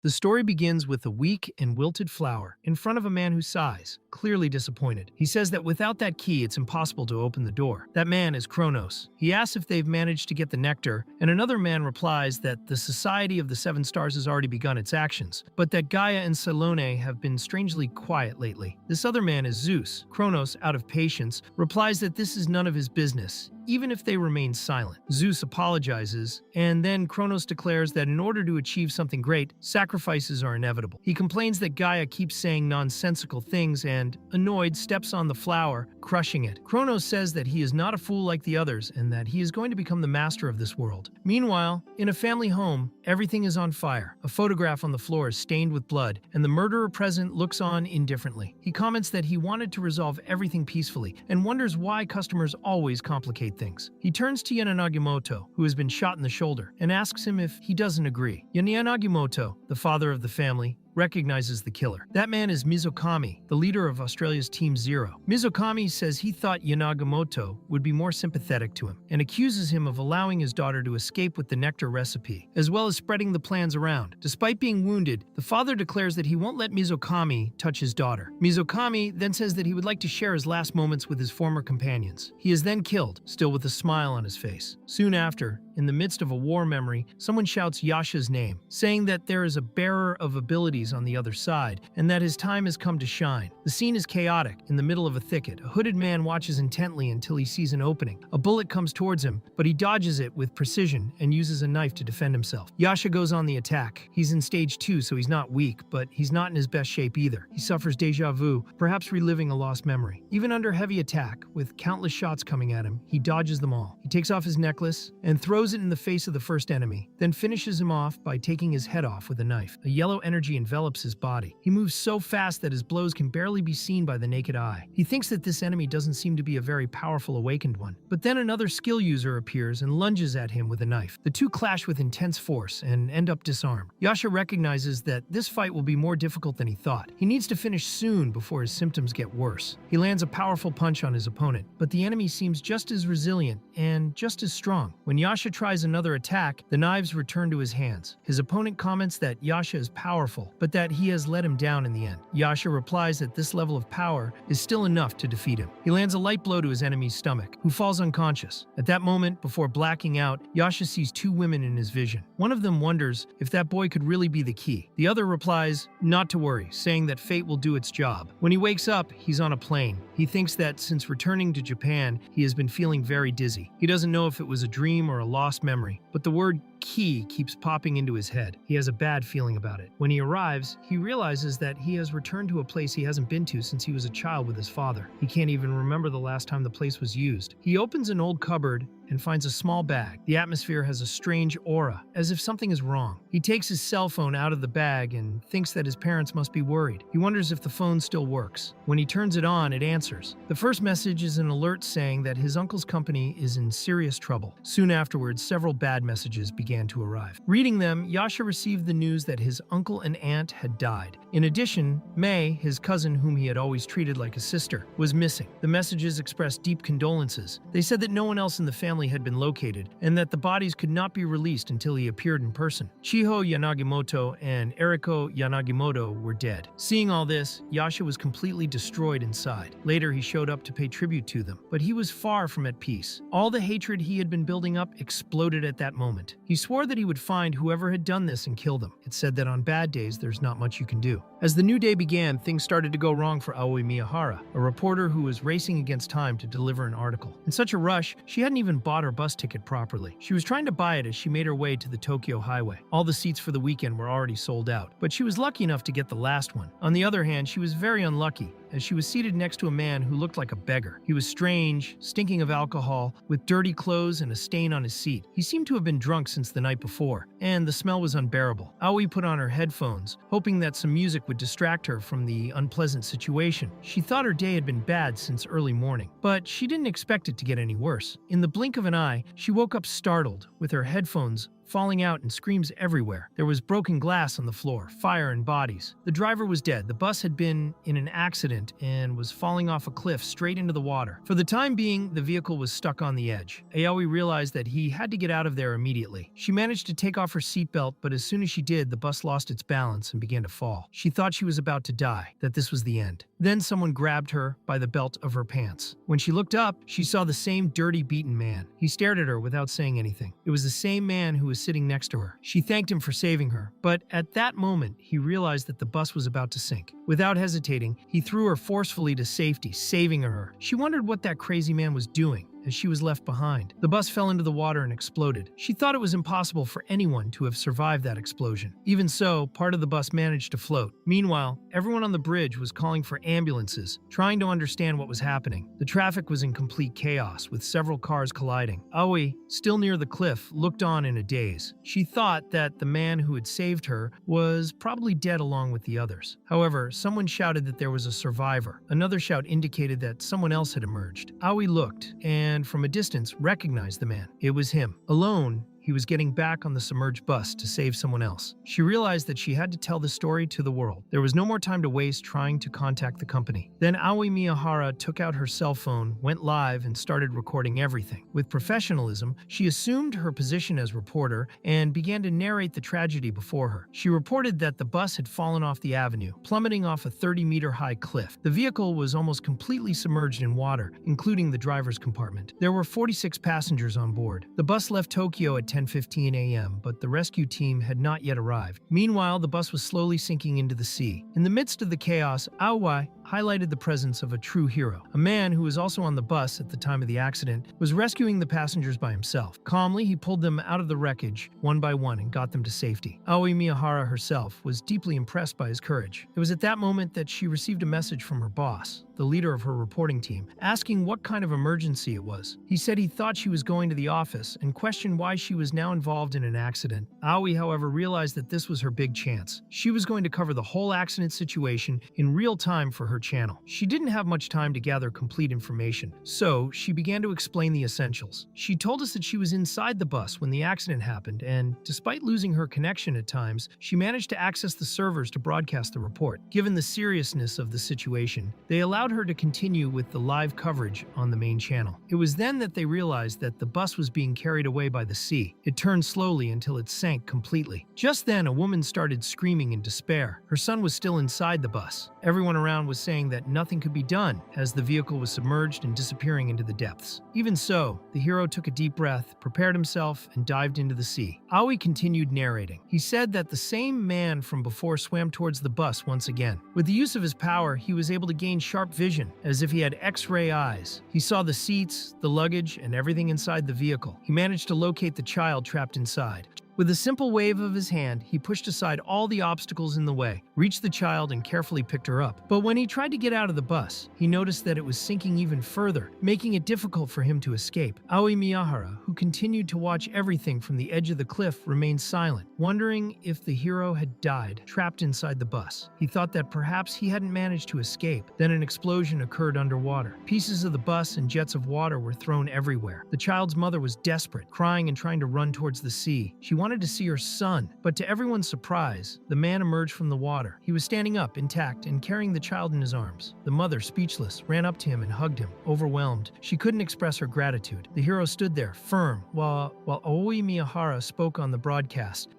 The story begins with a weak and wilted flower in front of a man who sighs, clearly disappointed. He says that without that key, it's impossible to open the door. That man is Kronos. He asks if they've managed to get the nectar, and another man replies that the Society of the Seven Stars has already begun its actions, but that Gaia and Salome have been strangely quiet lately. This other man is Zeus. Kronos, out of patience, replies that this is none of his business, even if they remain silent. Zeus apologizes, and then Kronos declares that in order to achieve something great, sacrifices are inevitable. He complains that Gaia keeps saying nonsensical things and, annoyed, steps on the flower, crushing it. Kronos says that he is not a fool like the others and that he is going to become the master of this world. Meanwhile, in a family home, everything is on fire. A photograph on the floor is stained with blood, and the murderer present looks on indifferently. He comments that he wanted to resolve everything peacefully and wonders why customers always complicate things. He turns to Yanagimoto, who has been shot in the shoulder, and asks him if he doesn't agree. Yanagimoto, the father of the family, recognizes the killer. That man is Mizukami, the leader of Australia's Team Zero. Mizukami says he thought Yanagimoto would be more sympathetic to him and accuses him of allowing his daughter to escape with the nectar recipe, as well as spreading the plans around. Despite being wounded, the father declares that he won't let Mizukami touch his daughter. Mizukami then says that he would like to share his last moments with his former companions. He is then killed, still with a smile on his face. Soon after, in the midst of a war memory, someone shouts Yasha's name, saying that there is a bearer of abilities on the other side, and that his time has come to shine. The scene is chaotic. In the middle of a thicket, a hooded man watches intently until he sees an opening. A bullet comes towards him, but he dodges it with precision and uses a knife to defend himself. Yasha goes on the attack. He's in stage 2, so he's not weak, but he's not in his best shape either. He suffers deja vu, perhaps reliving a lost memory. Even under heavy attack, with countless shots coming at him, he dodges them all. He takes off his necklace and throws it in the face of the first enemy, then finishes him off by taking his head off with a knife. A yellow energy envelops his body. He moves so fast that his blows can barely be seen by the naked eye. He thinks that this enemy doesn't seem to be a very powerful awakened one. But then another skill user appears and lunges at him with a knife. The two clash with intense force and end up disarmed. Yasha recognizes that this fight will be more difficult than he thought. He needs to finish soon before his symptoms get worse. He lands a powerful punch on his opponent, but the enemy seems just as resilient and just as strong. When Yasha tries another attack, the knives return to his hands. His opponent comments that Yasha is powerful, but that he has let him down in the end. Yasha replies that this level of power is still enough to defeat him. He lands a light blow to his enemy's stomach, who falls unconscious. At that moment, before blacking out, Yasha sees two women in his vision. One of them wonders if that boy could really be the key. The other replies, not to worry, saying that fate will do its job. When he wakes up, he's on a plane. He thinks that since returning to Japan, he has been feeling very dizzy. He doesn't know if it was a dream or a lost memory, but the word key keeps popping into his head. He has a bad feeling about it. When he arrives, he realizes that he has returned to a place he hasn't been to since he was a child with his father. He can't even remember the last time the place was used. He opens an old cupboard and finds a small bag. The atmosphere has a strange aura, as if something is wrong. He takes his cell phone out of the bag and thinks that his parents must be worried. He wonders if the phone still works. When he turns it on, it answers. The first message is an alert saying that his uncle's company is in serious trouble. Soon afterwards, several bad messages began to arrive. Reading them, Yasha received the news that his uncle and aunt had died. In addition, May, his cousin whom he had always treated like a sister, was missing. The messages expressed deep condolences. They said that no one else in the family had been located, and that the bodies could not be released until he appeared in person. Chiho Yanagimoto and Eriko Yanagimoto were dead. Seeing all this, Yasha was completely destroyed inside. Later, he showed up to pay tribute to them, but he was far from at peace. All the hatred he had been building up exploded at that moment. He swore that he would find whoever had done this and kill them. It said that on bad days, there's not much you can do. As the new day began, things started to go wrong for Aoi Miyahara, a reporter who was racing against time to deliver an article. In such a rush, she hadn't even bought her bus ticket properly. She was trying to buy it as she made her way to the Tokyo highway. All the seats for the weekend were already sold out, but she was lucky enough to get the last one. On the other hand, she was very unlucky, as she was seated next to a man who looked like a beggar. He was strange, stinking of alcohol, with dirty clothes and a stain on his seat. He seemed to have been drunk since the night before, and the smell was unbearable. Aoi put on her headphones, hoping that some music would distract her from the unpleasant situation. She thought her day had been bad since early morning, but she didn't expect it to get any worse. In the blink of an eye, she woke up startled, with her headphones falling out and screams everywhere. There was broken glass on the floor, fire and bodies. The driver was dead. The bus had been in an accident and was falling off a cliff straight into the water. For the time being, the vehicle was stuck on the edge. Aoi realized that he had to get out of there immediately. She managed to take off her seatbelt, but as soon as she did, the bus lost its balance and began to fall. She thought she was about to die, that this was the end. Then someone grabbed her by the belt of her pants. When she looked up, she saw the same dirty, beaten man. He stared at her without saying anything. It was the same man who was sitting next to her. She thanked him for saving her, but at that moment, he realized that the bus was about to sink. Without hesitating, he threw her forcefully to safety, saving her. She wondered what that crazy man was doing as she was left behind. The bus fell into the water and exploded. She thought it was impossible for anyone to have survived that explosion. Even so, part of the bus managed to float. Meanwhile, everyone on the bridge was calling for ambulances, trying to understand what was happening. The traffic was in complete chaos, with several cars colliding. Aoi, still near the cliff, looked on in a daze. She thought that the man who had saved her was probably dead along with the others. However, someone shouted that there was a survivor. Another shout indicated that someone else had emerged. Aoi looked, and from a distance recognized the man. It was him. Alone, he was getting back on the submerged bus to save someone else. She realized that she had to tell the story to the world. There was no more time to waste trying to contact the company. Then Aoi Miyahara took out her cell phone, went live, and started recording everything. With professionalism, she assumed her position as reporter and began to narrate the tragedy before her. She reported that the bus had fallen off the avenue, plummeting off a 30-meter-high cliff. The vehicle was almost completely submerged in water, including the driver's compartment. There were 46 passengers on board. The bus left Tokyo at 10:15 a.m., but the rescue team had not yet arrived. Meanwhile, the bus was slowly sinking into the sea. In the midst of the chaos, Aoi highlighted the presence of a true hero. A man who was also on the bus at the time of the accident was rescuing the passengers by himself. Calmly, he pulled them out of the wreckage one by one and got them to safety. Aoi Miyahara herself was deeply impressed by his courage. It was at that moment that she received a message from her boss, the leader of her reporting team, asking what kind of emergency it was. He said he thought she was going to the office and questioned why she was now involved in an accident. Aoi, however, realized that this was her big chance. She was going to cover the whole accident situation in real time for her channel. She didn't have much time to gather complete information, so she began to explain the essentials. She told us that she was inside the bus when the accident happened, and despite losing her connection at times, she managed to access the servers to broadcast the report. Given the seriousness of the situation, they allowed her to continue with the live coverage on the main channel. It was then that they realized that the bus was being carried away by the sea. It turned slowly until it sank completely. Just then, a woman started screaming in despair. Her son was still inside the bus. Everyone around was saying that nothing could be done as the vehicle was submerged and disappearing into the depths. Even so, the hero took a deep breath, prepared himself, and dived into the sea. Aoi continued narrating. He said that the same man from before swam towards the bus once again. With the use of his power, he was able to gain sharp vision, as if he had X-ray eyes. He saw the seats, the luggage, and everything inside the vehicle. He managed to locate the child trapped inside. With a simple wave of his hand, he pushed aside all the obstacles in the way, reached the child, and carefully picked her up. But when he tried to get out of the bus, he noticed that it was sinking even further, making it difficult for him to escape. Aoi Miyahara, who continued to watch everything from the edge of the cliff, remained silent, wondering if the hero had died, trapped inside the bus. He thought that perhaps he hadn't managed to escape. Then an explosion occurred underwater. Pieces of the bus and jets of water were thrown everywhere. The child's mother was desperate, crying and trying to run towards the sea. She wanted to see her son, but to everyone's surprise, the man emerged from the water. He was standing up, intact, and carrying the child in his arms. The mother, speechless, ran up to him and hugged him, overwhelmed. She couldn't express her gratitude. The hero stood there, firm, while Aoi Miyahara spoke on the broadcast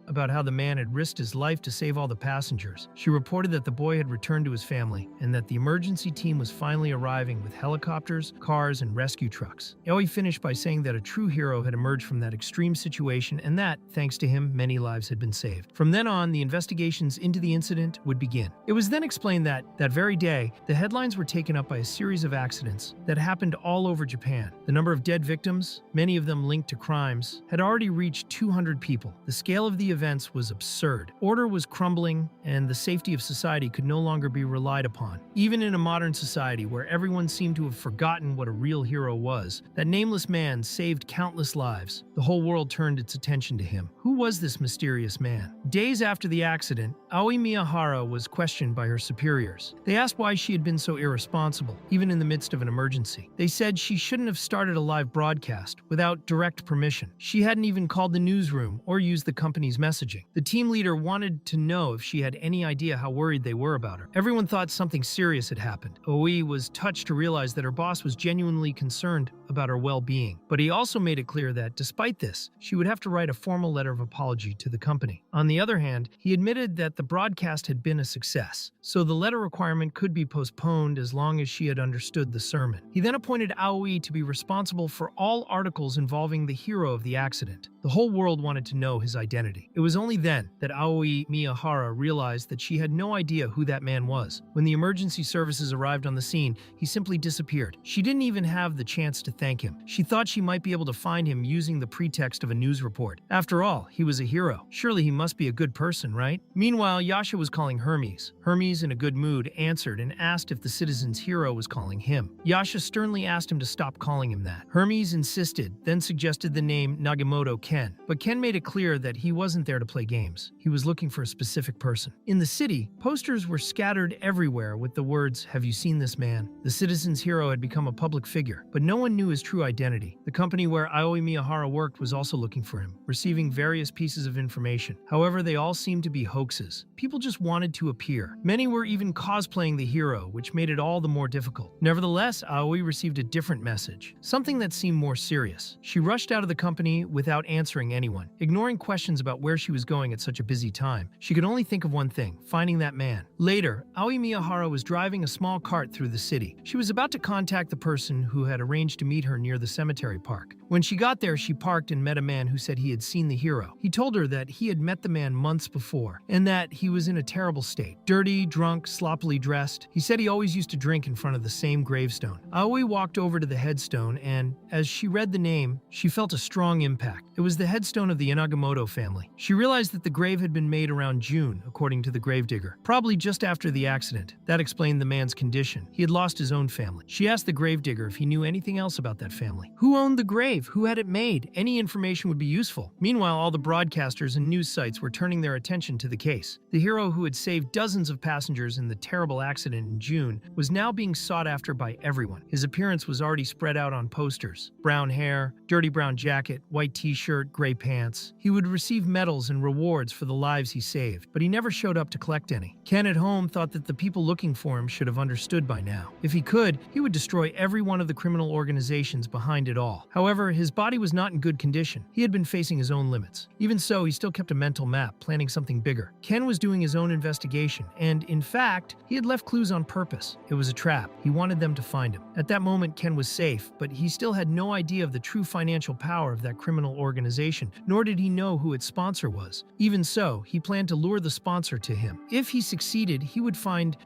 about how the man had risked his life to save all the passengers. She reported that the boy had returned to his family, and that the emergency team was finally arriving with helicopters, cars, and rescue trucks. Aoi finished by saying that a true hero had emerged from that extreme situation, and that, thanks to him, many lives had been saved. From then on, the investigations into the incident would begin. It was then explained that very day, the headlines were taken up by a series of accidents that happened all over Japan. The number of dead victims, many of them linked to crimes, had already reached 200 people. The scale of the events was absurd. Order was crumbling, and the safety of society could no longer be relied upon. Even in a modern society where everyone seemed to have forgotten what a real hero was, that nameless man saved countless lives. The whole world turned its attention attention to him. Who was this mysterious man? Days after the accident, Aoi Miyahara was questioned by her superiors. They asked why she had been so irresponsible, even in the midst of an emergency. They said she shouldn't have started a live broadcast without direct permission. She hadn't even called the newsroom or used the company's messaging. The team leader wanted to know if she had any idea how worried they were about her. Everyone thought something serious had happened. Aoi was touched to realize that her boss was genuinely concerned about her well-being, but he also made it clear that, despite this, she would have to write a formal letter of apology to the company. On the other hand, he admitted that the broadcast had been a success, so the letter requirement could be postponed as long as she had understood the sermon. He then appointed Aoi to be responsible for all articles involving the hero of the accident. The whole world wanted to know his identity. It was only then that Aoi Miyahara realized that she had no idea who that man was. When the emergency services arrived on the scene, he simply disappeared. She didn't even have the chance to thank him. She thought she might be able to find him using the pretext of a news report. After all, he was a hero. Surely he must be a good person, right? Meanwhile, Yasha was calling Hermes. Hermes, in a good mood, answered and asked if the citizen's hero was calling him. Yasha sternly asked him to stop calling him that. Hermes insisted, then suggested the name Nagamoto Ken. But Ken made it clear that he wasn't there to play games. He was looking for a specific person. In the city, posters were scattered everywhere with the words, "Have you seen this man?" The citizen's hero had become a public figure, but no one knew his true identity. The company where Aoi Miyahara worked was also looking for him, receiving various pieces of information. However, they all seemed to be hoaxes. People just wanted to appear. Many were even cosplaying the hero, which made it all the more difficult. Nevertheless, Aoi received a different message, something that seemed more serious. She rushed out of the company without answering anyone, ignoring questions about where she was going at such a busy time. She could only think of one thing: finding that man. Later, Aoi Miyahara was driving a small cart through the city. She was about to contact the person who had arranged to meet her near the cemetery park. When she got there, she parked and met a man who said he had seen the hero. He told her that he had met the man months before, and that he was in a terrible state. Dirty, drunk, sloppily dressed. He said he always used to drink in front of the same gravestone. Aoi walked over to the headstone, and as she read the name, she felt a strong impact. It was the headstone of the Inagamoto family. She realized that the grave had been made around June, according to the gravedigger, probably just after the accident. That explained the man's condition. He had lost his own family. She asked the gravedigger if he knew anything else about that family. Who owned the grave? Who had it made? Any information would be useful. Meanwhile, all the broadcasters and news sites were turning their attention to the case. The hero who had saved dozens of passengers in the terrible accident in June was now being sought after by everyone. His appearance was already spread out on posters. Brown hair, dirty brown jacket, white t-shirt, gray pants. He would receive medals and rewards for the lives he saved, but he never showed up to collect any. Ken at home thought that the people looking for him should have understood by now. If he could, he would destroy every one of the criminal organizations behind it all. However, his body was not in good condition. He had been facing his own limits. Even so, he still kept a mental map, planning something bigger. Ken was doing his own investigation, and in fact, he had left clues on purpose. It was a trap. He wanted them to find him. At that moment, Ken was safe, but he still had no idea of the true financial power of that criminal organization, nor did he know who its sponsor was. Even so, he planned to lure the sponsor to him. If he succeeded, he would find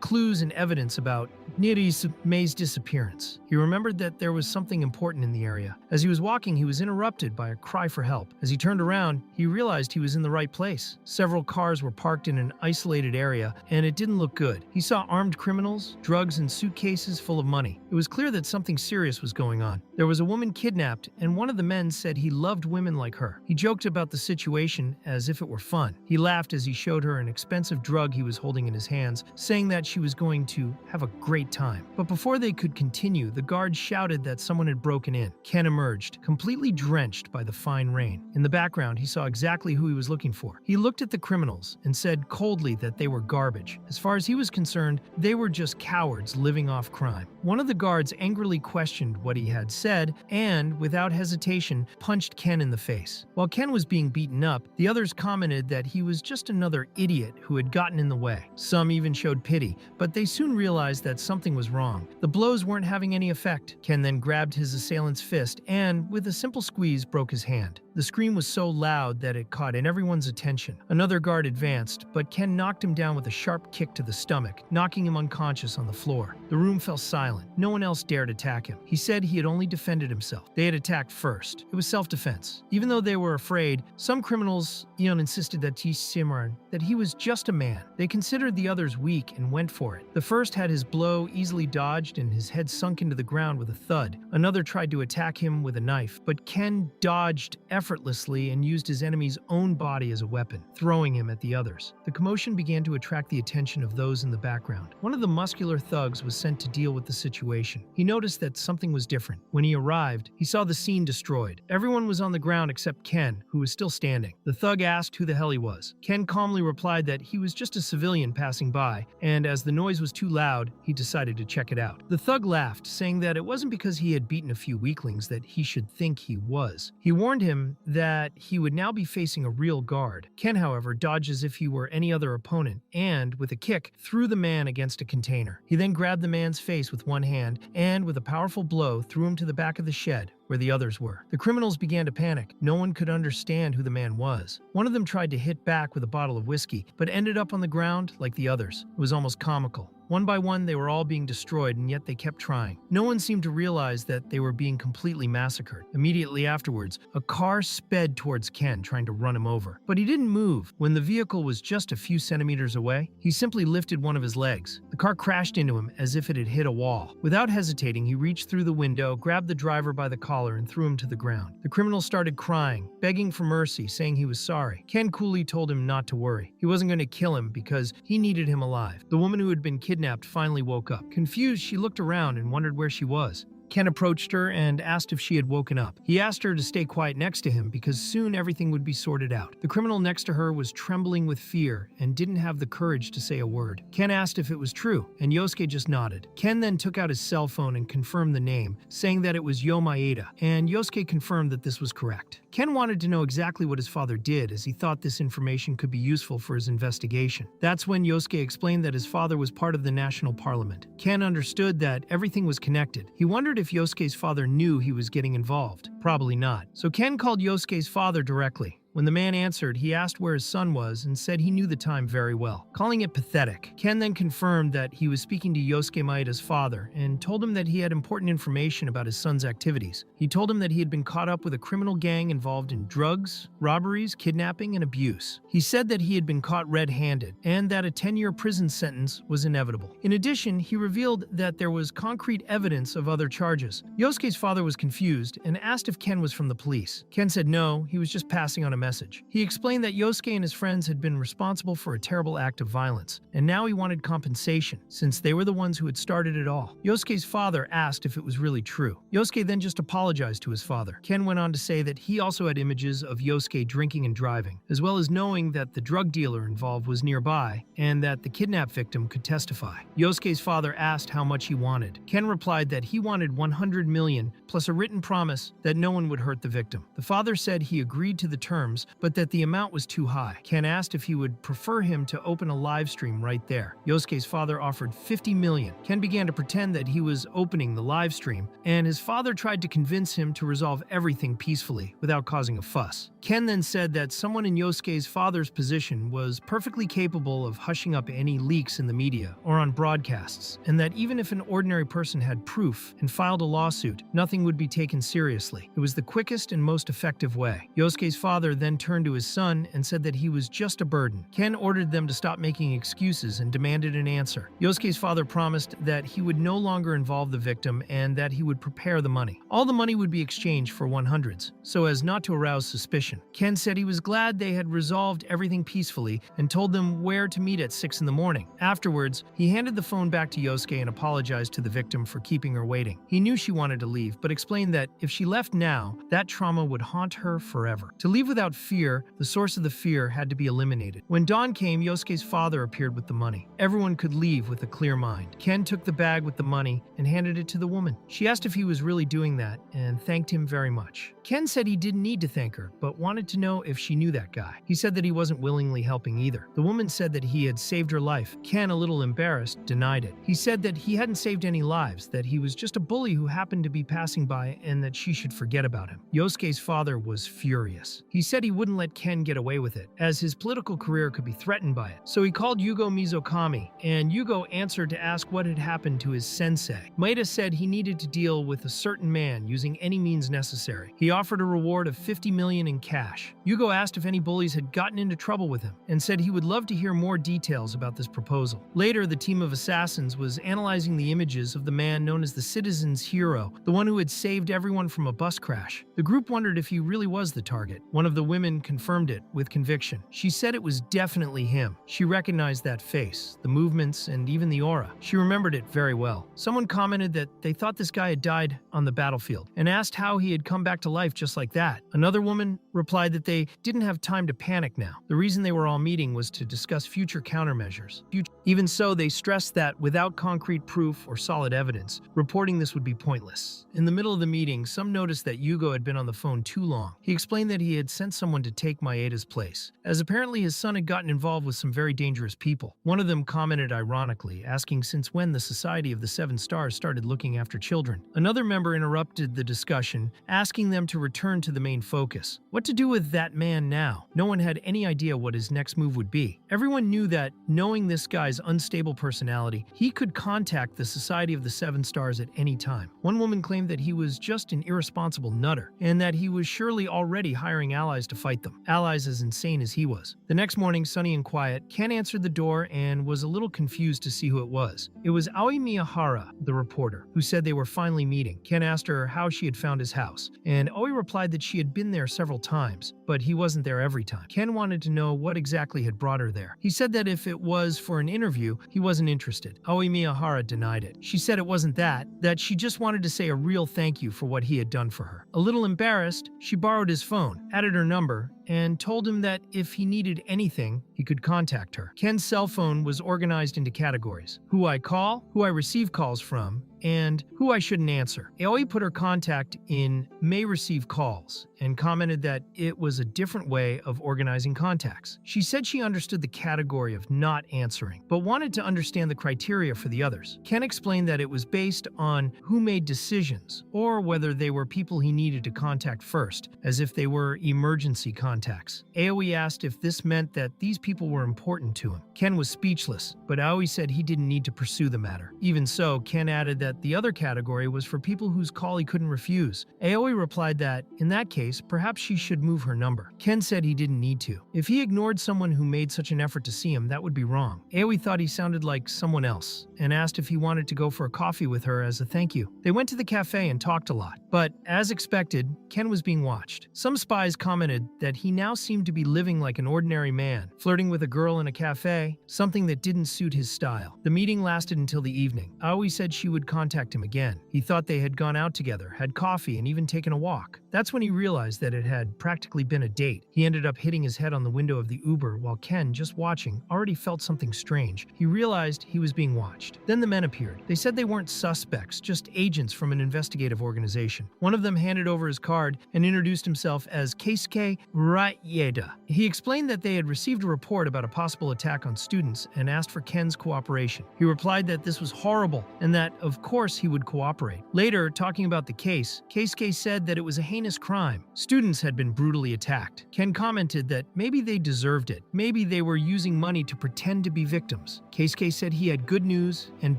clues and evidence about May's disappearance. He remembered that there was something important in the area. As he was walking, he was interrupted by a cry for help. As he turned around, he realized he was in the right place. Several cars were parked in an isolated area, and it didn't look good. He saw armed criminals, drugs, and suitcases full of money. It was clear that something serious was going on. There was a woman kidnapped, and one of the men said he loved women like her. He joked about the situation as if it were fun. He laughed as he showed her an expensive drug he was holding in his hands, saying that she was going to have a great time. But before they could continue, the guard shouted that someone had broken in. Ken emerged, completely drenched by the fine rain. In the background, he saw exactly who he was looking for. He looked at the criminals and said coldly that they were garbage. As far as he was concerned, they were just cowards living off crime. One of the guards angrily questioned what he had said and, without hesitation, punched Ken in the face. While Ken was being beaten up, the others commented that he was just another idiot who had gotten in the way. Some even showed pity, but they soon realized that something was wrong. The blows weren't having any effect. Ken then grabbed his assailant's fist and, with a simple squeeze, broke his hand. The scream was so loud that it caught in everyone's attention. Another guard advanced, but Ken knocked him down with a sharp kick to the stomach, knocking him unconscious on the floor. The room fell silent. No one else dared attack him. He said he had only defended himself. They had attacked first. It was self-defense. Even though they were afraid, some criminals insisted that he was just a man. They considered the others weak and went for it. The first had his blow easily dodged and his head sunk into the ground with a thud. Another tried to attack him with a knife, but Ken dodged effortlessly effortlessly and used his enemy's own body as a weapon, throwing him at the others. The commotion began to attract the attention of those in the background. One of the muscular thugs was sent to deal with the situation. He noticed that something was different. When he arrived, he saw the scene destroyed. Everyone was on the ground except Ken, who was still standing. The thug asked who the hell he was. Ken calmly replied that he was just a civilian passing by, and as the noise was too loud, he decided to check it out. The thug laughed, saying that it wasn't because he had beaten a few weaklings that he should think he was. He warned him that he would now be facing a real guard. Ken, however, dodged as if he were any other opponent and, with a kick, threw the man against a container. He then grabbed the man's face with one hand and, with a powerful blow, threw him to the back of the shed, where the others were. The criminals began to panic. No one could understand who the man was. One of them tried to hit back with a bottle of whiskey, but ended up on the ground like the others. It was almost comical. One by one, they were all being destroyed, and yet they kept trying. No one seemed to realize that they were being completely massacred. Immediately afterwards, a car sped towards Ken, trying to run him over. But he didn't move. When the vehicle was just a few centimeters away, he simply lifted one of his legs. The car crashed into him as if it had hit a wall. Without hesitating, he reached through the window, grabbed the driver by the collar, and threw him to the ground. The criminal started crying, begging for mercy, saying he was sorry. Ken coolly told him not to worry. He wasn't going to kill him because he needed him alive. The woman who had been kidnapped finally woke up. Confused, she looked around and wondered where she was. Ken approached her and asked if she had woken up. He asked her to stay quiet next to him because soon everything would be sorted out. The criminal next to her was trembling with fear and didn't have the courage to say a word. Ken asked if it was true, and Yosuke just nodded. Ken then took out his cell phone and confirmed the name, saying that it was Yo Maeda, and Yosuke confirmed that this was correct. Ken wanted to know exactly what his father did, as he thought this information could be useful for his investigation. That's when Yosuke explained that his father was part of the national parliament. Ken understood that everything was connected. He wondered if Yosuke's father knew he was getting involved. Probably not. So Ken called Yosuke's father directly. When the man answered, he asked where his son was and said he knew the time very well, calling it pathetic. Ken then confirmed that he was speaking to Yosuke Maeda's father and told him that he had important information about his son's activities. He told him that he had been caught up with a criminal gang involved in drugs, robberies, kidnapping, and abuse. He said that he had been caught red-handed and that a 10-year prison sentence was inevitable. In addition, he revealed that there was concrete evidence of other charges. Yosuke's father was confused and asked if Ken was from the police. Ken said no, he was just passing on a message. He explained that Yosuke and his friends had been responsible for a terrible act of violence, and now he wanted compensation, since they were the ones who had started it all. Yosuke's father asked if it was really true. Yosuke then just apologized to his father. Ken went on to say that he also had images of Yosuke drinking and driving, as well as knowing that the drug dealer involved was nearby, and that the kidnap victim could testify. Yosuke's father asked how much he wanted. Ken replied that he wanted 100 million, plus a written promise that no one would hurt the victim. The father said he agreed to the terms, but that the amount was too high. Ken asked if he would prefer him to open a live stream right there. Yosuke's father offered 50 million. Ken began to pretend that he was opening the live stream, and his father tried to convince him to resolve everything peacefully without causing a fuss. Ken then said that someone in Yosuke's father's position was perfectly capable of hushing up any leaks in the media or on broadcasts, and that even if an ordinary person had proof and filed a lawsuit, nothing would be taken seriously. It was the quickest and most effective way. Yosuke's father then turned to his son and said that he was just a burden. Ken ordered them to stop making excuses and demanded an answer. Yosuke's father promised that he would no longer involve the victim and that he would prepare the money. All the money would be exchanged for 100s, so as not to arouse suspicion. Ken said he was glad they had resolved everything peacefully and told them where to meet at 6 in the morning. Afterwards, he handed the phone back to Yosuke and apologized to the victim for keeping her waiting. He knew she wanted to leave, but explained that if she left now, that trauma would haunt her forever. To leave without fear, the source of the fear had to be eliminated. When dawn came, Yosuke's father appeared with the money. Everyone could leave with a clear mind. Ken took the bag with the money and handed it to the woman. She asked if he was really doing that and thanked him very much. Ken said he didn't need to thank her, but wanted to know if she knew that guy. He said that he wasn't willingly helping either. The woman said that he had saved her life. Ken, a little embarrassed, denied it. He said that he hadn't saved any lives, that he was just a bully who happened to be passing by and that she should forget about him. Yosuke's father was furious. He said said he wouldn't let Ken get away with it, as his political career could be threatened by it. So he called Yugo Mizukami, and Yugo answered to ask what had happened to his sensei. Maeda said he needed to deal with a certain man using any means necessary. He offered a reward of 50 million in cash. Yugo asked if any bullies had gotten into trouble with him, and said he would love to hear more details about this proposal. Later, the team of assassins was analyzing the images of the man known as the Citizen's Hero, the one who had saved everyone from a bus crash. The group wondered if he really was the target. One of the women confirmed it with conviction. She said it was definitely him. She recognized that face, the movements, and even the aura. She remembered it very well. Someone commented that they thought this guy had died on the battlefield and asked how he had come back to life just like that. Another woman replied that they didn't have time to panic now. The reason they were all meeting was to discuss future countermeasures. Even so, they stressed that without concrete proof or solid evidence, reporting this would be pointless. In the middle of the meeting, some noticed that Yugo had been on the phone too long. He explained that he had sent someone to take Maeda's place, as apparently his son had gotten involved with some very dangerous people. One of them commented ironically, asking since when the Society of the Seven Stars started looking after children. Another member interrupted the discussion, asking them to return to the main focus. What to do with that man now? No one had any idea what his next move would be. Everyone knew that, knowing this guy's unstable personality, he could contact the Society of the Seven Stars at any time. One woman claimed that he was just an irresponsible nutter, and that he was surely already hiring allies to fight them. Allies as insane as he was. The next morning, sunny and quiet, Ken answered the door and was a little confused to see who it was. It was Aoi Miyahara, the reporter, who said they were finally meeting. Ken asked her how she had found his house, and Aoi replied that she had been there several times, but he wasn't there every time. Ken wanted to know what exactly had brought her there. He said that if it was for an interview, he wasn't interested. Aoi Miyahara denied it. She said it wasn't that she just wanted to say a real thank you for what he had done for her. A little embarrassed, she borrowed his phone, added her number, and told him that if he needed anything, he could contact her. Ken's cell phone was organized into categories: who I call, who I receive calls from, and who I shouldn't answer. Aoi put her contact in may receive calls and commented that it was a different way of organizing contacts. She said she understood the category of not answering, but wanted to understand the criteria for the others. Ken explained that it was based on who made decisions, or whether they were people he needed to contact first, as if they were emergency contacts. Aoi asked if this meant that these people were important to him. Ken was speechless, but Aoi said he didn't need to pursue the matter. Even so, Ken added that the other category was for people whose call he couldn't refuse. Aoi replied that, in that case, perhaps she should move her number. Ken said he didn't need to. If he ignored someone who made such an effort to see him, that would be wrong. Aoi thought he sounded like someone else, and asked if he wanted to go for a coffee with her as a thank you. They went to the cafe and talked a lot, but as expected, Ken was being watched. Some spies commented that he now seemed to be living like an ordinary man, flirting with a girl in a cafe, something that didn't suit his style. The meeting lasted until the evening. Aoi said she would contact him again. He thought they had gone out together, had coffee, and even taken a walk. That's when he realized that it had practically been a date. He ended up hitting his head on the window of the Uber while Ken, just watching, already felt something strange. He realized he was being watched. Then the men appeared. They said they weren't suspects, just agents from an investigative organization. One of them handed over his card and introduced himself as Keisuke Ryeda. He explained that they had received a report about a possible attack on students and asked for Ken's cooperation. He replied that this was horrible and that, of course, he would cooperate. Later, talking about the case, Keisuke said that it was a heinous crime. Students had been brutally attacked. Ken commented that maybe they deserved it. Maybe they were using money to pretend to be victims. Keisuke said he had good news and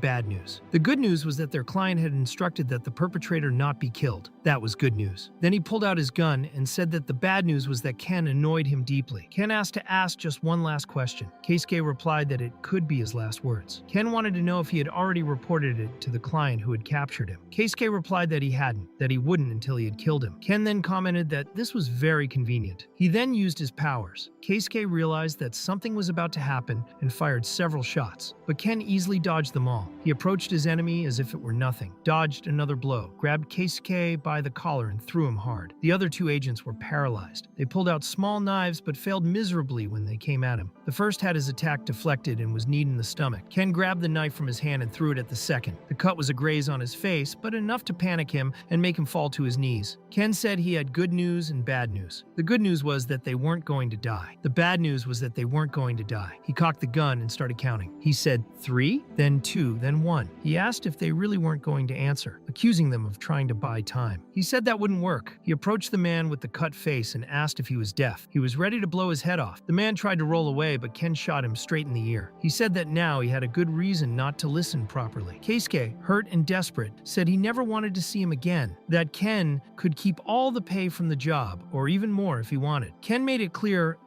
bad news. The good news was that their client had instructed that the perpetrator not be killed. That was good news. Then he pulled out his gun and said that the bad news was that Ken annoyed him deeply. Ken asked to ask just one last question. Keisuke replied that it could be his last words. Ken wanted to know if he had already reported it to the client who had captured him. Keisuke replied that he hadn't, that he wouldn't until he had killed him. Ken then commented that this was very convenient. He then used his powers. Keisuke realized that something was about to happen and fired several shots, but Ken easily dodged them all. He approached his enemy as if it were nothing, dodged another blow, grabbed Keisuke by the collar and threw him hard. The other two agents were paralyzed. They pulled out small knives but failed miserably when they came at him. The first had his attack deflected and was kneed in the stomach. Ken grabbed the knife from his hand and threw it at the second. The cut was a graze on his face, but enough to panic him and make him fall to his knees. Ken said he had good news and bad news. The good news was that they weren't going to die. The bad news was that they weren't going to die. He cocked the gun and started counting. He said 3, then 2, then 1. He asked if they really weren't going to answer, accusing them of trying to buy time. He said that wouldn't work. He approached the man with the cut face and asked if he was deaf. He was ready to blow his head off. The man tried to roll away, but Ken shot him straight in the ear. He said that now he had a good reason not to listen properly. Keisuke, hurt and desperate, said he never wanted to see him again, that Ken could keep all the pay from the job, or even more if he wanted. Ken made it clear,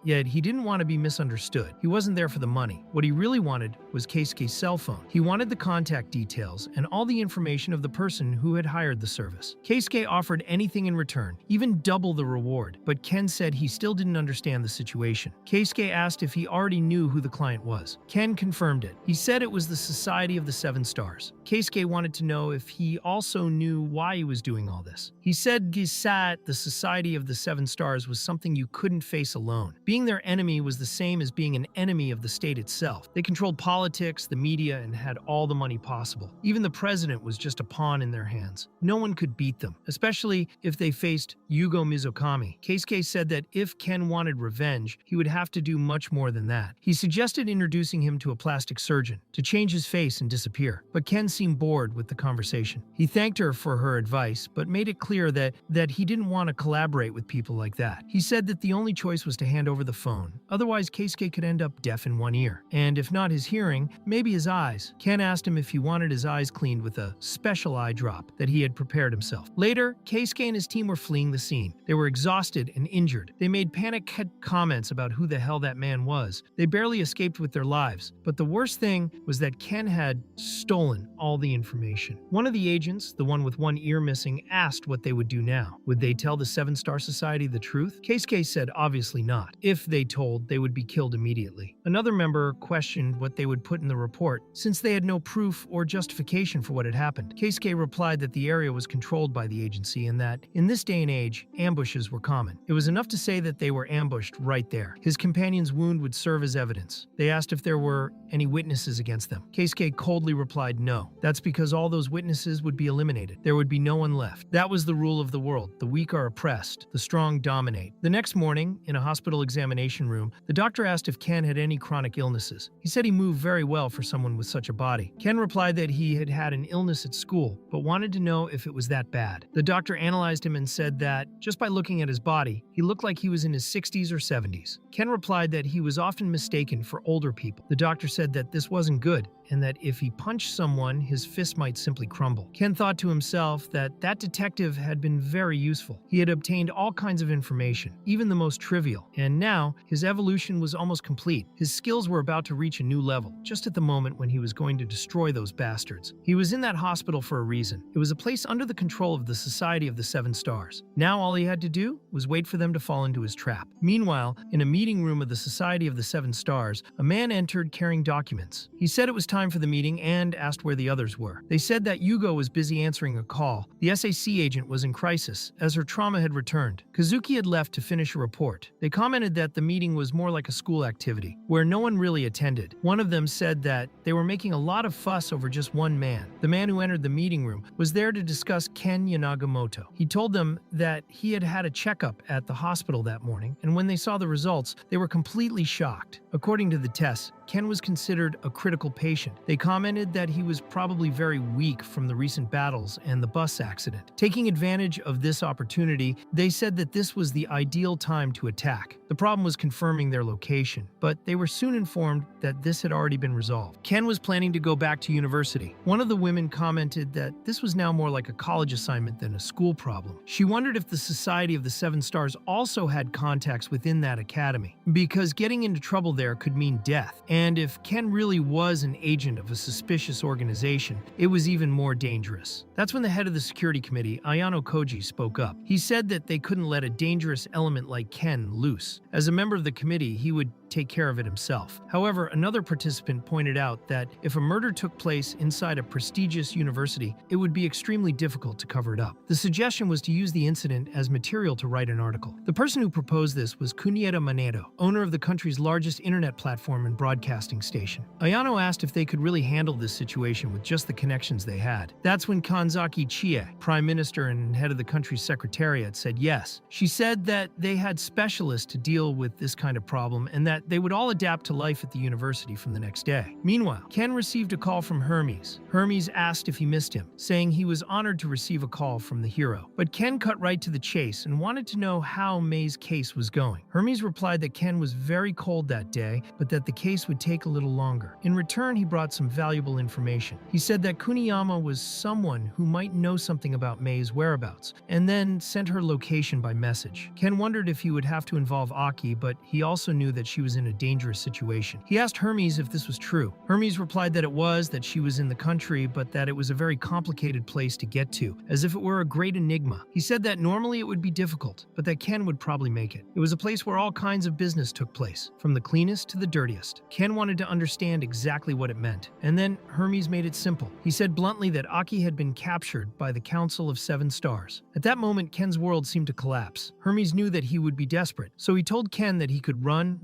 yet he didn't want to be misunderstood. He wasn't there for the money. What he really wanted was Keisuke's cell phone. He wanted the contact details and all the information of the person who had hired the service. Keisuke offered anything in return, even double the reward, but Ken said he still didn't understand the situation. Keisuke asked if he already knew who the client was. Ken confirmed it. He said it was the Society of the Seven Stars. Keisuke wanted to know if he also knew why he was doing all this. He said the Society of the Seven Stars was something you couldn't face alone. Being their enemy was the same as being an enemy of the state itself. They controlled politics, the media, and had all the money possible. Even the president was just a pawn in their hands. No one could beat them, especially if they faced Yugo Mizukami. Keisuke said that if Ken wanted revenge, he would have to do much more than that. He suggested introducing him to a plastic surgeon to change his face and disappear, but Ken seemed bored with the conversation. He thanked her for her advice, but made it clear that he didn't want to collaborate with people like that. He said that the only choice was to hand over the phone. Otherwise, Keisuke could end up deaf in one ear. And if not his hearing, maybe his eyes. Ken asked him if he wanted his eyes cleaned with a special eye drop that he had prepared himself. Later, Keisuke and his team were fleeing the scene. They were exhausted and injured. They made panicked comments about who the hell that man was. They barely escaped with their lives. But the worst thing was that Ken had stolen all the information. One of the agents, the one with one ear missing, asked what they would do now. Would they tell the Seven Star Society the truth? Keisuke said obviously not. If they told, they would be killed immediately. Another member questioned what they would put in the report, since they had no proof or justification for what had happened. Keisuke replied that the area was controlled by the agency and that, in this day and age, ambushes were common. It was enough to say that they were ambushed right there. His companion's wound would serve as evidence. They asked if there were any witnesses against them. Keisuke coldly replied no. That's because all those witnesses would be eliminated. There would be no one left. That was the rule of the world. The weak are oppressed. The strong dominate. The next morning, in a hospital examination room, the doctor asked if Ken had any chronic illnesses. He said he moved very well for someone with such a body. Ken replied that he had had an illness at school, but wanted to know if it was that bad. The doctor analyzed him and said that, just by looking at his body, he looked like he was in his 60s or 70s. Ken replied that he was often mistaken for older people. The doctor said that this wasn't good, and that if he punched someone, his fist might simply crumble. Ken thought to himself that that detective had been very useful. He had obtained all kinds of information, even the most trivial, and now his evolution was almost complete. His skills were about to reach a new level, just at the moment when he was going to destroy those bastards. He was in that hospital for a reason. It was a place under the control of the Society of the Seven Stars. Now all he had to do was wait for them to fall into his trap. Meanwhile, in a meeting room of the Society of the Seven Stars, a man entered carrying documents. He said it was time for the meeting and asked where the others were. They said that Yugo was busy answering a call. The SAC agent was in crisis, as her trauma had returned. Kazuki had left to finish a report. They commented that the meeting was more like a school activity, where no one really attended. One of them said that they were making a lot of fuss over just one man. The man who entered the meeting room was there to discuss Ken Yanagamoto. He told them that he had had a checkup at the hospital that morning, and when they saw the results, they were completely shocked. According to the tests, Ken was considered a critical patient. They commented that he was probably very weak from the recent battles and the bus accident. Taking advantage of this opportunity, they said that this was the ideal time to attack. The problem was confirming their location, but they were soon informed that this had already been resolved. Ken was planning to go back to university. One of the women commented that this was now more like a college assignment than a school problem. She wondered if the Society of the Seven Stars also had contacts within that academy, because getting into trouble there could mean death. And if Ken really was an agent of a suspicious organization, it was even more dangerous. That's when the head of the security committee, Ayano Koji, spoke up. He said that they couldn't let a dangerous element like Ken loose. As a member of the committee, he would take care of it himself. However, another participant pointed out that if a murder took place inside a prestigious university, it would be extremely difficult to cover it up. The suggestion was to use the incident as material to write an article. The person who proposed this was Kunieta Manedo, owner of the country's largest internet platform and broadcasting station. Ayano asked if they could really handle this situation with just the connections they had. That's when Kanzaki Chie, prime minister and head of the country's secretariat, said yes. She said that they had specialists to deal with this kind of problem and that they would all adapt to life at the university from the next day. Meanwhile, Ken received a call from Hermes. Hermes asked if he missed him, saying he was honored to receive a call from the hero. But Ken cut right to the chase and wanted to know how May's case was going. Hermes replied that Ken was very cold that day, but that the case would take a little longer. In return, he brought some valuable information. He said that Kuniyama was someone who might know something about May's whereabouts, and then sent her location by message. Ken wondered if he would have to involve Aki, but he also knew that she was in a dangerous situation. He asked Hermes if this was true. Hermes replied that it was, that she was in the country, but that it was a very complicated place to get to, as if it were a great enigma. He said that normally it would be difficult, but that Ken would probably make it. It was a place where all kinds of business took place, from the cleanest to the dirtiest. Ken wanted to understand exactly what it meant, and then Hermes made it simple. He said bluntly that Aki had been captured by the Council of Seven Stars. At that moment, Ken's world seemed to collapse. Hermes knew that he would be desperate, so he told Ken that he could run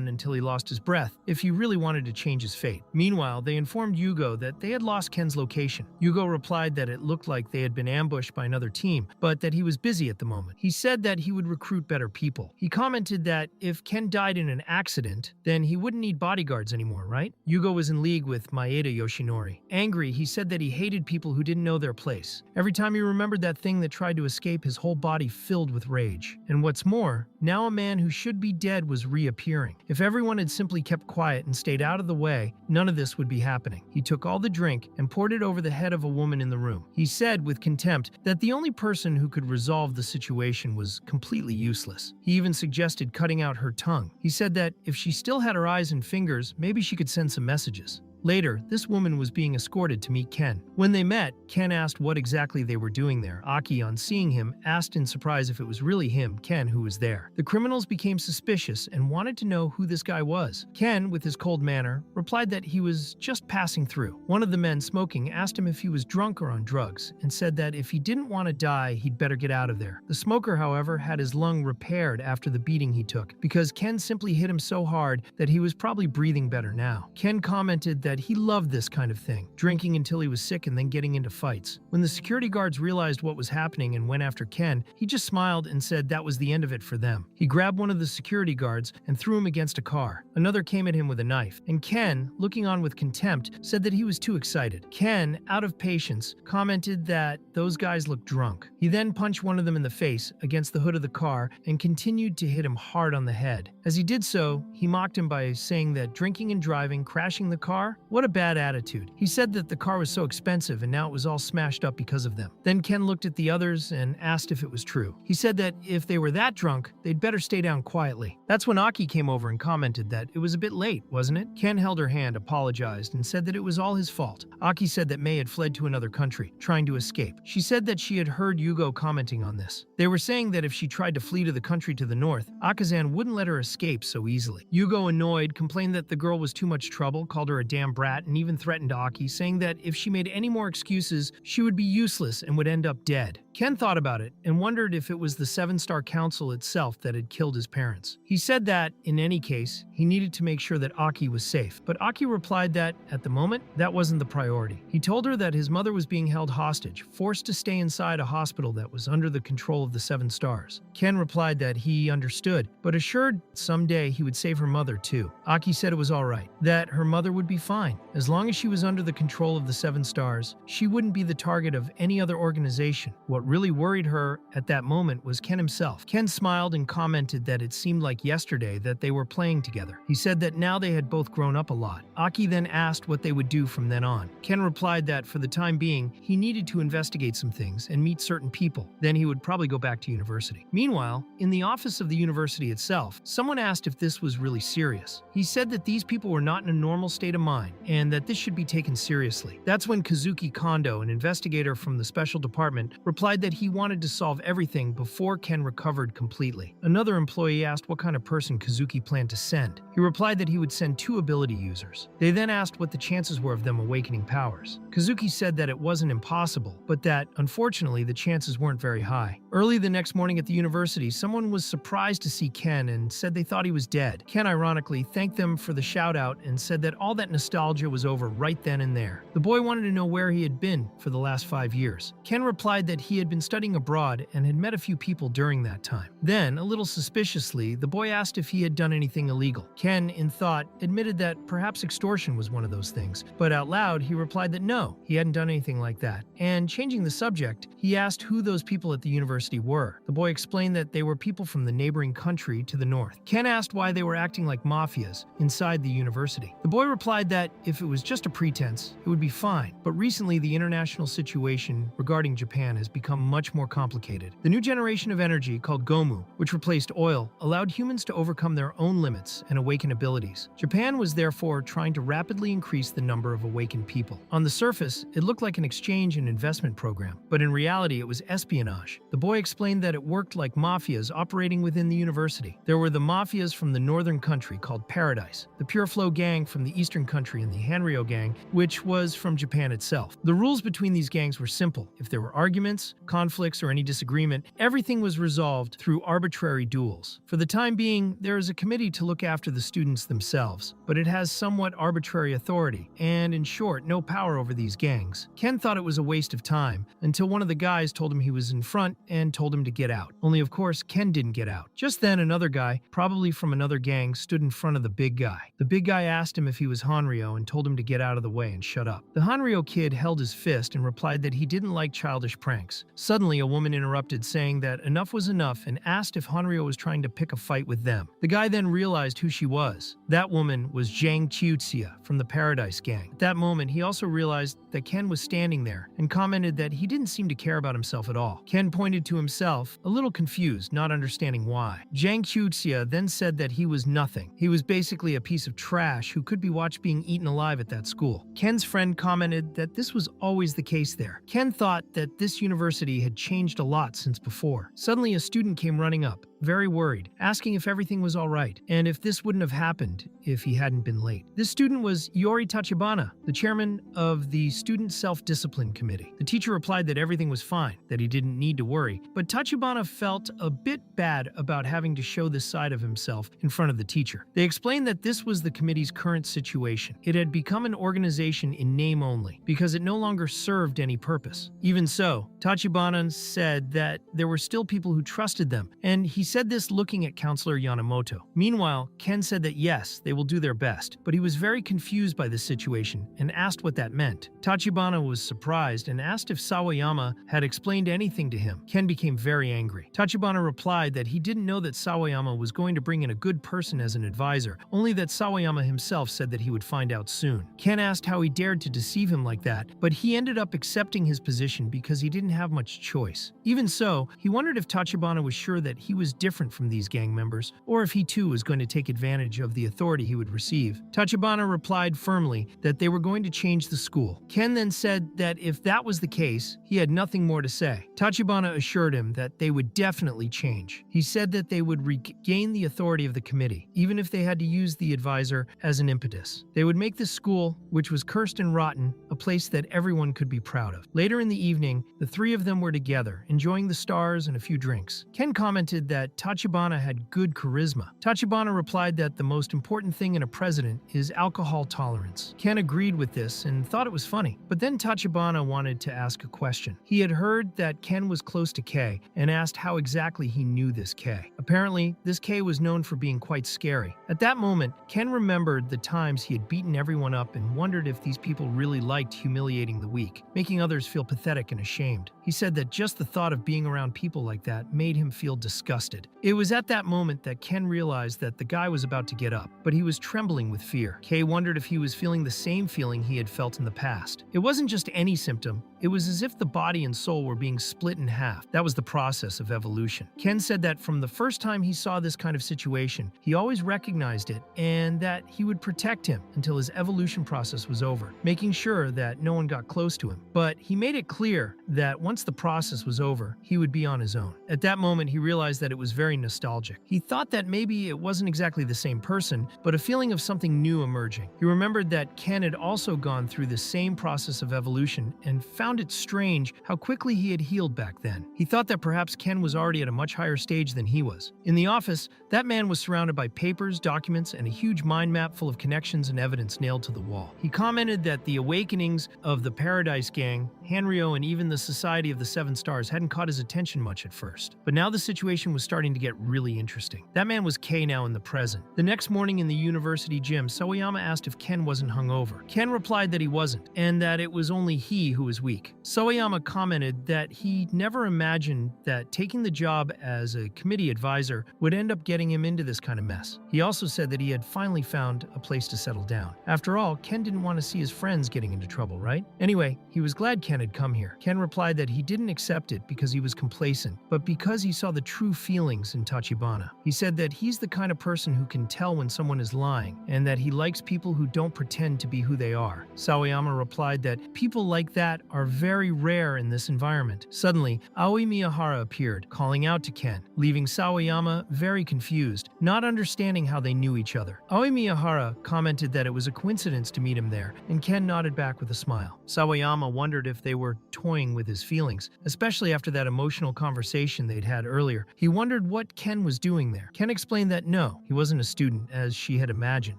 until he lost his breath if he really wanted to change his fate. Meanwhile, they informed Yugo that they had lost Ken's location. Yugo replied that it looked like they had been ambushed by another team, but that he was busy at the moment. He said that he would recruit better people. He commented that if Ken died in an accident, then he wouldn't need bodyguards anymore, right? Yugo was in league with Maeda Yoshinori. Angry, he said that he hated people who didn't know their place. Every time he remembered that thing that tried to escape, his whole body filled with rage. And what's more, now a man who should be dead was reappearing. If everyone had simply kept quiet and stayed out of the way, none of this would be happening. He took all the drink and poured it over the head of a woman in the room. He said with contempt that the only person who could resolve the situation was completely useless. He even suggested cutting out her tongue. He said that if she still had her eyes and fingers, maybe she could send some messages. Later, this woman was being escorted to meet Ken. When they met, Ken asked what exactly they were doing there. Aki, on seeing him, asked in surprise if it was really him, Ken, who was there. The criminals became suspicious and wanted to know who this guy was. Ken, with his cold manner, replied that he was just passing through. One of the men smoking asked him if he was drunk or on drugs, and said that if he didn't want to die, he'd better get out of there. The smoker, however, had his lung repaired after the beating he took, because Ken simply hit him so hard that he was probably breathing better now. Ken commented that he loved this kind of thing, drinking until he was sick and then getting into fights. When the security guards realized what was happening and went after Ken, he just smiled and said that was the end of it for them. He grabbed one of the security guards and threw him against a car. Another came at him with a knife, and Ken, looking on with contempt, said that he was too excited. Ken, out of patience, commented that those guys looked drunk. He then punched one of them in the face against the hood of the car and continued to hit him hard on the head. As he did so, he mocked him by saying that drinking and driving, crashing the car, what a bad attitude. He said that the car was so expensive and now it was all smashed up because of them. Then Ken looked at the others and asked if it was true. He said that if they were that drunk, they'd better stay down quietly. That's when Aki came over and commented that it was a bit late, wasn't it? Ken held her hand, apologized, and said that it was all his fault. Aki said that May had fled to another country, trying to escape. She said that she had heard Yugo commenting on this. They were saying that if she tried to flee to the country to the north, Akazan wouldn't let her escape so easily. Yugo, annoyed, complained that the girl was too much trouble, called her a damn brat, and even threatened Aki, saying that if she made any more excuses, she would be useless and would end up dead. Ken thought about it and wondered if it was the Seven-Star Council itself that had killed his parents. He said that, in any case, he needed to make sure that Aki was safe, but Aki replied that, at the moment, that wasn't the priority. He told her that his mother was being held hostage, forced to stay inside a hospital that was under the control of the Seven Stars. Ken replied that he understood, but assured someday he would save her mother too. Aki said it was all right, that her mother would be fine. As long as she was under the control of the Seven Stars, she wouldn't be the target of any other organization. What really worried her at that moment was Ken himself. Ken smiled and commented that it seemed like yesterday that they were playing together. He said that now they had both grown up a lot. Aki then asked what they would do from then on. Ken replied that for the time being, he needed to investigate some things and meet certain people. Then he would probably go back to university. Meanwhile, in the office of the university itself, someone asked if this was really serious. He said that these people were not in a normal state of mind and that this should be taken seriously. That's when Kazuki Kondo, an investigator from the special department, replied replied that he wanted to solve everything before Ken recovered completely. Another employee asked what kind of person Kazuki planned to send. He replied that he would send 2 ability users. They then asked what the chances were of them awakening powers. Kazuki said that it wasn't impossible, but that, unfortunately, the chances weren't very high. Early the next morning at the university, someone was surprised to see Ken and said they thought he was dead. Ken ironically thanked them for the shout-out and said that all that nostalgia was over right then and there. The boy wanted to know where he had been for the last 5 years. Ken replied that he had been studying abroad and had met a few people during that time. Then, a little suspiciously, the boy asked if he had done anything illegal. Ken, in thought, admitted that perhaps extortion was one of those things, but out loud he replied that no, he hadn't done anything like that. And changing the subject, he asked who those people at the university were. The boy explained that they were people from the neighboring country to the north. Ken asked why they were acting like mafias inside the university. The boy replied that if it was just a pretense, it would be fine, but recently the international situation regarding Japan has become much more complicated. The new generation of energy, called Gomu, which replaced oil, allowed humans to overcome their own limits and awaken abilities. Japan was therefore trying to rapidly increase the number of awakened people. On the surface, it looked like an exchange and investment program, but in reality it was espionage. The boy explained that it worked like mafias operating within the university. There were the mafias from the northern country called Paradise, the Pure Flow gang from the eastern country, and the Hanryo gang, which was from Japan itself. The rules between these gangs were simple. If there were arguments, conflicts, or any disagreement, everything was resolved through arbitrary duels. For the time being, there is a committee to look after the students themselves, but it has somewhat arbitrary authority, and in short, no power over these gangs. Ken thought it was a waste of time, until one of the guys told him he was in front and told him to get out. Only of course, Ken didn't get out. Just then, another guy, probably from another gang, stood in front of the big guy. The big guy asked him if he was Hanryo and told him to get out of the way and shut up. The Hanryo kid held his fist and replied that he didn't like childish pranks. Suddenly, a woman interrupted, saying that enough was enough and asked if Hanryo was trying to pick a fight with them. The guy then realized who she was. That woman was Jang Chiutsia from the Paradise gang. At that moment, he also realized that Ken was standing there and commented that he didn't seem to care about himself at all. Ken pointed to himself, a little confused, not understanding why. Jang Chiutsia then said that he was nothing. He was basically a piece of trash who could be watched being eaten alive at that school. Ken's friend commented that this was always the case there. Ken thought that this university had changed a lot since before. Suddenly, a student came running up, very worried, asking if everything was all right, and if this wouldn't have happened if he hadn't been late. This student was Yori Tachibana, the chairman of the Student Self-Discipline Committee. The teacher replied that everything was fine, that he didn't need to worry, but Tachibana felt a bit bad about having to show this side of himself in front of the teacher. They explained that this was the committee's current situation. It had become an organization in name only, because it no longer served any purpose. Even so, Tachibana said that there were still people who trusted them, and he said this looking at Counselor Yamamoto. Meanwhile, Ken said that yes, they will do their best, but he was very confused by this situation and asked what that meant. Tachibana was surprised and asked if Sawayama had explained anything to him. Ken became very angry. Tachibana replied that he didn't know that Sawayama was going to bring in a good person as an advisor, only that Sawayama himself said that he would find out soon. Ken asked how he dared to deceive him like that, but he ended up accepting his position because he didn't have much choice. Even so, he wondered if Tachibana was sure that he was different from these gang members, or if he too was going to take advantage of the authority he would receive. Tachibana replied firmly that they were going to change the school. Ken then said that if that was the case, he had nothing more to say. Tachibana assured him that they would definitely change. He said that they would regain the authority of the committee, even if they had to use the advisor as an impetus. They would make this school, which was cursed and rotten, a place that everyone could be proud of. Later in the evening, the three of them were together, enjoying the stars and a few drinks. Ken commented that Tachibana had good charisma. Tachibana replied that the most important thing in a president is alcohol tolerance. Ken agreed with this and thought it was funny, but then Tachibana wanted to ask a question. He had heard that Ken was close to K and asked how exactly he knew this K. Apparently, this K was known for being quite scary. At that moment, Ken remembered the times he had beaten everyone up and wondered if these people really liked humiliating the weak, making others feel pathetic and ashamed. He said that just the thought of being around people like that made him feel disgusted. arrested. It was at that moment that Ken realized that the guy was about to get up, but he was trembling with fear. Kay wondered if he was feeling the same feeling he had felt in the past. It wasn't just any symptom, it was as if the body and soul were being split in half. That was the process of evolution. Ken said that from the first time he saw this kind of situation, he always recognized it and that he would protect him until his evolution process was over, making sure that no one got close to him. But he made it clear that once the process was over, he would be on his own. At that moment, he realized that it was very nostalgic. He thought that maybe it wasn't exactly the same person, but a feeling of something new emerging. He remembered that Ken had also gone through the same process of evolution and found it strange how quickly he had healed back then. He thought that perhaps Ken was already at a much higher stage than he was. In the office, that man was surrounded by papers, documents, and a huge mind map full of connections and evidence nailed to the wall. He commented that the awakenings of the Paradise Gang, Hanryo, and even the Society of the Seven Stars hadn't caught his attention much at first. But now the situation was starting to get really interesting. That man was Kei now in the present. The next morning in the university gym, Sawayama asked if Ken wasn't hungover. Ken replied that he wasn't, and that it was only he who was weak. Sawayama commented that he never imagined that taking the job as a committee advisor would end up getting him into this kind of mess. He also said that he had finally found a place to settle down. After all, Ken didn't want to see his friends getting into trouble, right? Anyway, he was glad Ken had come here. Ken replied that he didn't accept it because he was complacent, but because he saw the true feelings in Tachibana. He said that he's the kind of person who can tell when someone is lying, and that he likes people who don't pretend to be who they are. Sawayama replied that people like that are very rare in this environment. Suddenly, Aoi Miyahara appeared, calling out to Ken, leaving Sawayama very confused, not understanding how they knew each other. Aoi Miyahara commented that it was a coincidence to meet him there, and Ken nodded back with a smile. Sawayama wondered if they were toying with his feelings, especially after that emotional conversation they'd had earlier. He wondered what Ken was doing there. Ken explained that no, he wasn't a student, as she had imagined.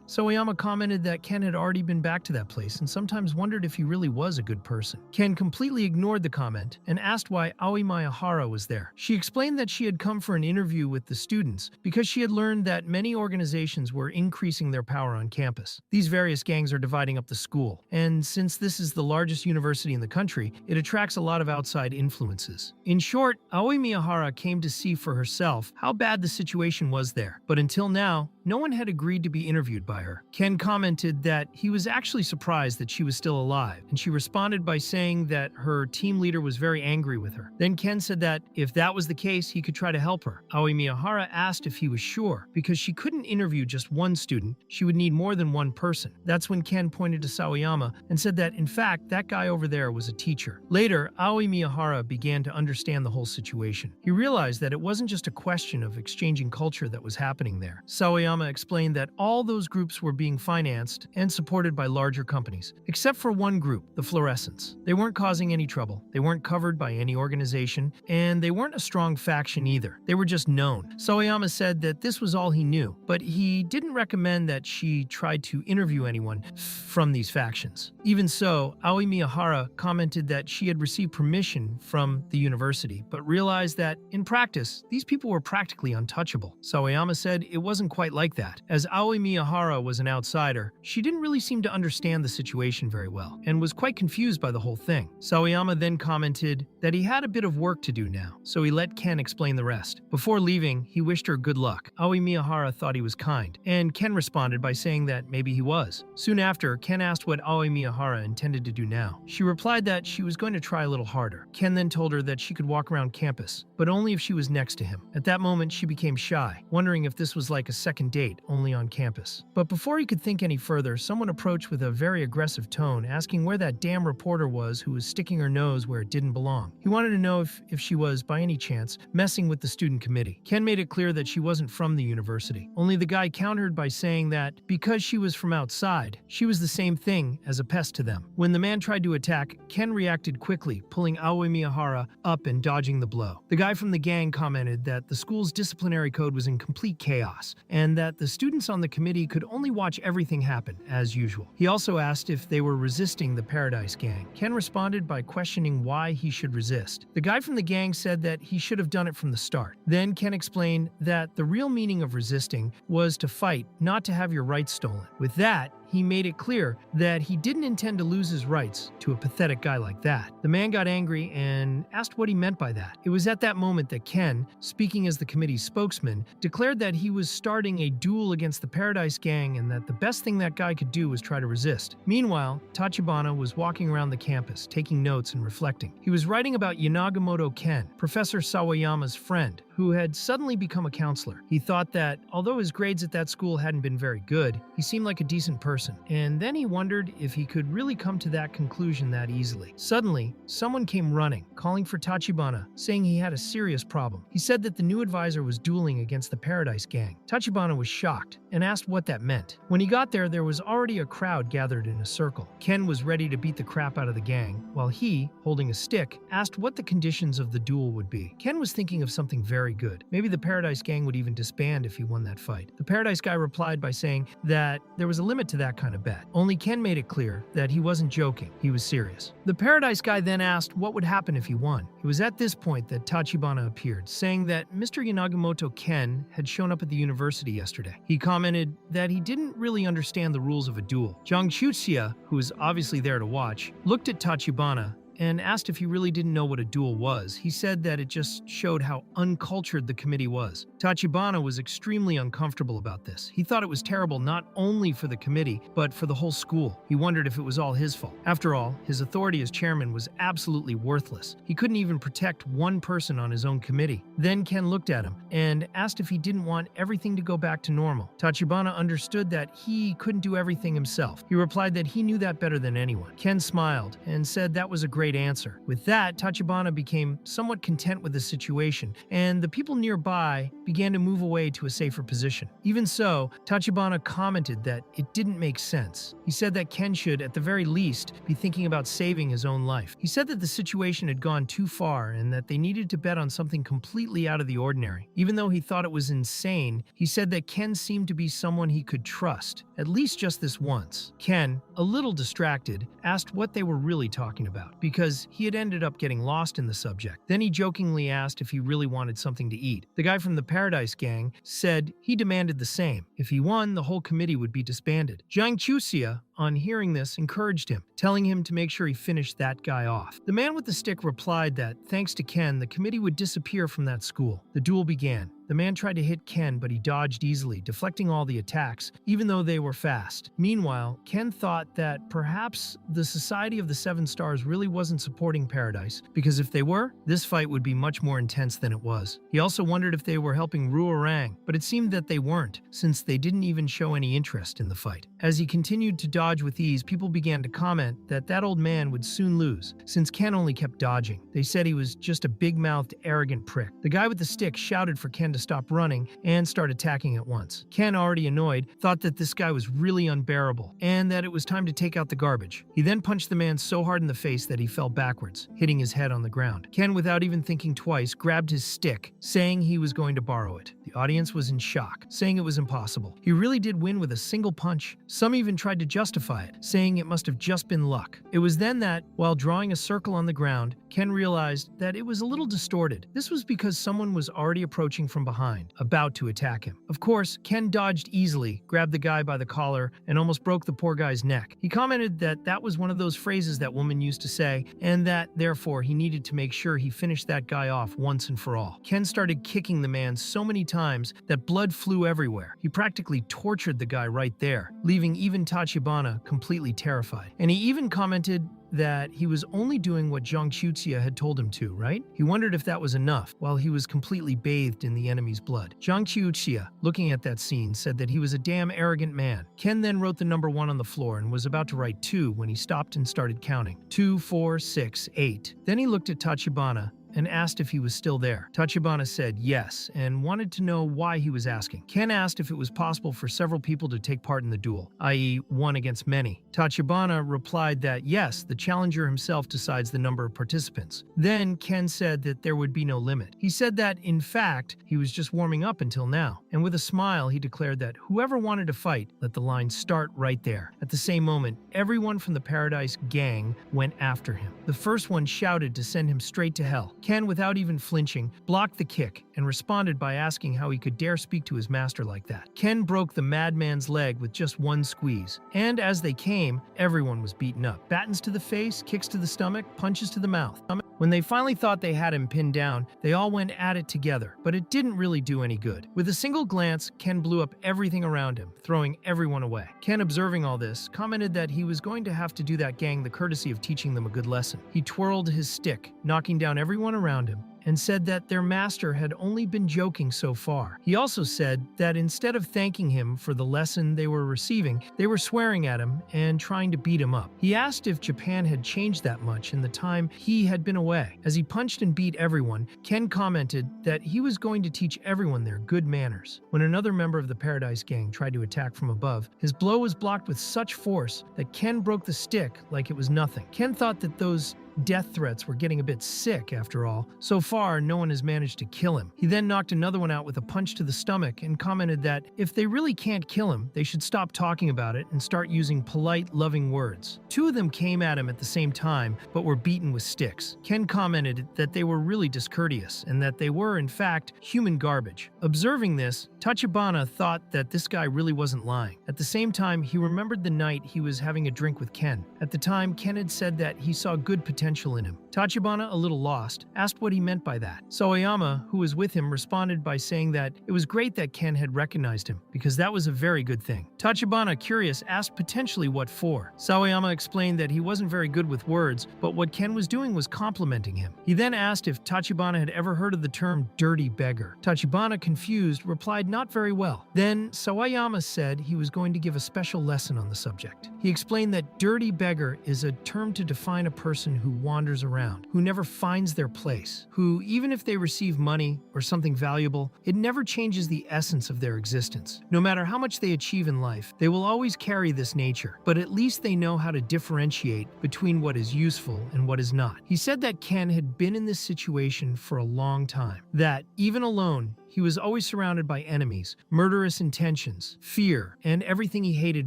Sawayama commented that Ken had already been back to that place and sometimes wondered if he really was a good person. Ken completely ignored the comment and asked why Aoi Miyahara was there. She explained that she had come for an interview with the students because she had learned that many organizations were increasing their power on campus. These various gangs are dividing up the school, and since this is the largest university in the country, it attracts a lot of outside influences. In short, Aoi Miyahara came to see for herself how bad the situation was there, but until now, no one had agreed to be interviewed by her. Ken commented that he was actually surprised that she was still alive, and she responded by saying that her team leader was very angry with her. Then Ken said that if that was the case, he could try to help her. Aoi Miyahara asked if he was sure, because she couldn't interview just one student, she would need more than one person. That's when Ken pointed to Sawayama and said that, in fact, that guy over there was a teacher. Later, Aoi Miyahara began to understand the whole situation. He realized that it wasn't just a question of exchanging culture that was happening there. Sawayama explained that all those groups were being financed and supported by larger companies, except for one group, the Fluorescents. They weren't causing any trouble, they weren't covered by any organization, and they weren't a strong faction either. They were just known. Sawayama said that this was all he knew, but he didn't recommend that she tried to interview anyone from these factions. Even so, Aoi Miyahara commented that she had received permission from the university, but realized that, in practice, these people were practically untouchable. Sawayama said it wasn't quite like that. As Aoi Miyahara was an outsider, she didn't really seem to understand the situation very well, and was quite confused by the whole thing. Sawayama then commented that he had a bit of work to do now, so he let Ken explain the rest. Before leaving, he wished her good luck. Aoi Miyahara thought he was kind, and Ken responded by saying that maybe he was. Soon after, Ken asked what Aoi Miyahara intended to do now. She replied that she was going to try a little harder. Ken then told her that she could walk around campus, but only if she was next to him. At that moment, she became shy, wondering if this was like a second date only on campus. But before he could think any further, someone approached with a very aggressive tone, asking where that damn reporter was who was sticking her nose where it didn't belong. He wanted to know if she was, by any chance, messing with the student committee. Ken made it clear that she wasn't from the university. Only the guy countered by saying that because she was from outside, she was the same thing as a pest to them. When the man tried to attack, Ken reacted quickly, pulling Aoi Miyahara up and dodging the blow. The guy from the gang commented that the school's disciplinary code was in complete chaos, and that the students on the committee could only watch everything happen, as usual. He also asked if they were resisting the Paradise Gang. Ken responded by questioning why he should resist. The guy from the gang said that he should have done it from the start. Then Ken explained that the real meaning of resisting was to fight, not to have your rights stolen. With that, he made it clear that he didn't intend to lose his rights to a pathetic guy like that. The man got angry and asked what he meant by that. It was at that moment that Ken, speaking as the committee's spokesman, declared that he was starting a duel against the Paradise Gang and that the best thing that guy could do was try to resist. Meanwhile, Tachibana was walking around the campus, taking notes and reflecting. He was writing about Yanagimato Ken, Professor Sawayama's friend, who had suddenly become a counselor. He thought that, although his grades at that school hadn't been very good, he seemed like a decent person. And then he wondered if he could really come to that conclusion that easily. Suddenly, someone came running, calling for Tachibana, saying he had a serious problem. He said that the new advisor was dueling against the Paradise Gang. Tachibana was shocked and asked what that meant. When he got there was already a crowd gathered in a circle. Ken was ready to beat the crap out of the gang, while he, holding a stick, asked what the conditions of the duel would be. Ken was thinking of something very good. Maybe the Paradise Gang would even disband if he won that fight. The Paradise guy replied by saying that there was a limit to that kind of bet. Only Ken made it clear that he wasn't joking, he was serious. The Paradise guy then asked what would happen if he won. It was at this point that Tachibana appeared, saying that Mr. Yanagimato Ken had shown up at the university yesterday. He commented that he didn't really understand the rules of a duel. Zhang Chuxia, who was obviously there to watch, looked at Tachibana and asked if he really didn't know what a duel was. He said that it just showed how uncultured the committee was. Tachibana was extremely uncomfortable about this. He thought it was terrible not only for the committee, but for the whole school. He wondered if it was all his fault. After all, his authority as chairman was absolutely worthless. He couldn't even protect one person on his own committee. Then Ken looked at him and asked if he didn't want everything to go back to normal. Tachibana understood that he couldn't do everything himself. He replied that he knew that better than anyone. Ken smiled and said that was a great answer. With that, Tachibana became somewhat content with the situation, and the people nearby began to move away to a safer position. Even so, Tachibana commented that it didn't make sense. He said that Ken should, at the very least, be thinking about saving his own life. He said that the situation had gone too far and that they needed to bet on something completely out of the ordinary. Even though he thought it was insane, he said that Ken seemed to be someone he could trust, at least just this once. Ken, a little distracted, asked what they were really talking about, because he had ended up getting lost in the subject. Then he jokingly asked if he really wanted something to eat. The guy from the Paradise Gang said he demanded the same. If he won, the whole committee would be disbanded. Zhang Chuxia, on hearing this, encouraged him, telling him to make sure he finished that guy off. The man with the stick replied that, thanks to Ken, the committee would disappear from that school. The duel began. The man tried to hit Ken, but he dodged easily, deflecting all the attacks, even though they were fast. Meanwhile, Ken thought that perhaps the Society of the Seven Stars really wasn't supporting Paradise, because if they were, this fight would be much more intense than it was. He also wondered if they were helping Ruorang, but it seemed that they weren't, since they didn't even show any interest in the fight. As he continued to dodge with ease, people began to comment that that old man would soon lose, since Ken only kept dodging. They said he was just a big-mouthed, arrogant prick. The guy with the stick shouted for Ken to stop running and start attacking at once. Ken, already annoyed, thought that this guy was really unbearable and that it was time to take out the garbage. He then punched the man so hard in the face that he fell backwards, hitting his head on the ground. Ken, without even thinking twice, grabbed his stick, saying he was going to borrow it. The audience was in shock, saying it was impossible. He really did win with a single punch. Some even tried to justify it, saying it must have just been luck. It was then that, while drawing a circle on the ground, Ken realized that it was a little distorted. This was because someone was already approaching from behind, about to attack him. Of course, Ken dodged easily, grabbed the guy by the collar, and almost broke the poor guy's neck. He commented that that was one of those phrases that woman used to say, and that, therefore, he needed to make sure he finished that guy off once and for all. Ken started kicking the man so many times that blood flew everywhere. He practically tortured the guy right there, leaving even Tachibana completely terrified. And he even commented that he was only doing what Zhang Chuxia had told him to, right? He wondered if that was enough, while he was completely bathed in the enemy's blood. Zhang Chuxia, looking at that scene, said that he was a damn arrogant man. Ken then wrote the number 1 on the floor and was about to write 2 when he stopped and started counting. 2, 4, 6, 8. Then he looked at Tachibana and asked if he was still there. Tachibana said yes, and wanted to know why he was asking. Ken asked if it was possible for several people to take part in the duel, i.e. one against many. Tachibana replied that yes, the challenger himself decides the number of participants. Then Ken said that there would be no limit. He said that, in fact, he was just warming up until now, and with a smile he declared that whoever wanted to fight, let the line start right there. At the same moment, everyone from the Paradise Gang went after him. The first one shouted to send him straight to hell. Ken, without even flinching, blocked the kick and responded by asking how he could dare speak to his master like that. Ken broke the madman's leg with just one squeeze, and as they came, everyone was beaten up. Battens to the face, kicks to the stomach, punches to the mouth. When they finally thought they had him pinned down, they all went at it together, but it didn't really do any good. With a single glance, Ken blew up everything around him, throwing everyone away. Ken, observing all this, commented that he was going to have to do that gang the courtesy of teaching them a good lesson. He twirled his stick, knocking down everyone around him, and said that their master had only been joking so far. He also said that instead of thanking him for the lesson they were receiving, they were swearing at him and trying to beat him up. He asked if Japan had changed that much in the time he had been away. As he punched and beat everyone, Ken commented that he was going to teach everyone their good manners. When another member of the Paradise Gang tried to attack from above, his blow was blocked with such force that Ken broke the stick like it was nothing. Ken thought that those death threats were getting a bit sick after all. So far, no one has managed to kill him. He then knocked another one out with a punch to the stomach and commented that if they really can't kill him, they should stop talking about it and start using polite, loving words. Two of them came at him at the same time, but were beaten with sticks. Ken commented that they were really discourteous and that they were, in fact, human garbage. Observing this, Tachibana thought that this guy really wasn't lying. At the same time, he remembered the night he was having a drink with Ken. At the time, Ken had said that he saw good potential in him. Tachibana, a little lost, asked what he meant by that. Sawayama, who was with him, responded by saying that it was great that Ken had recognized him, because that was a very good thing. Tachibana, curious, asked potentially what for. Sawayama explained that he wasn't very good with words, but what Ken was doing was complimenting him. He then asked if Tachibana had ever heard of the term dirty beggar. Tachibana, confused, replied not very well. Then Sawayama said he was going to give a special lesson on the subject. He explained that dirty beggar is a term to define a person who wanders around, who never finds their place, who, even if they receive money or something valuable, it never changes the essence of their existence. No matter how much they achieve in life, they will always carry this nature, but at least they know how to differentiate between what is useful and what is not. He said that Ken had been in this situation for a long time, that, even alone, he was always surrounded by enemies, murderous intentions, fear, and everything he hated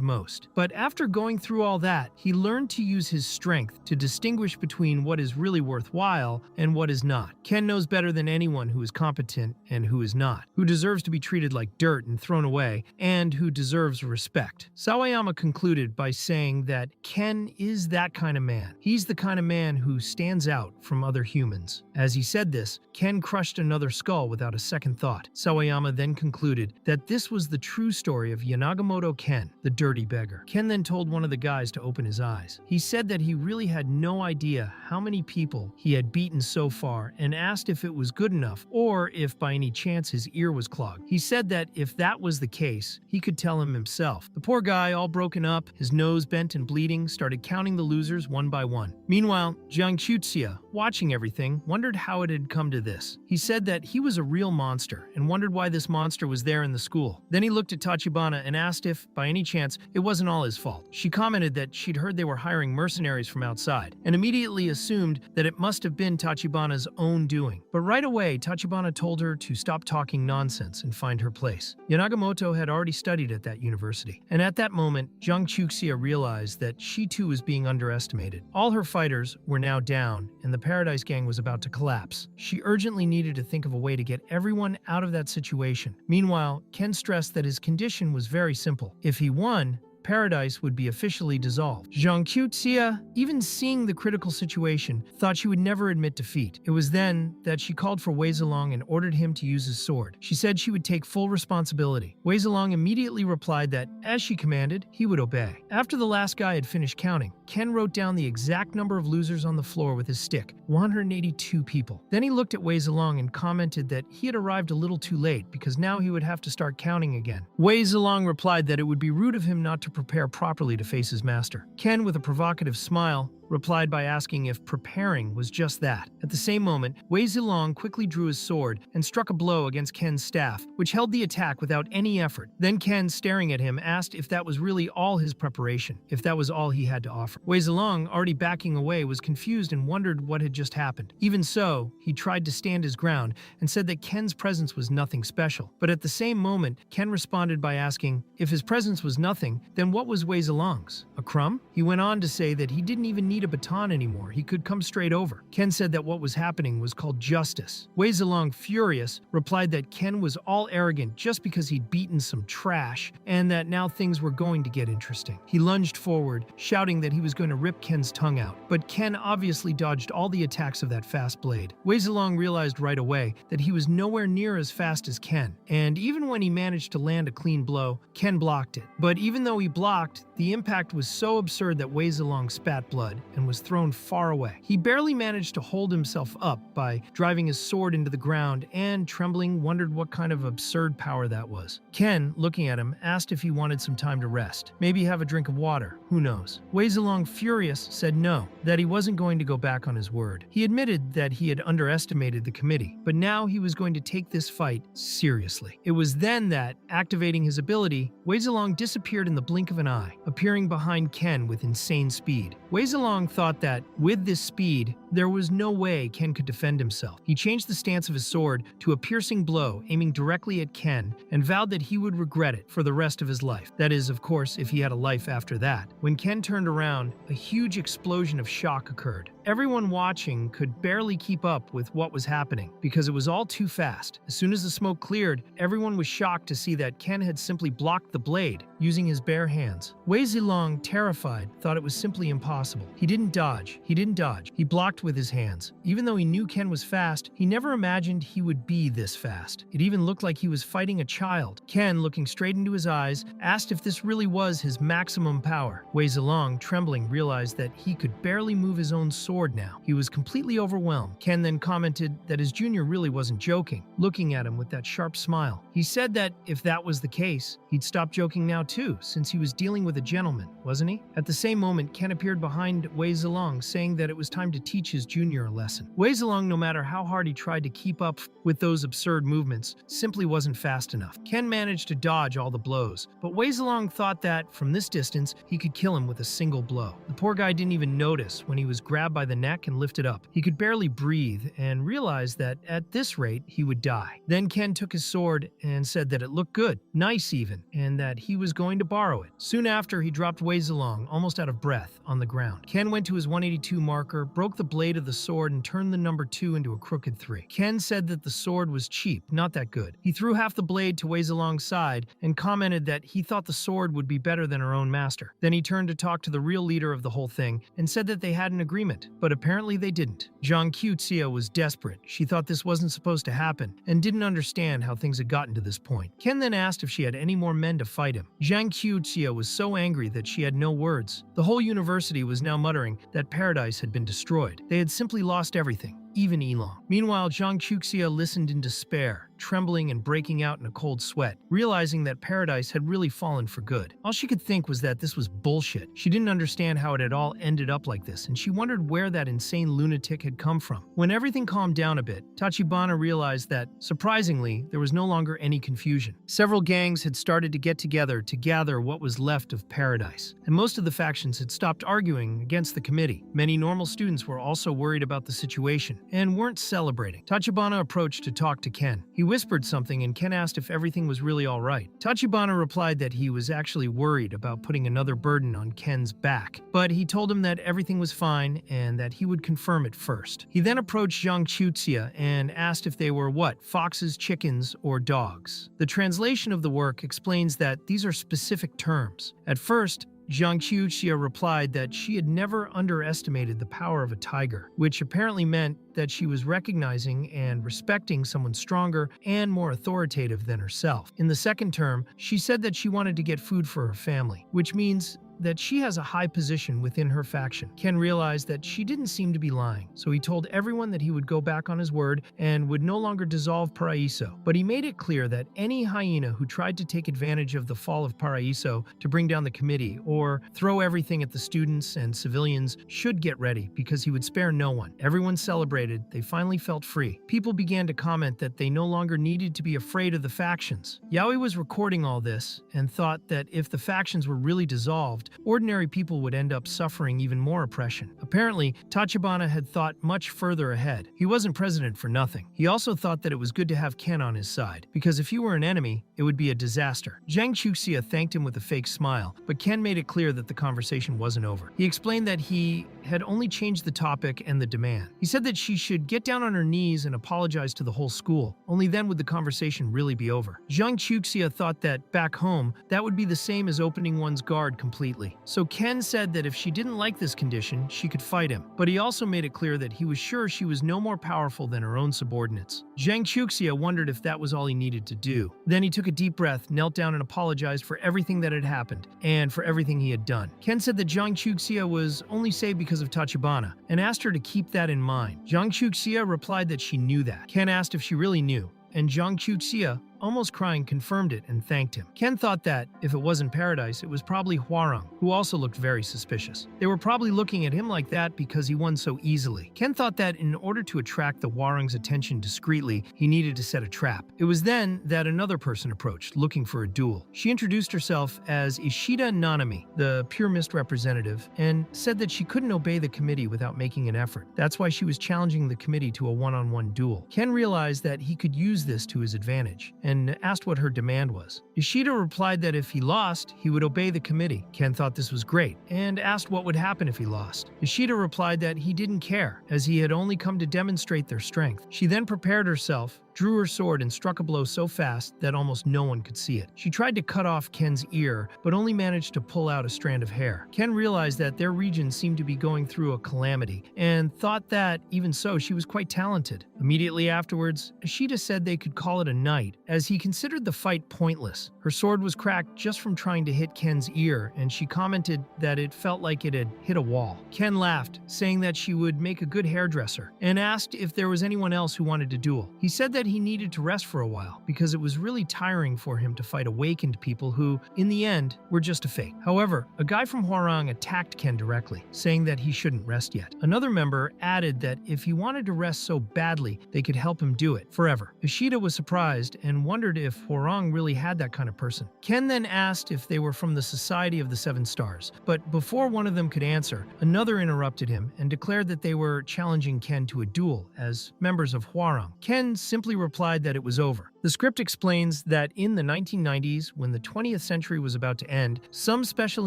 most. But after going through all that, he learned to use his strength to distinguish between what is really worthwhile and what is not. Ken knows better than anyone who is competent and who is not, who deserves to be treated like dirt and thrown away, and who deserves respect. Sawayama concluded by saying that Ken is that kind of man. He's the kind of man who stands out from other humans. As he said this, Ken crushed another skull without a second thought. Sawayama then concluded that this was the true story of Yanagamoto Ken, the dirty beggar. Ken then told one of the guys to open his eyes. He said that he really had no idea how many people he had beaten so far and asked if it was good enough or if by any chance his ear was clogged. He said that if that was the case, he could tell him himself. The poor guy, all broken up, his nose bent and bleeding, started counting the losers one by one. Meanwhile, Jiang Chutsia, watching everything, wondered how it had come to this. He said that he was a real monster and wondered why this monster was there in the school. Then he looked at Tachibana and asked if, by any chance, it wasn't all his fault. She commented that she'd heard they were hiring mercenaries from outside, and immediately assumed that it must have been Tachibana's own doing. But right away, Tachibana told her to stop talking nonsense and find her place. Yanagamoto had already studied at that university, and at that moment, Jiang Chutsia realized that she too was being underestimated. All her fighters were now down, and the Paradise Gang was about to collapse. She urgently needed to think of a way to get everyone out of that situation. Meanwhile, Ken stressed that his condition was very simple. If he won, Paradise would be officially dissolved. Jiang Chutsia, even seeing the critical situation, thought she would never admit defeat. It was then that she called for Wei Zilong and ordered him to use his sword. She said she would take full responsibility. Wei Zilong immediately replied that, as she commanded, he would obey. After the last guy had finished counting, Ken wrote down the exact number of losers on the floor with his stick, 182 people. Then he looked at Wei Zilong and commented that he had arrived a little too late because now he would have to start counting again. Wei Zilong replied that it would be rude of him not to prepare properly to face his master. Ken, with a provocative smile, replied by asking if preparing was just that. At the same moment, Wei Zilong quickly drew his sword and struck a blow against Ken's staff, which held the attack without any effort. Then Ken, staring at him, asked if that was really all his preparation, if that was all he had to offer. Wei Zilong, already backing away, was confused and wondered what had just happened. Even so, he tried to stand his ground and said that Ken's presence was nothing special. But at the same moment, Ken responded by asking, if his presence was nothing, then what was Wei Zilong's? A crumb? He went on to say that he didn't even need need a baton anymore. He could come straight over. Ken said that what was happening was called justice. Wei Zilong, furious, replied that Ken was all arrogant just because he'd beaten some trash and that now things were going to get interesting. He lunged forward, shouting that he was going to rip Ken's tongue out, but Ken obviously dodged all the attacks of that fast blade. Wei Zilong realized right away that he was nowhere near as fast as Ken, and even when he managed to land a clean blow, Ken blocked it. But even though he blocked, the impact was so absurd that Wei Zilong spat blood and was thrown far away. He barely managed to hold himself up by driving his sword into the ground and, trembling, wondered what kind of absurd power that was. Ken, looking at him, asked if he wanted some time to rest. Maybe have a drink of water, who knows. Wei Zilong, furious, said no, that he wasn't going to go back on his word. He admitted that he had underestimated the committee, but now he was going to take this fight seriously. It was then that, activating his ability, Wei Zilong disappeared in the blink of an eye, appearing behind Ken with insane speed. Wei Zilong thought that, with this speed, there was no way Ken could defend himself. He changed the stance of his sword to a piercing blow, aiming directly at Ken, and vowed that he would regret it for the rest of his life. That is, of course, if he had a life after that. When Ken turned around, a huge explosion of shock occurred. Everyone watching could barely keep up with what was happening because it was all too fast. As soon as the smoke cleared, everyone was shocked to see that Ken had simply blocked the blade using his bare hands. Wei Zilong, terrified, thought it was simply impossible. He didn't dodge. He blocked with his hands. Even though he knew Ken was fast, he never imagined he would be this fast. It even looked like he was fighting a child. Ken, looking straight into his eyes, asked if this really was his maximum power. Wei Zilong, trembling, realized that he could barely move his own sword now. He was completely overwhelmed. Ken then commented that his junior really wasn't joking, looking at him with that sharp smile. He said that if that was the case, he'd stop joking now too, since he was dealing with a gentleman, wasn't he? At the same moment, Ken appeared behind Wei Zilong, saying that it was time to teach his junior a lesson. Wei Zilong, no matter how hard he tried to keep up with those absurd movements, simply wasn't fast enough. Ken managed to dodge all the blows, but Wei Zilong thought that, from this distance, he could kill him with a single blow. The poor guy didn't even notice when he was grabbed by the neck and lifted up. He could barely breathe and realized that at this rate, he would die. Then Ken took his sword and said that it looked good, nice even, and that he was going to borrow it. Soon after, he dropped Wei Zilong, almost out of breath, on the ground. Ken went to his 182 marker, broke the blade of the sword, and turned the number 2 into a crooked 3. Ken said that the sword was cheap, not that good. He threw half the blade to Wei Zilong's side and commented that he thought the sword would be better than her own master. Then he turned to talk to the real leader of the whole thing and said that they had an agreement, but apparently they didn't. Zhang Qiuxia was desperate. She thought this wasn't supposed to happen and didn't understand how things had gotten to this point. Ken then asked if she had any more men to fight him. Zhang Qiuxia was so angry that she had no words. The whole university was now muttering that Paradise had been destroyed. They had simply lost everything, even Elong. Meanwhile, Zhang Qiuxia listened in despair, trembling and breaking out in a cold sweat, realizing that Paradise had really fallen for good. All she could think was that this was bullshit. She didn't understand how it had all ended up like this, and she wondered where that insane lunatic had come from. When everything calmed down a bit, Tachibana realized that, surprisingly, there was no longer any confusion. Several gangs had started to get together to gather what was left of Paradise, and most of the factions had stopped arguing against the committee. Many normal students were also worried about the situation and weren't celebrating. Tachibana approached to talk to Ken. He whispered something and Ken asked if everything was really all right. Tachibana replied that he was actually worried about putting another burden on Ken's back, but he told him that everything was fine and that he would confirm it first. He then approached Zhang Qiuxia and asked if they were what? Foxes, chickens, or dogs? The translation of the work explains that these are specific terms. At first, Zhang Qiuxia replied that she had never underestimated the power of a tiger, which apparently meant that she was recognizing and respecting someone stronger and more authoritative than herself. In the second term, she said that she wanted to get food for her family, which means that she has a high position within her faction. Ken realized that she didn't seem to be lying, so he told everyone that he would go back on his word and would no longer dissolve Paraiso. But he made it clear that any hyena who tried to take advantage of the fall of Paraiso to bring down the committee or throw everything at the students and civilians should get ready, because he would spare no one. Everyone celebrated. They finally felt free. People began to comment that they no longer needed to be afraid of the factions. Yaoi was recording all this and thought that if the factions were really dissolved, ordinary people would end up suffering even more oppression. Apparently, Tachibana had thought much further ahead. He wasn't president for nothing. He also thought that it was good to have Ken on his side, because if he were an enemy, it would be a disaster. Zhang Qiuxia thanked him with a fake smile, but Ken made it clear that the conversation wasn't over. He explained that he had only changed the topic and the demand. He said that she should get down on her knees and apologize to the whole school. Only then would the conversation really be over. Zhang Chuxia thought that, back home, that would be the same as opening one's guard completely. So Ken said that if she didn't like this condition, she could fight him. But he also made it clear that he was sure she was no more powerful than her own subordinates. Zhang Chuxia wondered if that was all he needed to do. Then he took a deep breath, knelt down and apologized for everything that had happened, and for everything he had done. Ken said that Zhang Chuxia was only saved because of Tachibana, and asked her to keep that in mind. Zhang Chuxia replied that she knew that. Ken asked if she really knew, and Zhang Chuxia, almost crying, confirmed it and thanked him. Ken thought that, if it wasn't Paradise, it was probably Hwarang, who also looked very suspicious. They were probably looking at him like that because he won so easily. Ken thought that in order to attract the Hwarang's attention discreetly, he needed to set a trap. It was then that another person approached, looking for a duel. She introduced herself as Ishida Nanami, the Pure Mist representative, and said that she couldn't obey the committee without making an effort. That's why she was challenging the committee to a one-on-one duel. Ken realized that he could use this to his advantage, and asked what her demand was. Ishida replied that if he lost, he would obey the committee. Ken thought this was great, and asked what would happen if he lost. Ishida replied that he didn't care, as he had only come to demonstrate their strength. She then prepared herself, drew her sword, and struck a blow so fast that almost no one could see it. She tried to cut off Ken's ear, but only managed to pull out a strand of hair. Ken realized that their region seemed to be going through a calamity, and thought that, even so, she was quite talented. Immediately afterwards, Ishida said they could call it a night, as he considered the fight pointless. Her sword was cracked just from trying to hit Ken's ear, and she commented that it felt like it had hit a wall. Ken laughed, saying that she would make a good hairdresser, and asked if there was anyone else who wanted to duel. He said that he needed to rest for a while, because it was really tiring for him to fight awakened people who, in the end, were just a fake. However, a guy from Hwarang attacked Ken directly, saying that he shouldn't rest yet. Another member added that if he wanted to rest so badly, they could help him do it forever. Ishida was surprised and wondered if Hwarang really had that kind of person. Ken then asked if they were from the Society of the Seven Stars, but before one of them could answer, another interrupted him and declared that they were challenging Ken to a duel as members of Hwarang. Ken simply replied that it was over. The script explains that in the 1990s, when the 20th century was about to end, some special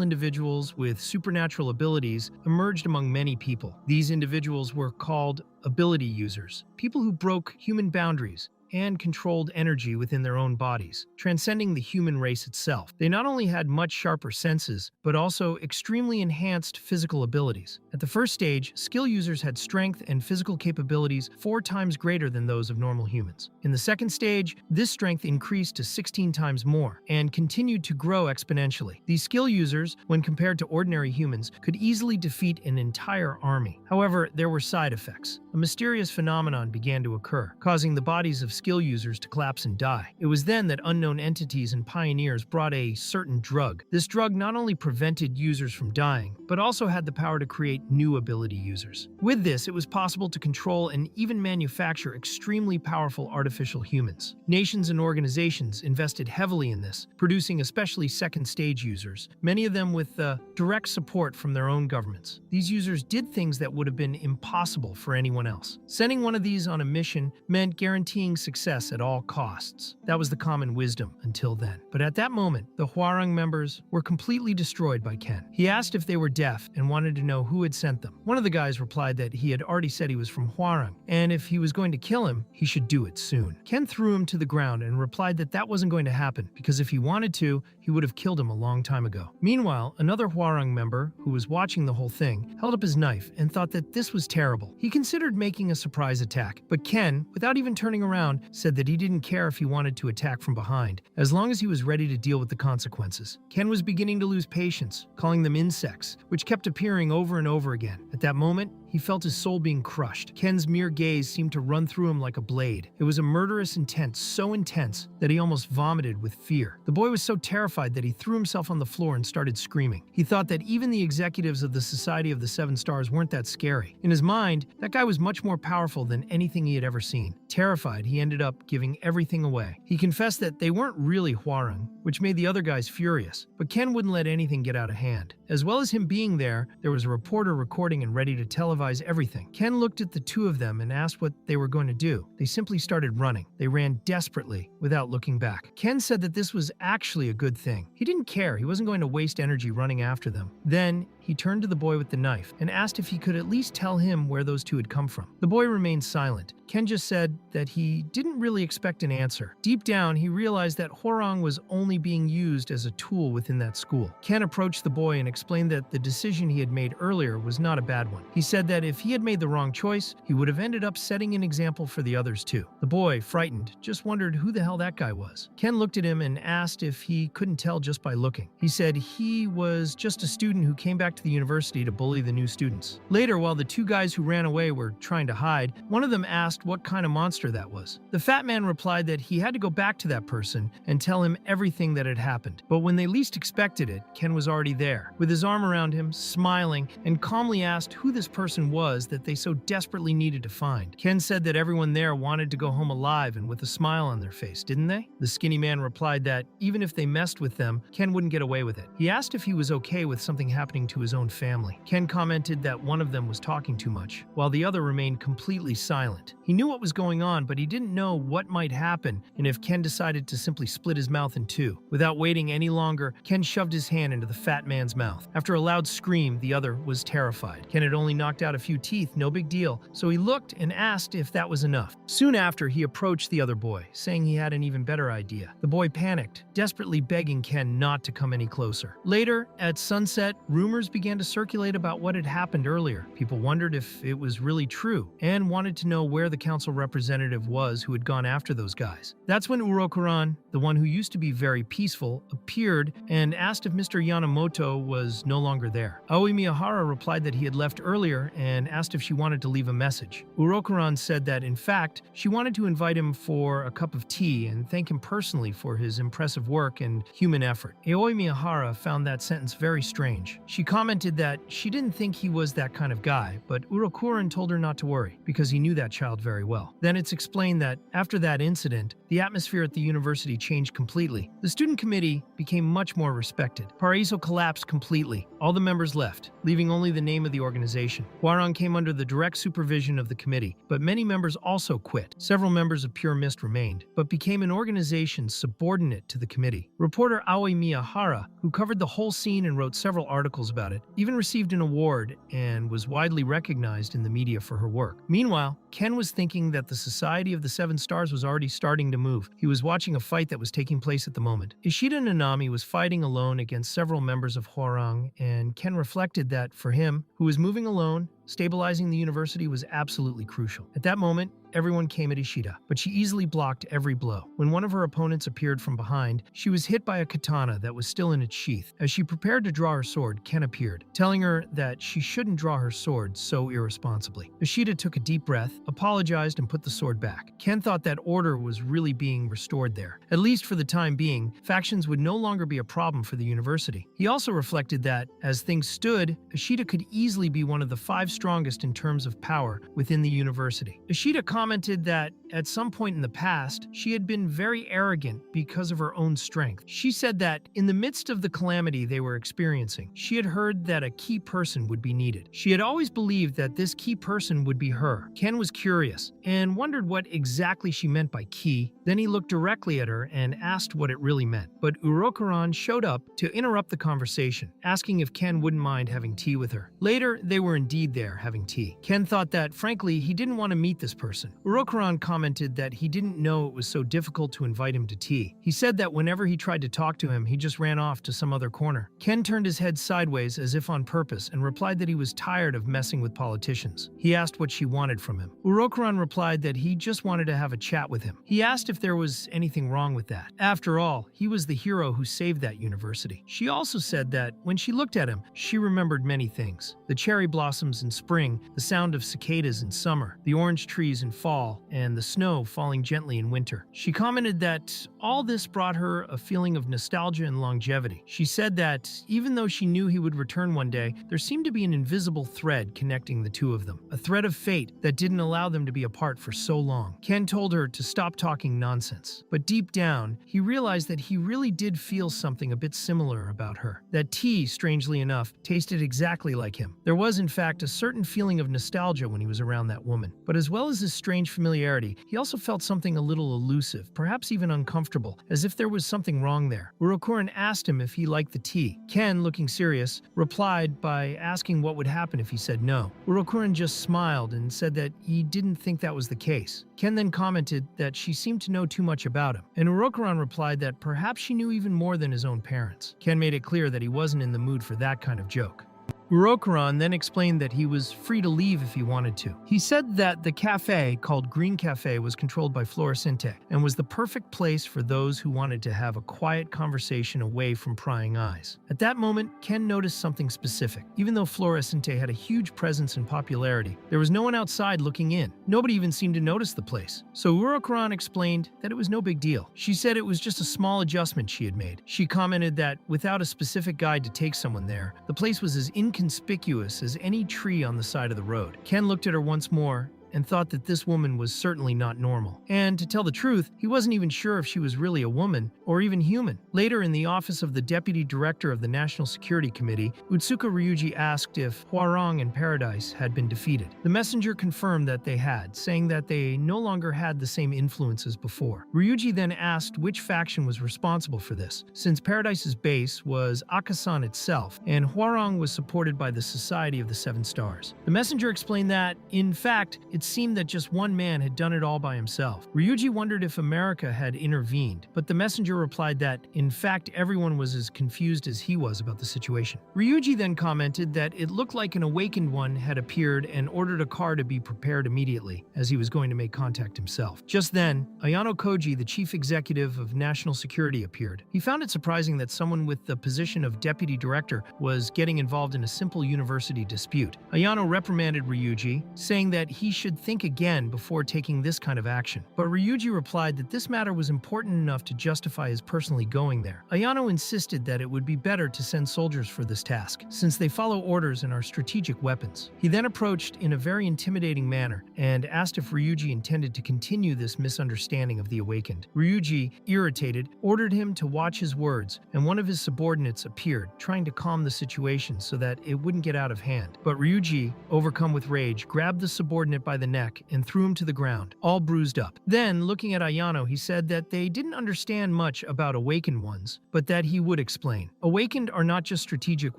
individuals with supernatural abilities emerged among many people. These individuals were called ability users, people who broke human boundaries and controlled energy within their own bodies, transcending the human race itself. They not only had much sharper senses, but also extremely enhanced physical abilities. At the first stage, skill users had strength and physical capabilities 4 times greater than those of normal humans. In the second stage, this strength increased to 16 times more, and continued to grow exponentially. These skill users, when compared to ordinary humans, could easily defeat an entire army. However, there were side effects. A mysterious phenomenon began to occur, causing the bodies of skill users to collapse and die. It was then that unknown entities and pioneers brought a certain drug. This drug not only prevented users from dying, but also had the power to create new ability users. With this, it was possible to control and even manufacture extremely powerful artificial humans. Nations and organizations invested heavily in this, producing especially second-stage users, many of them with direct support from their own governments. These users did things that would have been impossible for anyone else. Sending one of these on a mission meant guaranteeing success at all costs. That was the common wisdom until then. But at that moment, the Hwarang members were completely destroyed by Ken. He asked if they were deaf and wanted to know who had sent them. One of the guys replied that he had already said he was from Hwarang, and if he was going to kill him, he should do it soon. Ken threw him to the ground and replied that that wasn't going to happen, because if he wanted to, he would have killed him a long time ago. Meanwhile, another Hwarang member, who was watching the whole thing, held up his knife and thought that this was terrible. He considered making a surprise attack, but Ken, without even turning around, said that he didn't care if he wanted to attack from behind, as long as he was ready to deal with the consequences. Ken was beginning to lose patience, calling them insects, which kept appearing over and over again. At that moment, he felt his soul being crushed. Ken's mere gaze seemed to run through him like a blade. It was a murderous intent, so intense that he almost vomited with fear. The boy was so terrified that he threw himself on the floor and started screaming. He thought that even the executives of the Society of the Seven Stars weren't that scary. In his mind, that guy was much more powerful than anything he had ever seen. Terrified, he ended up giving everything away. He confessed that they weren't really Hwarang, which made the other guys furious, but Ken wouldn't let anything get out of hand. As well as him being there was a reporter recording and ready to televise everything. Ken looked at the two of them and asked what they were going to do. They simply started running. They ran desperately, without looking back. Ken said that this was actually a good thing. He didn't care. He wasn't going to waste energy running after them. Then, he turned to the boy with the knife and asked if he could at least tell him where those two had come from. The boy remained silent. Ken just said that he didn't really expect an answer. Deep down, he realized that Hwarang was only being used as a tool within that school. Ken approached the boy and explained that the decision he had made earlier was not a bad one. He said that if he had made the wrong choice, he would have ended up setting an example for the others too. The boy, frightened, just wondered who the hell that guy was. Ken looked at him and asked if he couldn't tell just by looking. He said he was just a student who came back to the university to bully the new students. Later, while the two guys who ran away were trying to hide, one of them asked what kind of monster that was. The fat man replied that he had to go back to that person and tell him everything that had happened. But when they least expected it, Ken was already there, with his arm around him, smiling, and calmly asked who this person was that they so desperately needed to find. Ken said that everyone there wanted to go home alive and with a smile on their face, didn't they? The skinny man replied that even if they messed with them, Ken wouldn't get away with it. He asked if he was okay with something happening to his own family. Ken commented that one of them was talking too much, while the other remained completely silent. He knew what was going on, but he didn't know what might happen and if Ken decided to simply split his mouth in two. Without waiting any longer, Ken shoved his hand into the fat man's mouth. After a loud scream, the other was terrified. Ken had only knocked out a few teeth, no big deal, so he looked and asked if that was enough. Soon after, he approached the other boy, saying he had an even better idea. The boy panicked, desperately begging Ken not to come any closer. Later, at sunset, rumors began to circulate about what had happened earlier. People wondered if it was really true and wanted to know where the council representative was who had gone after those guys. That's when Urokuran, the one who used to be very peaceful, appeared and asked if Mr. Yamamoto was no longer there. Aoi Miyahara replied that he had left earlier and asked if she wanted to leave a message. Urokuran said that, in fact, she wanted to invite him for a cup of tea and thank him personally for his impressive work and human effort. Aoi Miyahara found that sentence very strange. She commented that she didn't think he was that kind of guy, but Urokuran told her not to worry because he knew that child very well. Then it's explained that after that incident, the atmosphere at the university changed completely. The student committee became much more respected. Paraiso collapsed completely. All the members left, leaving only the name of the organization. Hwarang came under the direct supervision of the committee, but many members also quit. Several members of Pure Mist remained, but became an organization subordinate to the committee. Reporter Aoi Miyahara, who covered the whole scene and wrote several articles about it, even received an award and was widely recognized in the media for her work. Meanwhile, Ken was thinking that the Society of the Seven Stars was already starting to move. He was watching a fight that was taking place at the moment. Ishida Nanami was fighting alone against several members of Hwarang, and Ken reflected that for him, who was moving alone, stabilizing the university was absolutely crucial. At that moment, everyone came at Ishida, but she easily blocked every blow. When one of her opponents appeared from behind, she was hit by a katana that was still in its sheath. As she prepared to draw her sword, Ken appeared, telling her that she shouldn't draw her sword so irresponsibly. Ishida took a deep breath, apologized, and put the sword back. Ken thought that order was really being restored there. At least for the time being, factions would no longer be a problem for the university. He also reflected that, as things stood, Ishida could easily be one of the 5 strongest in terms of power within the university. Ishida commented that at some point in the past, she had been very arrogant because of her own strength. She said that in the midst of the calamity they were experiencing, she had heard that a key person would be needed. She had always believed that this key person would be her. Ken was curious and wondered what exactly she meant by key. Then he looked directly at her and asked what it really meant. But Urokuran showed up to interrupt the conversation, asking if Ken wouldn't mind having tea with her. Later, they were indeed there having tea. Ken thought that, frankly, he didn't want to meet this person. Urokuran commented that he didn't know it was so difficult to invite him to tea. He said that whenever he tried to talk to him, he just ran off to some other corner. Ken turned his head sideways as if on purpose and replied that he was tired of messing with politicians. He asked what she wanted from him. Urokuran replied that he just wanted to have a chat with him. He asked if there was anything wrong with that. After all, he was the hero who saved that university. She also said that when she looked at him, she remembered many things. The cherry blossoms in spring, the sound of cicadas in summer, the orange trees in fall, and the snow falling gently in winter. She commented that all this brought her a feeling of nostalgia and longevity. She said that even though she knew he would return one day, there seemed to be an invisible thread connecting the two of them, a thread of fate that didn't allow them to be apart for so long. Ken told her to stop talking nonsense, but deep down, he realized that he really did feel something a bit similar about her. That tea, strangely enough, tasted exactly like him. There was, in fact, a certain feeling of nostalgia when he was around that woman. But as well as his strange familiarity, he also felt something a little elusive, perhaps even uncomfortable, as if there was something wrong there. Urokuran asked him if he liked the tea. Ken, looking serious, replied by asking what would happen if he said no. Urokuran just smiled and said that he didn't think that was the case. Ken then commented that she seemed to know too much about him, and Urokuran replied that perhaps she knew even more than his own parents. Ken made it clear that he wasn't in the mood for that kind of joke. Urokuran then explained that he was free to leave if he wanted to. He said that the cafe, called Green Cafe, was controlled by Floricente and was the perfect place for those who wanted to have a quiet conversation away from prying eyes. At that moment, Ken noticed something specific. Even though Floricente had a huge presence and popularity, there was no one outside looking in. Nobody even seemed to notice the place. So Urokuran explained that it was no big deal. She said it was just a small adjustment she had made. She commented that without a specific guide to take someone there, the place was as inconspicuous as any tree on the side of the road. Ken looked at her once more and thought that this woman was certainly not normal. And to tell the truth, he wasn't even sure if she was really a woman or even human. Later, in the office of the Deputy Director of the National Security Committee, Utsuka Ryuji asked if Hwarang and Paradise had been defeated. The messenger confirmed that they had, saying that they no longer had the same influence as before. Ryuji then asked which faction was responsible for this, since Paradise's base was Akasan itself, and Hwarang was supported by the Society of the Seven Stars. The messenger explained that, in fact, it seemed that just one man had done it all by himself. Ryuji wondered if America had intervened, but the messenger replied that, in fact, everyone was as confused as he was about the situation. Ryuji then commented that it looked like an awakened one had appeared and ordered a car to be prepared immediately, as he was going to make contact himself. Just then, Ayano Koji, the chief executive of national security, appeared. He found it surprising that someone with the position of deputy director was getting involved in a simple university dispute. Ayano reprimanded Ryuji, saying that he should think again before taking this kind of action. But Ryuji replied that this matter was important enough to justify his personally going there. Ayano insisted that it would be better to send soldiers for this task, since they follow orders and are strategic weapons. He then approached in a very intimidating manner and asked if Ryuji intended to continue this misunderstanding of the awakened. Ryuji, irritated, ordered him to watch his words, and one of his subordinates appeared, trying to calm the situation so that it wouldn't get out of hand. But Ryuji, overcome with rage, grabbed the subordinate by the neck and threw him to the ground, all bruised up. Then, looking at Ayano, he said that they didn't understand much about awakened ones, but that he would explain. Awakened are not just strategic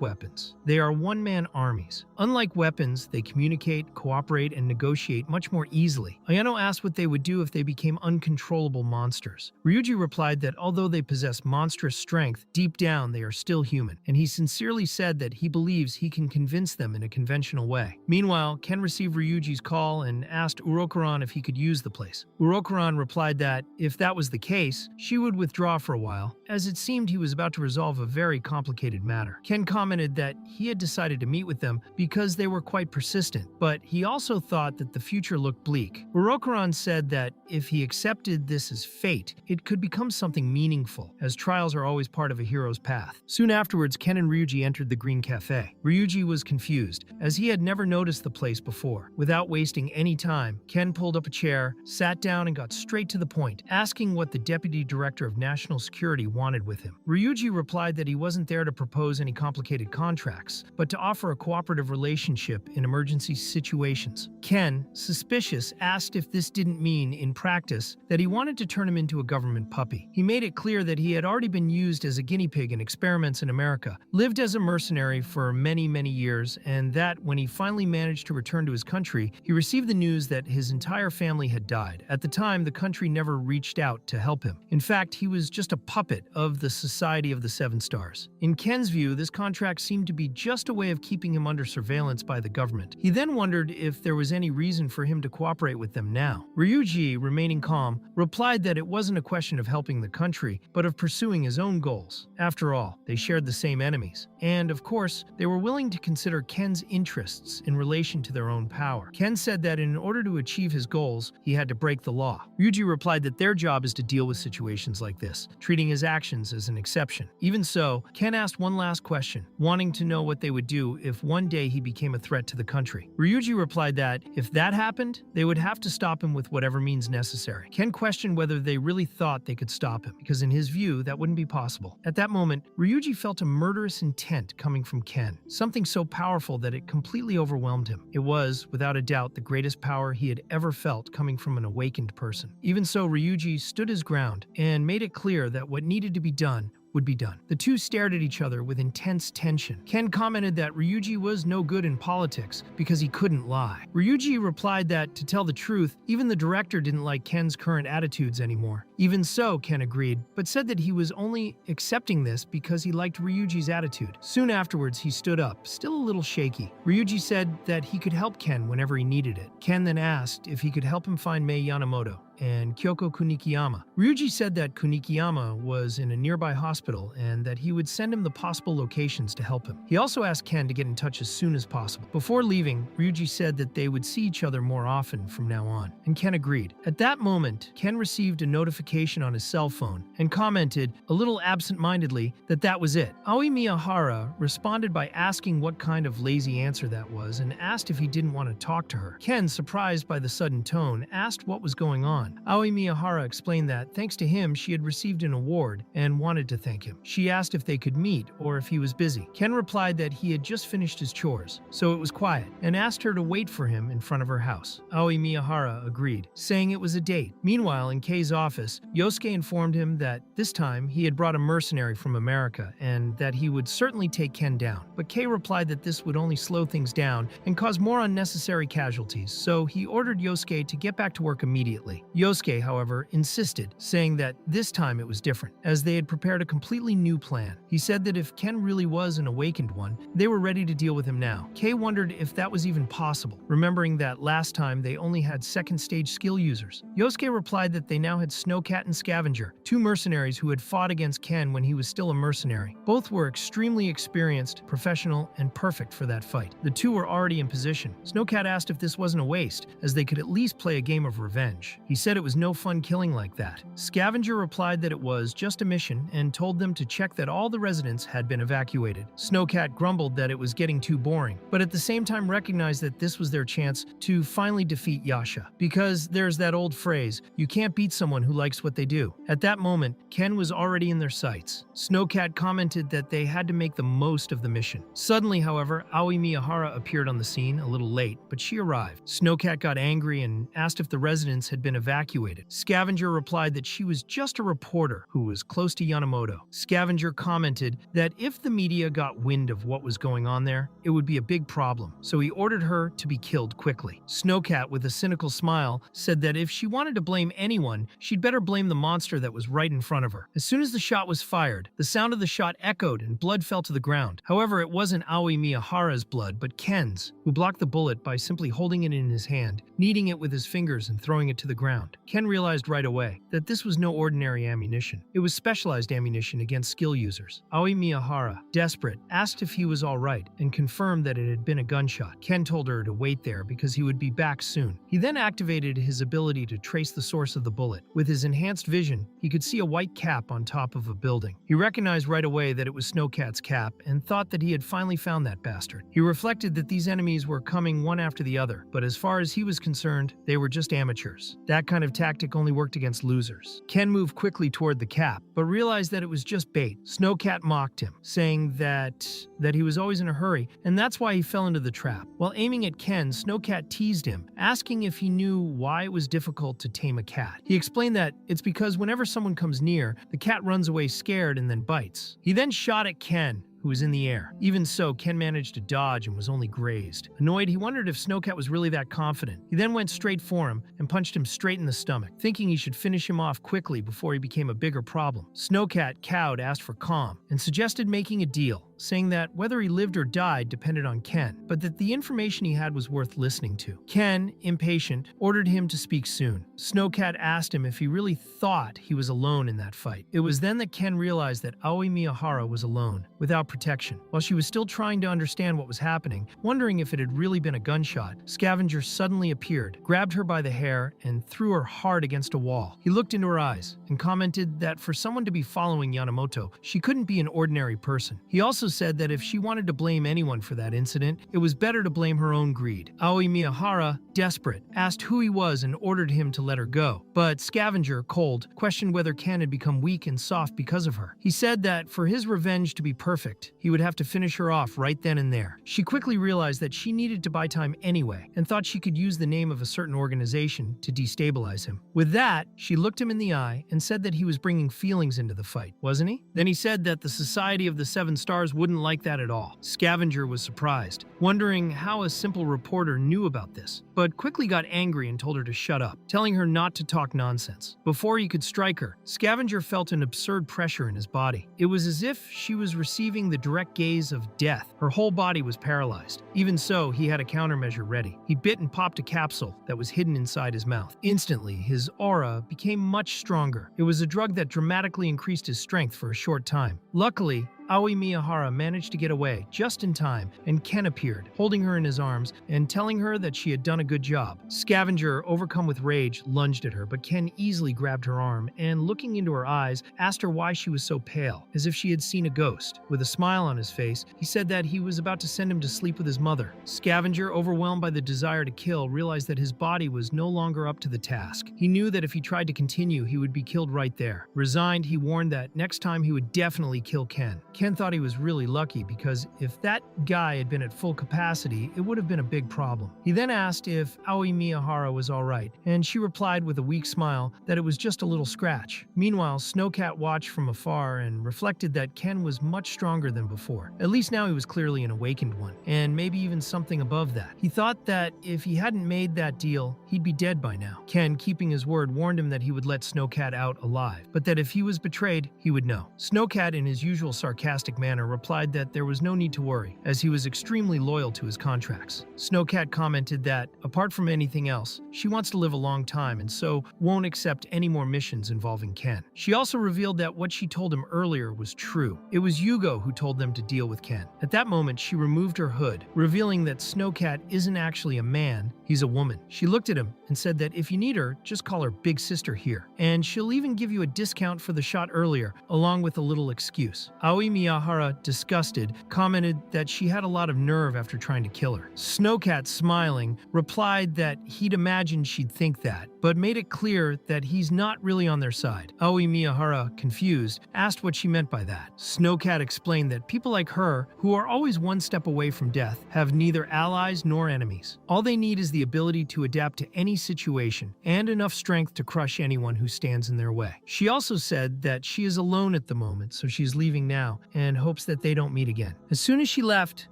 weapons. They are one-man armies. Unlike weapons, they communicate, cooperate, and negotiate much more easily. Ayano asked what they would do if they became uncontrollable monsters. Ryuji replied that although they possess monstrous strength, deep down they are still human, and he sincerely said that he believes he can convince them in a conventional way. Meanwhile, Ken received Ryuji's call and asked Urokuran if he could use the place. Urokuran replied that, if that was the case, she would withdraw for a while, as it seemed he was about to resolve a very complicated matter. Ken commented that he had decided to meet with them because they were quite persistent, but he also thought that the future looked bleak. Urokuran said that if he accepted this as fate, it could become something meaningful, as trials are always part of a hero's path. Soon afterwards, Ken and Ryuji entered the Green Cafe. Ryuji was confused, as he had never noticed the place before. Without wasting any time, Ken pulled up a chair, sat down, and got straight to the point, asking what the Deputy Director of National Security wanted with him. Ryuji replied that he wasn't there to propose any complicated contracts, but to offer a cooperative relationship in emergency situations. Ken, suspicious, asked if this didn't mean, in practice, that he wanted to turn him into a government puppy. He made it clear that he had already been used as a guinea pig in experiments in America, lived as a mercenary for many years, and that when he finally managed to return to his country, he received the news that his entire family had died. At the time, the country never reached out to help him. In fact, he was just a puppet of the Society of the Seven Stars. In Ken's view, this contract seemed to be just a way of keeping him under surveillance by the government. He then wondered if there was any reason for him to cooperate with them now. Ryuji, remaining calm, replied that it wasn't a question of helping the country, but of pursuing his own goals. After all, they shared the same enemies. And, of course, they were willing to consider Ken's interests in relation to their own power. Ken said that in order to achieve his goals, he had to break the law. Ryuji replied that their job is to deal with situations like this, treating his actions as an exception. Even so, Ken asked one last question, wanting to know what they would do if one day he became a threat to the country. Ryuji replied that, if that happened, they would have to stop him with whatever means necessary. Ken questioned whether they really thought they could stop him, because in his view, that wouldn't be possible. At that moment, Ryuji felt a murderous intent coming from Ken, something so powerful that it completely overwhelmed him. It was, without a doubt, the greatest greatest power he had ever felt coming from an awakened person. Even so, Ryuji stood his ground and made it clear that what needed to be done would be done. The two stared at each other with intense tension. Ken commented that Ryuji was no good in politics because he couldn't lie. Ryuji replied that, to tell the truth, even the director didn't like Ken's current attitudes anymore. Even so, Ken agreed, but said that he was only accepting this because he liked Ryuji's attitude. Soon afterwards, he stood up, still a little shaky. Ryuji said that he could help Ken whenever he needed it. Ken then asked if he could help him find Mei Yamamoto and Kyoko Kunikiyama. Ryuji said that Kunikiyama was in a nearby hospital and that he would send him the possible locations to help him. He also asked Ken to get in touch as soon as possible. Before leaving, Ryuji said that they would see each other more often from now on, and Ken agreed. At that moment, Ken received a notification on his cell phone and commented, a little absent-mindedly, that that was it. Aoi Miyahara responded by asking what kind of lazy answer that was and asked if he didn't want to talk to her. Ken, surprised by the sudden tone, asked what was going on. Aoi Miyahara explained that, thanks to him, she had received an award and wanted to thank him. She asked if they could meet or if he was busy. Ken replied that he had just finished his chores, so it was quiet, and asked her to wait for him in front of her house. Aoi Miyahara agreed, saying it was a date. Meanwhile, in Kei's office, Yosuke informed him that this time he had brought a mercenary from America and that he would certainly take Ken down. But Kei replied that this would only slow things down and cause more unnecessary casualties, so he ordered Yosuke to get back to work immediately. Yosuke, however, insisted, saying that this time it was different, as they had prepared a completely new plan. He said that if Ken really was an awakened one, they were ready to deal with him now. Kei wondered if that was even possible, remembering that last time they only had second-stage skill users. Yosuke replied that they now had Snowcat and Scavenger, two mercenaries who had fought against Ken when he was still a mercenary. Both were extremely experienced, professional, and perfect for that fight. The two were already in position. Snowcat asked if this wasn't a waste, as they could at least play a game of revenge. He said it was no fun killing like that. Scavenger replied that it was just a mission and told them to check that all the residents had been evacuated. Snowcat grumbled that it was getting too boring, but at the same time recognized that this was their chance to finally defeat Yasha. Because there's that old phrase, you can't beat someone who likes what they do. At that moment, Ken was already in their sights. Snowcat commented that they had to make the most of the mission. Suddenly, however, Aoi Miyahara appeared on the scene, a little late, but she arrived. Snowcat got angry and asked if the residents had been evacuated. Scavenger replied that she was just a reporter who was close to Yamamoto. Scavenger commented that if the media got wind of what was going on there, it would be a big problem, so he ordered her to be killed quickly. Snowcat, with a cynical smile, said that if she wanted to blame anyone, she'd better blame the monster that was right in front of her. As soon as the shot was fired, the sound of the shot echoed and blood fell to the ground. However, it wasn't Aoi Miyahara's blood, but Ken's, who blocked the bullet by simply holding it in his hand, kneading it with his fingers and throwing it to the ground. Ken realized right away that this was no ordinary ammunition. It was specialized ammunition against skill users. Aoi Miyahara, desperate, asked if he was all right and confirmed that it had been a gunshot. Ken told her to wait there because he would be back soon. He then activated his ability to trace the source of the bullet. With his enhanced vision, he could see a white cap on top of a building. He recognized right away that it was Snowcat's cap and thought that he had finally found that bastard. He reflected that these enemies were coming one after the other, but as far as he was concerned, they were just amateurs. That kind of tactic only worked against losers. Ken moved quickly toward the cap, but realized that it was just bait. Snowcat mocked him, saying that he was always in a hurry, and that's why he fell into the trap. While aiming at Ken, Snowcat teased him, asking if he knew why it was difficult to tame a cat. He explained that it's because whenever someone comes near, the cat runs away scared and then bites. He then shot at Ken, who was in the air. Even so, Ken managed to dodge and was only grazed. Annoyed, he wondered if Snowcat was really that confident. He then went straight for him and punched him straight in the stomach, thinking he should finish him off quickly before he became a bigger problem. Snowcat, cowed, asked for calm and suggested making a deal, saying that whether he lived or died depended on Ken, but that the information he had was worth listening to. Ken, impatient, ordered him to speak soon. Snowcat asked him if he really thought he was alone in that fight. It was then that Ken realized that Aoi Miyahara was alone, without protection. While she was still trying to understand what was happening, wondering if it had really been a gunshot, Scavenger suddenly appeared, grabbed her by the hair, and threw her hard against a wall. He looked into her eyes and commented that for someone to be following Yamamoto, she couldn't be an ordinary person. He also also said that if she wanted to blame anyone for that incident, it was better to blame her own greed. Aoi Miyahara, desperate, asked who he was and ordered him to let her go. But Scavenger, cold, questioned whether Ken had become weak and soft because of her. He said that for his revenge to be perfect, he would have to finish her off right then and there. She quickly realized that she needed to buy time anyway and thought she could use the name of a certain organization to destabilize him. With that, she looked him in the eye and said that he was bringing feelings into the fight, wasn't he? Then he said that the Society of the Seven Stars wouldn't like that at all. Scavenger was surprised, wondering how a simple reporter knew about this, but quickly got angry and told her to shut up, telling her not to talk nonsense. Before he could strike her, Scavenger felt an absurd pressure in his body. It was as if she was receiving the direct gaze of death. Her whole body was paralyzed. Even so, he had a countermeasure ready. He bit and popped a capsule that was hidden inside his mouth. Instantly, his aura became much stronger. It was a drug that dramatically increased his strength for a short time. Luckily, Aoi Miyahara managed to get away just in time, and Ken appeared, holding her in his arms and telling her that she had done a good job. Scavenger, overcome with rage, lunged at her, but Ken easily grabbed her arm and, looking into her eyes, asked her why she was so pale, as if she had seen a ghost. With a smile on his face, he said that he was about to send him to sleep with his mother. Scavenger, overwhelmed by the desire to kill, realized that his body was no longer up to the task. He knew that if he tried to continue, he would be killed right there. Resigned, he warned that next time he would definitely kill Ken. Ken thought he was really lucky because if that guy had been at full capacity, it would have been a big problem. He then asked if Aoi Miyahara was alright, and she replied with a weak smile that it was just a little scratch. Meanwhile, Snowcat watched from afar and reflected that Ken was much stronger than before. At least now he was clearly an awakened one, and maybe even something above that. He thought that if he hadn't made that deal, he'd be dead by now. Ken, keeping his word, warned him that he would let Snowcat out alive, but that if he was betrayed, he would know. Snowcat, in his usual sarcastic manner, replied that there was no need to worry, as he was extremely loyal to his contracts. Snowcat commented that, apart from anything else, she wants to live a long time and so won't accept any more missions involving Ken. She also revealed that what she told him earlier was true. It was Yugo who told them to deal with Ken. At that moment, she removed her hood, revealing that Snowcat isn't actually a man, he's a woman. She looked at him and said that if you need her, just call her Big Sister here, and she'll even give you a discount for the shot earlier, along with a little excuse. Aoi Miyahara, disgusted, commented that she had a lot of nerve after trying to kill her. Snowcat, smiling, replied that he'd imagined she'd think that, but made it clear that he's not really on their side. Aoi Miyahara, confused, asked what she meant by that. Snowcat explained that people like her, who are always one step away from death, have neither allies nor enemies. All they need is the ability to adapt to any situation and enough strength to crush anyone who stands in their way. She also said that she is alone at the moment, so she's leaving now and hopes that they don't meet again. As soon as she left,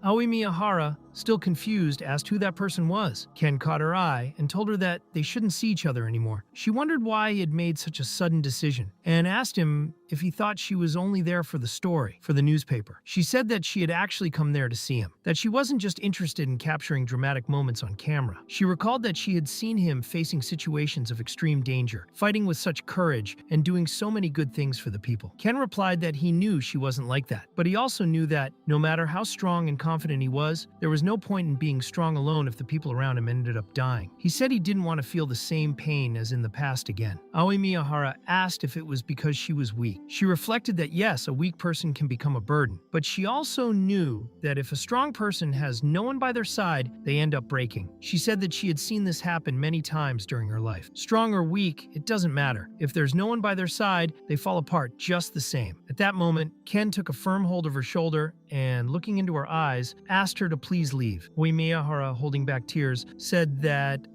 Aoi Miyahara, still confused, asked who that person was. Ken caught her eye and told her that they shouldn't see each other anymore. She wondered why he had made such a sudden decision and asked him if he thought she was only there for the story, for the newspaper. She said that she had actually come there to see him, that she wasn't just interested in capturing dramatic moments on camera. She recalled that she had seen him facing situations of extreme danger, fighting with such courage and doing so many good things for the people. Ken replied that he knew she wasn't like that, but he also knew that no matter how strong and confident he was, there was no point in being strong alone if the people around him ended up dying. He said he didn't want to feel the same pain as in the past again. Aoi Miyahara asked if it was because she was weak. She reflected that yes, a weak person can become a burden, but she also knew that if a strong person has no one by their side, they end up breaking. She said that she had seen this happen many times during her life. Strong or weak, it doesn't matter. If there's no one by their side, they fall apart just the same. At that moment, Ken took a firm hold of her shoulder and, looking into her eyes, asked her to please leave. Aoi Miyahara, holding back tears, said that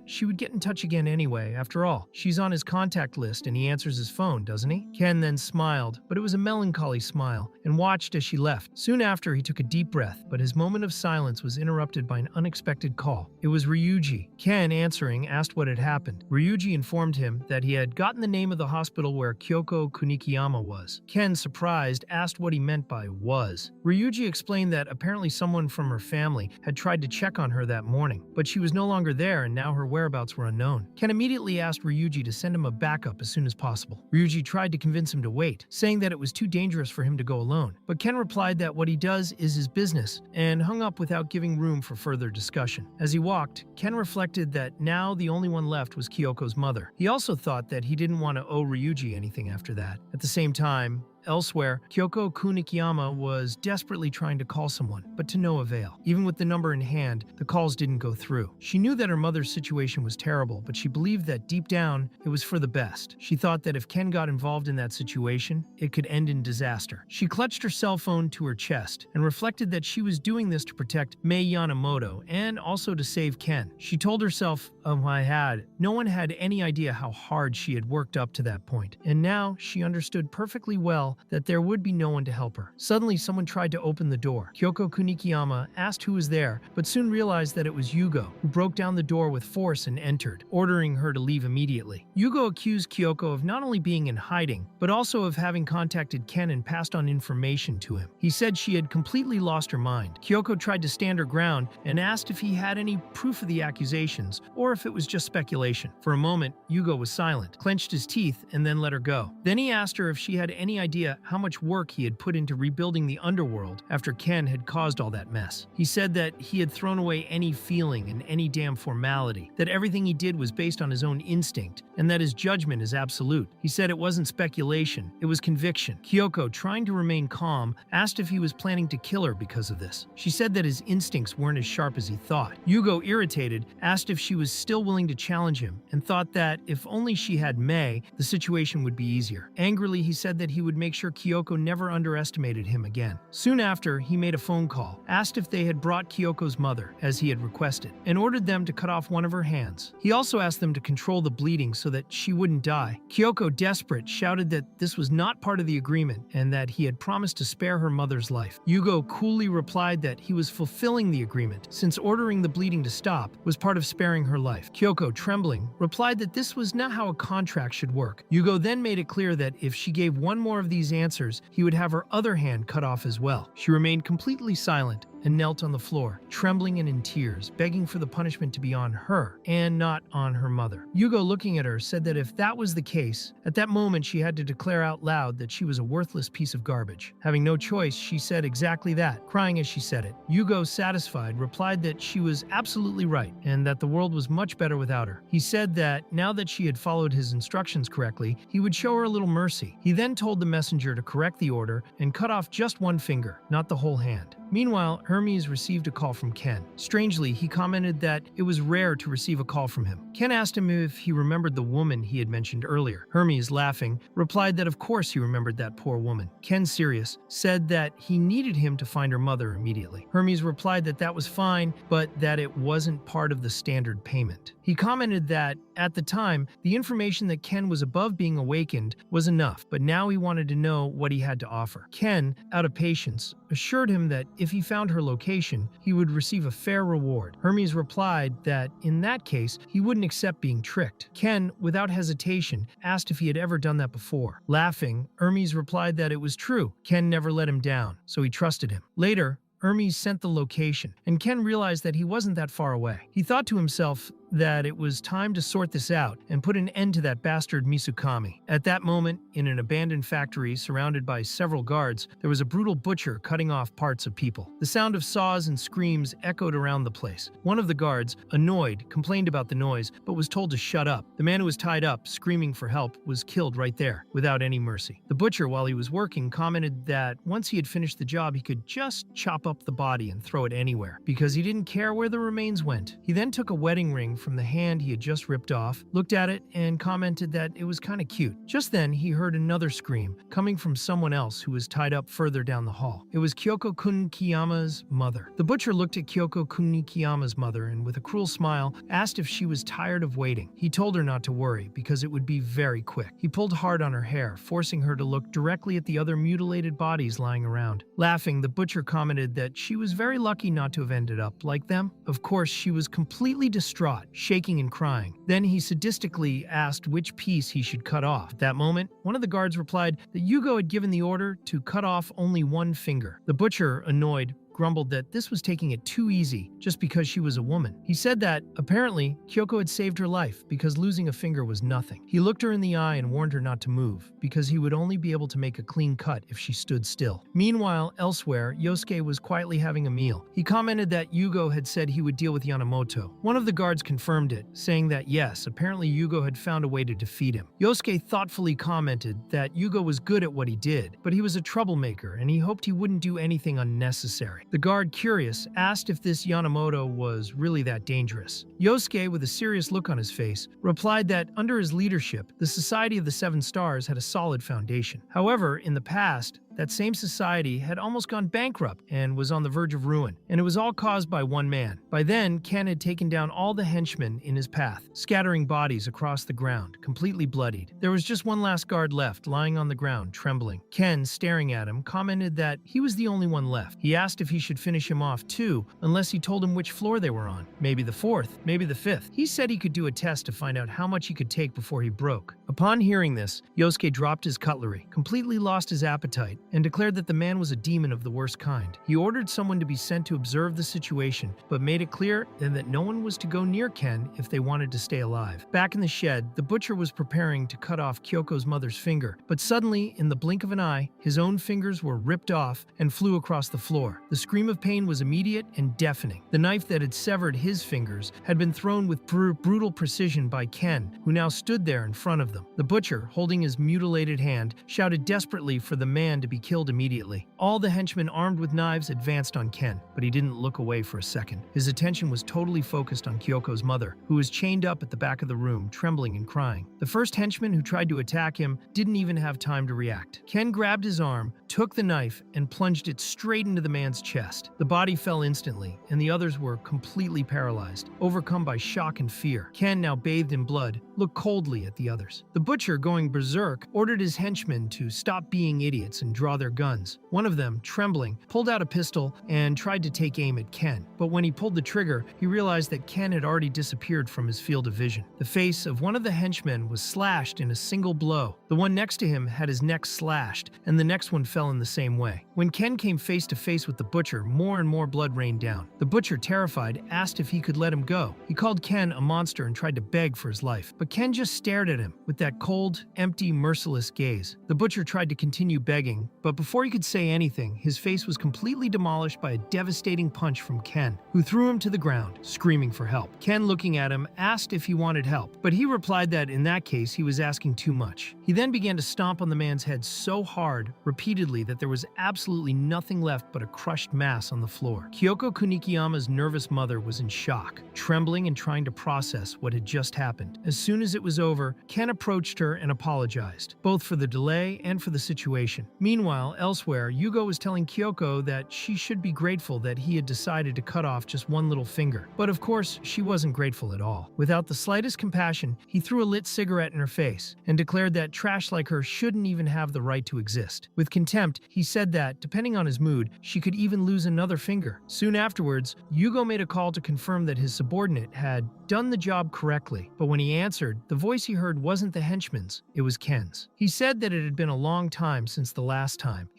she would get in touch again anyway. After all, she's on his contact list and he answers his phone, doesn't he? Ken then smiled, but it was a melancholy smile, and watched as she left. Soon after, he took a deep breath, but his moment of silence was interrupted by an unexpected call. It was Ryuji. Ken, answering, asked what had happened. Ryuji informed him that he had gotten the name of the hospital where Kyoko Kunikiyama was. Ken, surprised, asked what he meant by was. Ryuji explained that apparently someone from her family had tried to check on her that morning, but she was no longer there and now her whereabouts were unknown. Ken immediately asked Ryuji to send him a backup as soon as possible. Ryuji tried to convince him to wait, saying that it was too dangerous for him to go alone, but Ken replied that what he does is his business, and hung up without giving room for further discussion. As he walked, Ken reflected that now the only one left was Kyoko's mother. He also thought that he didn't want to owe Ryuji anything after that. At the same time, Elsewhere, Kyoko Kunikiyama was desperately trying to call someone, but to no avail. Even with the number in hand, the calls didn't go through. She knew that her mother's situation was terrible, but she believed that deep down, it was for the best. She thought that if Ken got involved in that situation, it could end in disaster. She clutched her cell phone to her chest and reflected that she was doing this to protect Mei Yanamoto and also to save Ken. She told herself, no one had any idea how hard she had worked up to that point, and now she understood perfectly well that there would be no one to help her. Suddenly, someone tried to open the door. Kyoko Kunikiyama asked who was there, but soon realized that it was Yugo, who broke down the door with force and entered, ordering her to leave immediately. Yugo accused Kyoko of not only being in hiding, but also of having contacted Ken and passed on information to him. He said she had completely lost her mind. Kyoko tried to stand her ground and asked if he had any proof of the accusations, or if it was just speculation. For a moment, Yugo was silent, clenched his teeth, and then let her go. Then he asked her if she had any idea how much work he had put into rebuilding the underworld after Ken had caused all that mess. He said that he had thrown away any feeling and any damn formality, that everything he did was based on his own instinct, and that his judgment is absolute. He said it wasn't speculation, it was conviction. Kyoko, trying to remain calm, asked if he was planning to kill her because of this. She said that his instincts weren't as sharp as he thought. Yugo, irritated, asked if she was still willing to challenge him and thought that if only she had Mei, the situation would be easier. Angrily, he said that he would make sure Kyoko never underestimated him again. Soon after, he made a phone call, asked if they had brought Kyoko's mother, as he had requested, and ordered them to cut off one of her hands. He also asked them to control the bleeding so that she wouldn't die. Kyoko, desperate, shouted that this was not part of the agreement and that he had promised to spare her mother's life. Yugo coolly replied that he was fulfilling the agreement, since ordering the bleeding to stop was part of sparing her life. Kyoko, trembling, replied that this was not how a contract should work. Yugo then made it clear that if she gave one more of these answers, he would have her other hand cut off as well. She remained completely silent and knelt on the floor, trembling and in tears, begging for the punishment to be on her and not on her mother. Yugo, looking at her, said that if that was the case, at that moment she had to declare out loud that she was a worthless piece of garbage. Having no choice, she said exactly that, crying as she said it. Yugo, satisfied, replied that she was absolutely right and that the world was much better without her. He said that now that she had followed his instructions correctly, he would show her a little mercy. He then told the messenger to correct the order and cut off just one finger, not the whole hand. Meanwhile, Hermes received a call from Ken. Strangely, he commented that it was rare to receive a call from him. Ken asked him if he remembered the woman he had mentioned earlier. Hermes, laughing, replied that of course he remembered that poor woman. Ken, serious, said that he needed him to find her mother immediately. Hermes replied that that was fine, but that it wasn't part of the standard payment. He commented that, at the time, the information that Ken was above being awakened was enough, but now he wanted to know what he had to offer. Ken, out of patience, assured him that if he found her location, he would receive a fair reward. Hermes replied that, in that case, he wouldn't accept being tricked. Ken, without hesitation, asked if he had ever done that before. Laughing, Hermes replied that it was true. Ken never let him down, so he trusted him. Later, Hermes sent the location, and Ken realized that he wasn't that far away. He thought to himself that it was time to sort this out and put an end to that bastard Misukami. At that moment, in an abandoned factory surrounded by several guards, there was a brutal butcher cutting off parts of people. The sound of saws and screams echoed around the place. One of the guards, annoyed, complained about the noise, but was told to shut up. The man who was tied up, screaming for help, was killed right there, without any mercy. The butcher, while he was working, commented that once he had finished the job, he could just chop up the body and throw it anywhere, because he didn't care where the remains went. He then took a wedding ring from the hand he had just ripped off, looked at it, and commented that it was kind of cute. Just then, he heard another scream, coming from someone else who was tied up further down the hall. It was Kyoko Kunikiyama's mother. The butcher looked at Kyoko Kunikiyama's mother and, with a cruel smile, asked if she was tired of waiting. He told her not to worry, because it would be very quick. He pulled hard on her hair, forcing her to look directly at the other mutilated bodies lying around. Laughing, the butcher commented that she was very lucky not to have ended up like them. Of course, she was completely distraught, shaking and crying. Then he sadistically asked which piece he should cut off. At that moment, one of the guards replied that Yugo had given the order to cut off only one finger. The butcher, annoyed, grumbled that this was taking it too easy just because she was a woman. He said that, apparently, Kyoko had saved her life because losing a finger was nothing. He looked her in the eye and warned her not to move because he would only be able to make a clean cut if she stood still. Meanwhile, elsewhere, Yosuke was quietly having a meal. He commented that Yugo had said he would deal with Yamamoto. One of the guards confirmed it, saying that yes, apparently Yugo had found a way to defeat him. Yosuke thoughtfully commented that Yugo was good at what he did, but he was a troublemaker and he hoped he wouldn't do anything unnecessary. The guard, curious, asked if this Yamamoto was really that dangerous. Yosuke, with a serious look on his face, replied that under his leadership, the Society of the Seven Stars had a solid foundation. However, in the past, that same society had almost gone bankrupt and was on the verge of ruin, and it was all caused by one man. By then, Ken had taken down all the henchmen in his path, scattering bodies across the ground, completely bloodied. There was just one last guard left, lying on the ground, trembling. Ken, staring at him, commented that he was the only one left. He asked if he should finish him off too, unless he told him which floor they were on. Maybe the fourth, maybe the fifth. He said he could do a test to find out how much he could take before he broke. Upon hearing this, Yosuke dropped his cutlery, completely lost his appetite, and declared that the man was a demon of the worst kind. He ordered someone to be sent to observe the situation, but made it clear then that no one was to go near Ken if they wanted to stay alive. Back in the shed, the butcher was preparing to cut off Kyoko's mother's finger, but suddenly, in the blink of an eye, his own fingers were ripped off and flew across the floor. The scream of pain was immediate and deafening. The knife that had severed his fingers had been thrown with brutal precision by Ken, who now stood there in front of them. The butcher, holding his mutilated hand, shouted desperately for the man to be killed immediately. All the henchmen armed with knives advanced on Ken, but he didn't look away for a second. His attention was totally focused on Kyoko's mother, who was chained up at the back of the room, trembling and crying. The first henchman who tried to attack him didn't even have time to react. Ken grabbed his arm, took the knife, and plunged it straight into the man's chest. The body fell instantly, and the others were completely paralyzed, overcome by shock and fear. Ken, now bathed in blood, looked coldly at the others. The butcher, going berserk, ordered his henchmen to stop being idiots and draw their guns. One of them, trembling, pulled out a pistol and tried to take aim at Ken. But when he pulled the trigger, he realized that Ken had already disappeared from his field of vision. The face of one of the henchmen was slashed in a single blow. The one next to him had his neck slashed, and the next one fell in the same way. When Ken came face to face with the butcher, more and more blood rained down. The butcher, terrified, asked if he could let him go. He called Ken a monster and tried to beg for his life, but Ken just stared at him with that cold, empty, merciless gaze. The butcher tried to continue begging, but before he could say anything, his face was completely demolished by a devastating punch from Ken, who threw him to the ground, screaming for help. Ken, looking at him, asked if he wanted help, but he replied that in that case he was asking too much. He then began to stomp on the man's head so hard, repeatedly, that there was absolutely nothing left but a crushed mass on the floor. Kyoko Kunikiyama's nervous mother was in shock, trembling and trying to process what had just happened. As soon as it was over, Ken approached her and apologized, both for the delay and for the situation. Meanwhile, elsewhere, Yugo was telling Kyoko that she should be grateful that he had decided to cut off just one little finger. But of course, she wasn't grateful at all. Without the slightest compassion, he threw a lit cigarette in her face and declared that trash like her shouldn't even have the right to exist. With contempt, he said that, depending on his mood, she could even lose another finger. Soon afterwards, Yugo made a call to confirm that his subordinate had done the job correctly, but when he answered, the voice he heard wasn't the henchman's, it was Ken's. He said that it had been a long time since the last time.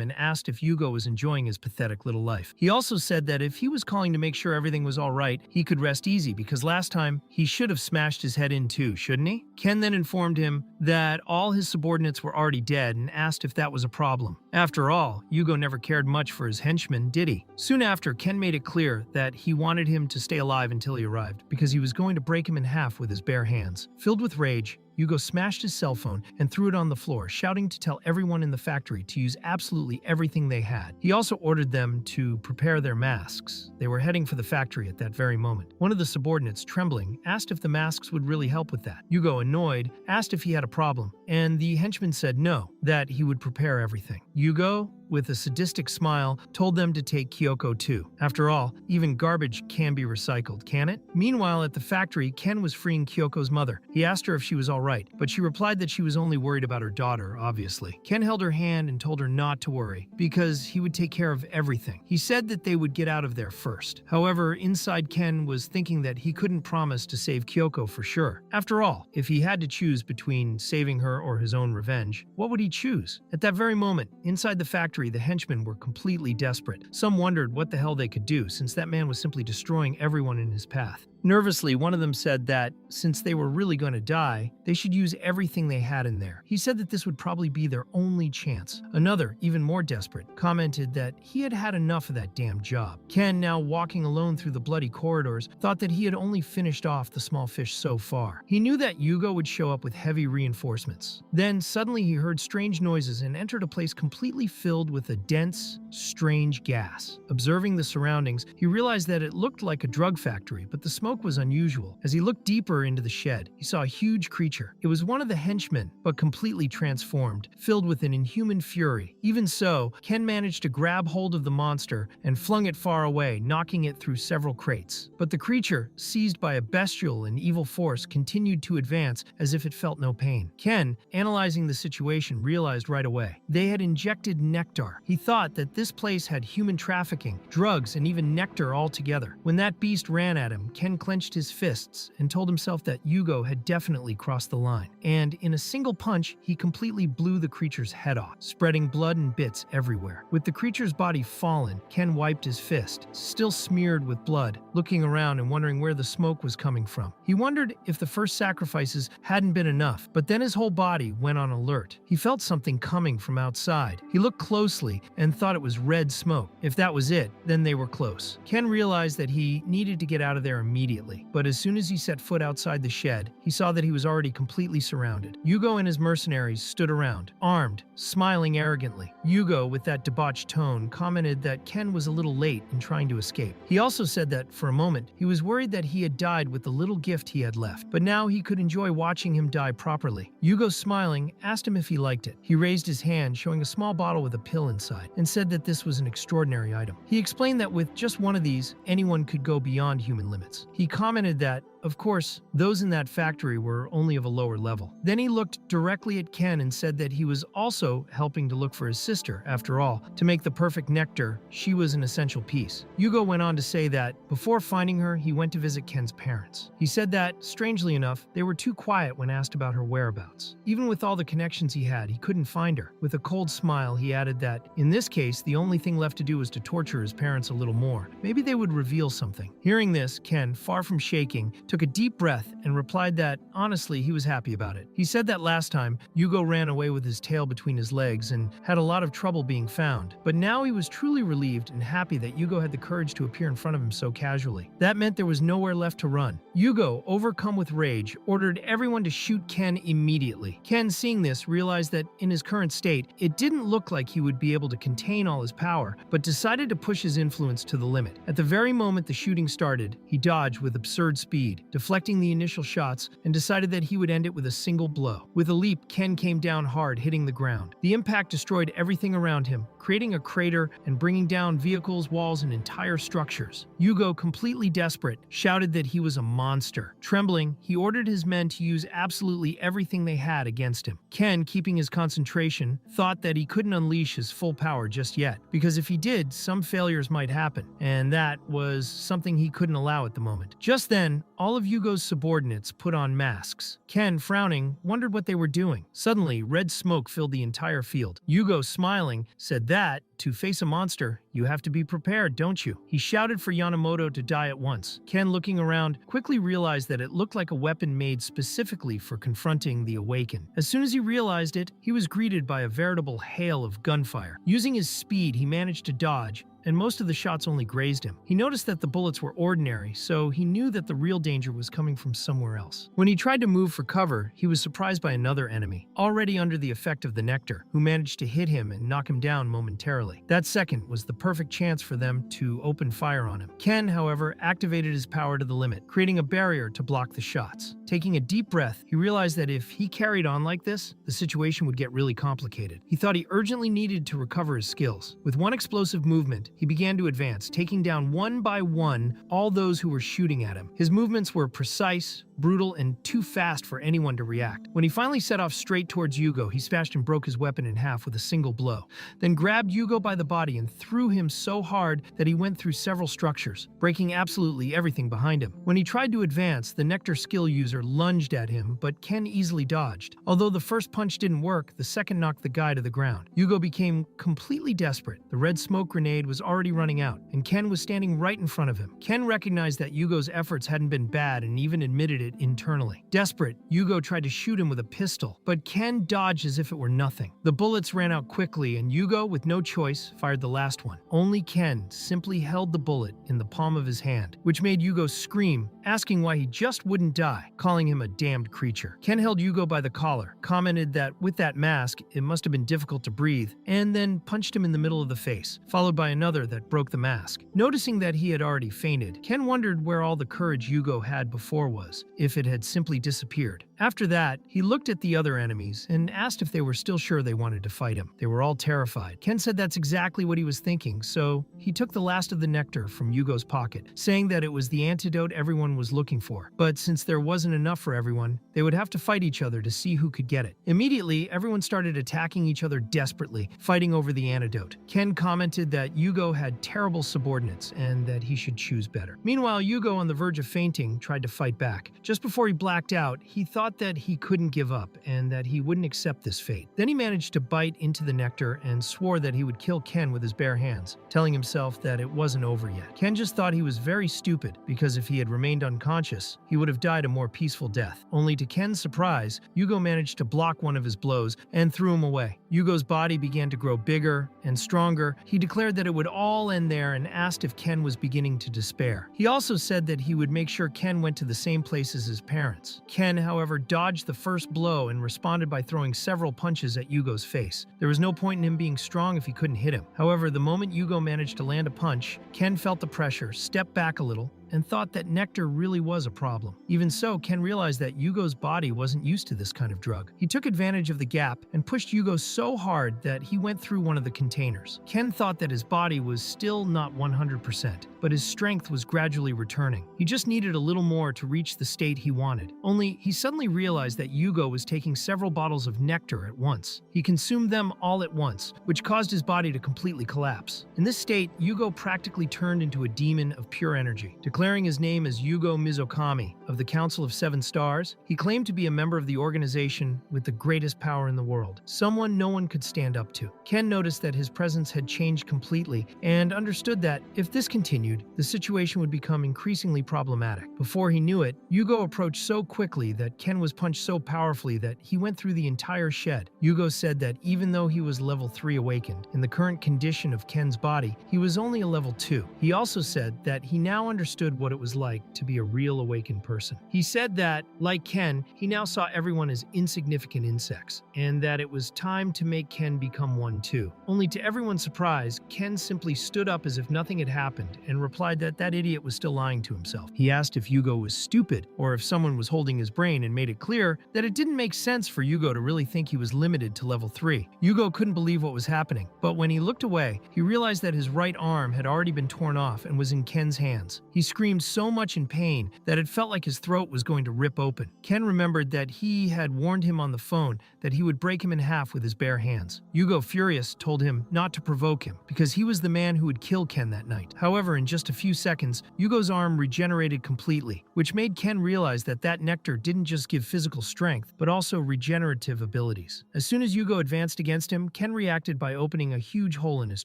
And asked if Yugo was enjoying his pathetic little life. He also said that if he was calling to make sure everything was all right, he could rest easy because last time he should have smashed his head in too, shouldn't he? Ken then informed him that all his subordinates were already dead and asked if that was a problem. After all, Yugo never cared much for his henchmen, did he? Soon after, Ken made it clear that he wanted him to stay alive until he arrived because he was going to break him in half with his bare hands. Filled with rage, Yugo smashed his cell phone and threw it on the floor, shouting to tell everyone in the factory to use absolutely everything they had. He also ordered them to prepare their masks. They were heading for the factory at that very moment. One of the subordinates, trembling, asked if the masks would really help with that. Yugo, annoyed, asked if he had a problem, and the henchman said no, that he would prepare everything. Yugo, with a sadistic smile, told them to take Kyoko too. After all, even garbage can be recycled, can it? Meanwhile, at the factory, Ken was freeing Kyoko's mother. He asked her if she was all right, but she replied that she was only worried about her daughter, obviously. Ken held her hand and told her not to worry, because he would take care of everything. He said that they would get out of there first. However, inside Ken was thinking that he couldn't promise to save Kyoko for sure. After all, if he had to choose between saving her or his own revenge, what would he choose? At that very moment, inside the factory, the henchmen were completely desperate. Some wondered what the hell they could do, since that man was simply destroying everyone in his path. Nervously, one of them said that, since they were really going to die, they should use everything they had in there. He said that this would probably be their only chance. Another, even more desperate, commented that he had had enough of that damn job. Ken, now walking alone through the bloody corridors, thought that he had only finished off the small fish so far. He knew that Yugo would show up with heavy reinforcements. Then, suddenly he heard strange noises and entered a place completely filled with a dense, strange gas. Observing the surroundings, he realized that it looked like a drug factory, but the smoke was unusual. As he looked deeper into the shed, he saw a huge creature. It was one of the henchmen, but completely transformed, filled with an inhuman fury. Even so, Ken managed to grab hold of the monster and flung it far away, knocking it through several crates. But the creature, seized by a bestial and evil force, continued to advance as if it felt no pain. Ken, analyzing the situation, realized right away. They had injected nectar. He thought that this place had human trafficking, drugs, and even nectar all together. When that beast ran at him, Ken clenched his fists and told himself that Yugo had definitely crossed the line. And in a single punch, he completely blew the creature's head off, spreading blood and bits everywhere. With the creature's body fallen, Ken wiped his fist, still smeared with blood, looking around and wondering where the smoke was coming from. He wondered if the first sacrifices hadn't been enough, but then his whole body went on alert. He felt something coming from outside. He looked closely and thought it was red smoke. If that was it, then they were close. Ken realized that he needed to get out of there immediately, but as soon as he set foot outside the shed, he saw that he was already completely surrounded. Yugo and his mercenaries stood around, armed, smiling arrogantly. Yugo, with that debauched tone, commented that Ken was a little late in trying to escape. He also said that, for a moment, he was worried that he had died with the little gift he had left, but now he could enjoy watching him die properly. Yugo, smiling, asked him if he liked it. He raised his hand, showing a small bottle with a pill inside, and said that this was an extraordinary item. He explained that with just one of these, anyone could go beyond human limits. He commented that, of course, those in that factory were only of a lower level. Then he looked directly at Ken and said that he was also helping to look for his sister. After all, to make the perfect nectar, she was an essential piece. Yugo went on to say that, before finding her, he went to visit Ken's parents. He said that, strangely enough, they were too quiet when asked about her whereabouts. Even with all the connections he had, he couldn't find her. With a cold smile, he added that, in this case, the only thing left to do was to torture his parents a little more. Maybe they would reveal something. Hearing this, Ken, far from shaking, took a deep breath and replied that, honestly, he was happy about it. He said that last time, Yugo ran away with his tail between his legs and had a lot of trouble being found. But now he was truly relieved and happy that Yugo had the courage to appear in front of him so casually. That meant there was nowhere left to run. Yugo, overcome with rage, ordered everyone to shoot Ken immediately. Ken, seeing this, realized that in his current state, it didn't look like he would be able to contain all his power, but decided to push his influence to the limit. At the very moment the shooting started, he dodged with absurd speed, deflecting the initial shots, and decided that he would end it with a single blow. With a leap, Ken came down hard, hitting the ground. The impact destroyed everything around him, creating a crater and bringing down vehicles, walls, and entire structures. Yugo, completely desperate, shouted that he was a monster. Trembling, he ordered his men to use absolutely everything they had against him. Ken, keeping his concentration, thought that he couldn't unleash his full power just yet, because if he did, some failures might happen, and that was something he couldn't allow at the moment. Just then, all of Yugo's subordinates put on masks. Ken, frowning, wondered what they were doing. Suddenly, red smoke filled the entire field. Yugo, smiling, said that, to face a monster, you have to be prepared, don't you? He shouted for Yamamoto to die at once. Ken, looking around, quickly realized that it looked like a weapon made specifically for confronting the Awakened. As soon as he realized it, he was greeted by a veritable hail of gunfire. Using his speed, he managed to dodge, and most of the shots only grazed him. He noticed that the bullets were ordinary, so he knew that the real danger was coming from somewhere else. When he tried to move for cover, he was surprised by another enemy, already under the effect of the nectar, who managed to hit him and knock him down momentarily. That second was the perfect chance for them to open fire on him. Ken, however, activated his power to the limit, creating a barrier to block the shots. Taking a deep breath, he realized that if he carried on like this, the situation would get really complicated. He thought he urgently needed to recover his skills. With one explosive movement, he began to advance, taking down one by one all those who were shooting at him. His movements were precise, brutal, and too fast for anyone to react. When he finally set off straight towards Yugo, he smashed and broke his weapon in half with a single blow, then grabbed Yugo by the body and threw him so hard that he went through several structures, breaking absolutely everything behind him. When he tried to advance, the Nectar skill user lunged at him, but Ken easily dodged. Although the first punch didn't work, the second knocked the guy to the ground. Yugo became completely desperate. The red smoke grenade was already running out, and Ken was standing right in front of him. Ken recognized that Yugo's efforts hadn't been bad and even admitted it internally. Desperate, Yugo tried to shoot him with a pistol, but Ken dodged as if it were nothing. The bullets ran out quickly, and Yugo, with no choice, fired the last one. Only Ken simply held the bullet in the palm of his hand, which made Yugo scream, asking why he just wouldn't die, calling him a damned creature. Ken held Yugo by the collar, commented that with that mask, it must have been difficult to breathe, and then punched him in the middle of the face, followed by another that broke the mask. Noticing that he had already fainted, Ken wondered where all the courage Yugo had before was, if it had simply disappeared. After that, he looked at the other enemies and asked if they were still sure they wanted to fight him. They were all terrified. Ken said that's exactly what he was thinking, so he took the last of the nectar from Yugo's pocket, saying that it was the antidote everyone was looking for. But since there wasn't enough for everyone, they would have to fight each other to see who could get it. Immediately, everyone started attacking each other desperately, fighting over the antidote. Ken commented that Yugo had terrible subordinates and that he should choose better. Meanwhile, Yugo, on the verge of fainting, tried to fight back. Just before he blacked out, he thought that he couldn't give up and that he wouldn't accept this fate. Then he managed to bite into the nectar and swore that he would kill Ken with his bare hands, telling himself that it wasn't over yet. Ken just thought he was very stupid because if he had remained unconscious, he would have died a more peaceful death. Only to Ken's surprise, Yugo managed to block one of his blows and threw him away. Yugo's body began to grow bigger and stronger. He declared that it would all end there and asked if Ken was beginning to despair. He also said that he would make sure Ken went to the same place as his parents. Ken, however, dodged the first blow and responded by throwing several punches at Yugo's face. There was no point in him being strong if he couldn't hit him. However, the moment Yugo managed to land a punch, Ken felt the pressure, stepped back a little, and thought that nectar really was a problem. Even so, Ken realized that Yugo's body wasn't used to this kind of drug. He took advantage of the gap and pushed Yugo so hard that he went through one of the containers. Ken thought that his body was still not 100%, but his strength was gradually returning. He just needed a little more to reach the state he wanted. Only, he suddenly realized that Yugo was taking several bottles of nectar at once. He consumed them all at once, which caused his body to completely collapse. In this state, Yugo practically turned into a demon of pure energy. Declaring his name as Yugo Mizokami of the Council of Seven Stars, he claimed to be a member of the organization with the greatest power in the world, someone no one could stand up to. Ken noticed that his presence had changed completely and understood that if this continued, the situation would become increasingly problematic. Before he knew it, Yugo approached so quickly that Ken was punched so powerfully that he went through the entire shed. Yugo said that even though he was level 3 awakened, in the current condition of Ken's body, he was only a level 2. He also said that he now understood what it was like to be a real awakened person. He said that, like Ken, he now saw everyone as insignificant insects, and that it was time to make Ken become one too. Only to everyone's surprise, Ken simply stood up as if nothing had happened and replied that that idiot was still lying to himself. He asked if Yugo was stupid, or if someone was holding his brain, and made it clear that it didn't make sense for Yugo to really think he was limited to level 3. Yugo couldn't believe what was happening, but when he looked away, he realized that his right arm had already been torn off and was in Ken's hands. He screamed so much in pain that it felt like his throat was going to rip open. Ken remembered that he had warned him on the phone that he would break him in half with his bare hands. Yugo, furious, told him not to provoke him because he was the man who would kill Ken that night. However, in just a few seconds, Yugo's arm regenerated completely, which made Ken realize that that nectar didn't just give physical strength, but also regenerative abilities. As soon as Yugo advanced against him, Ken reacted by opening a huge hole in his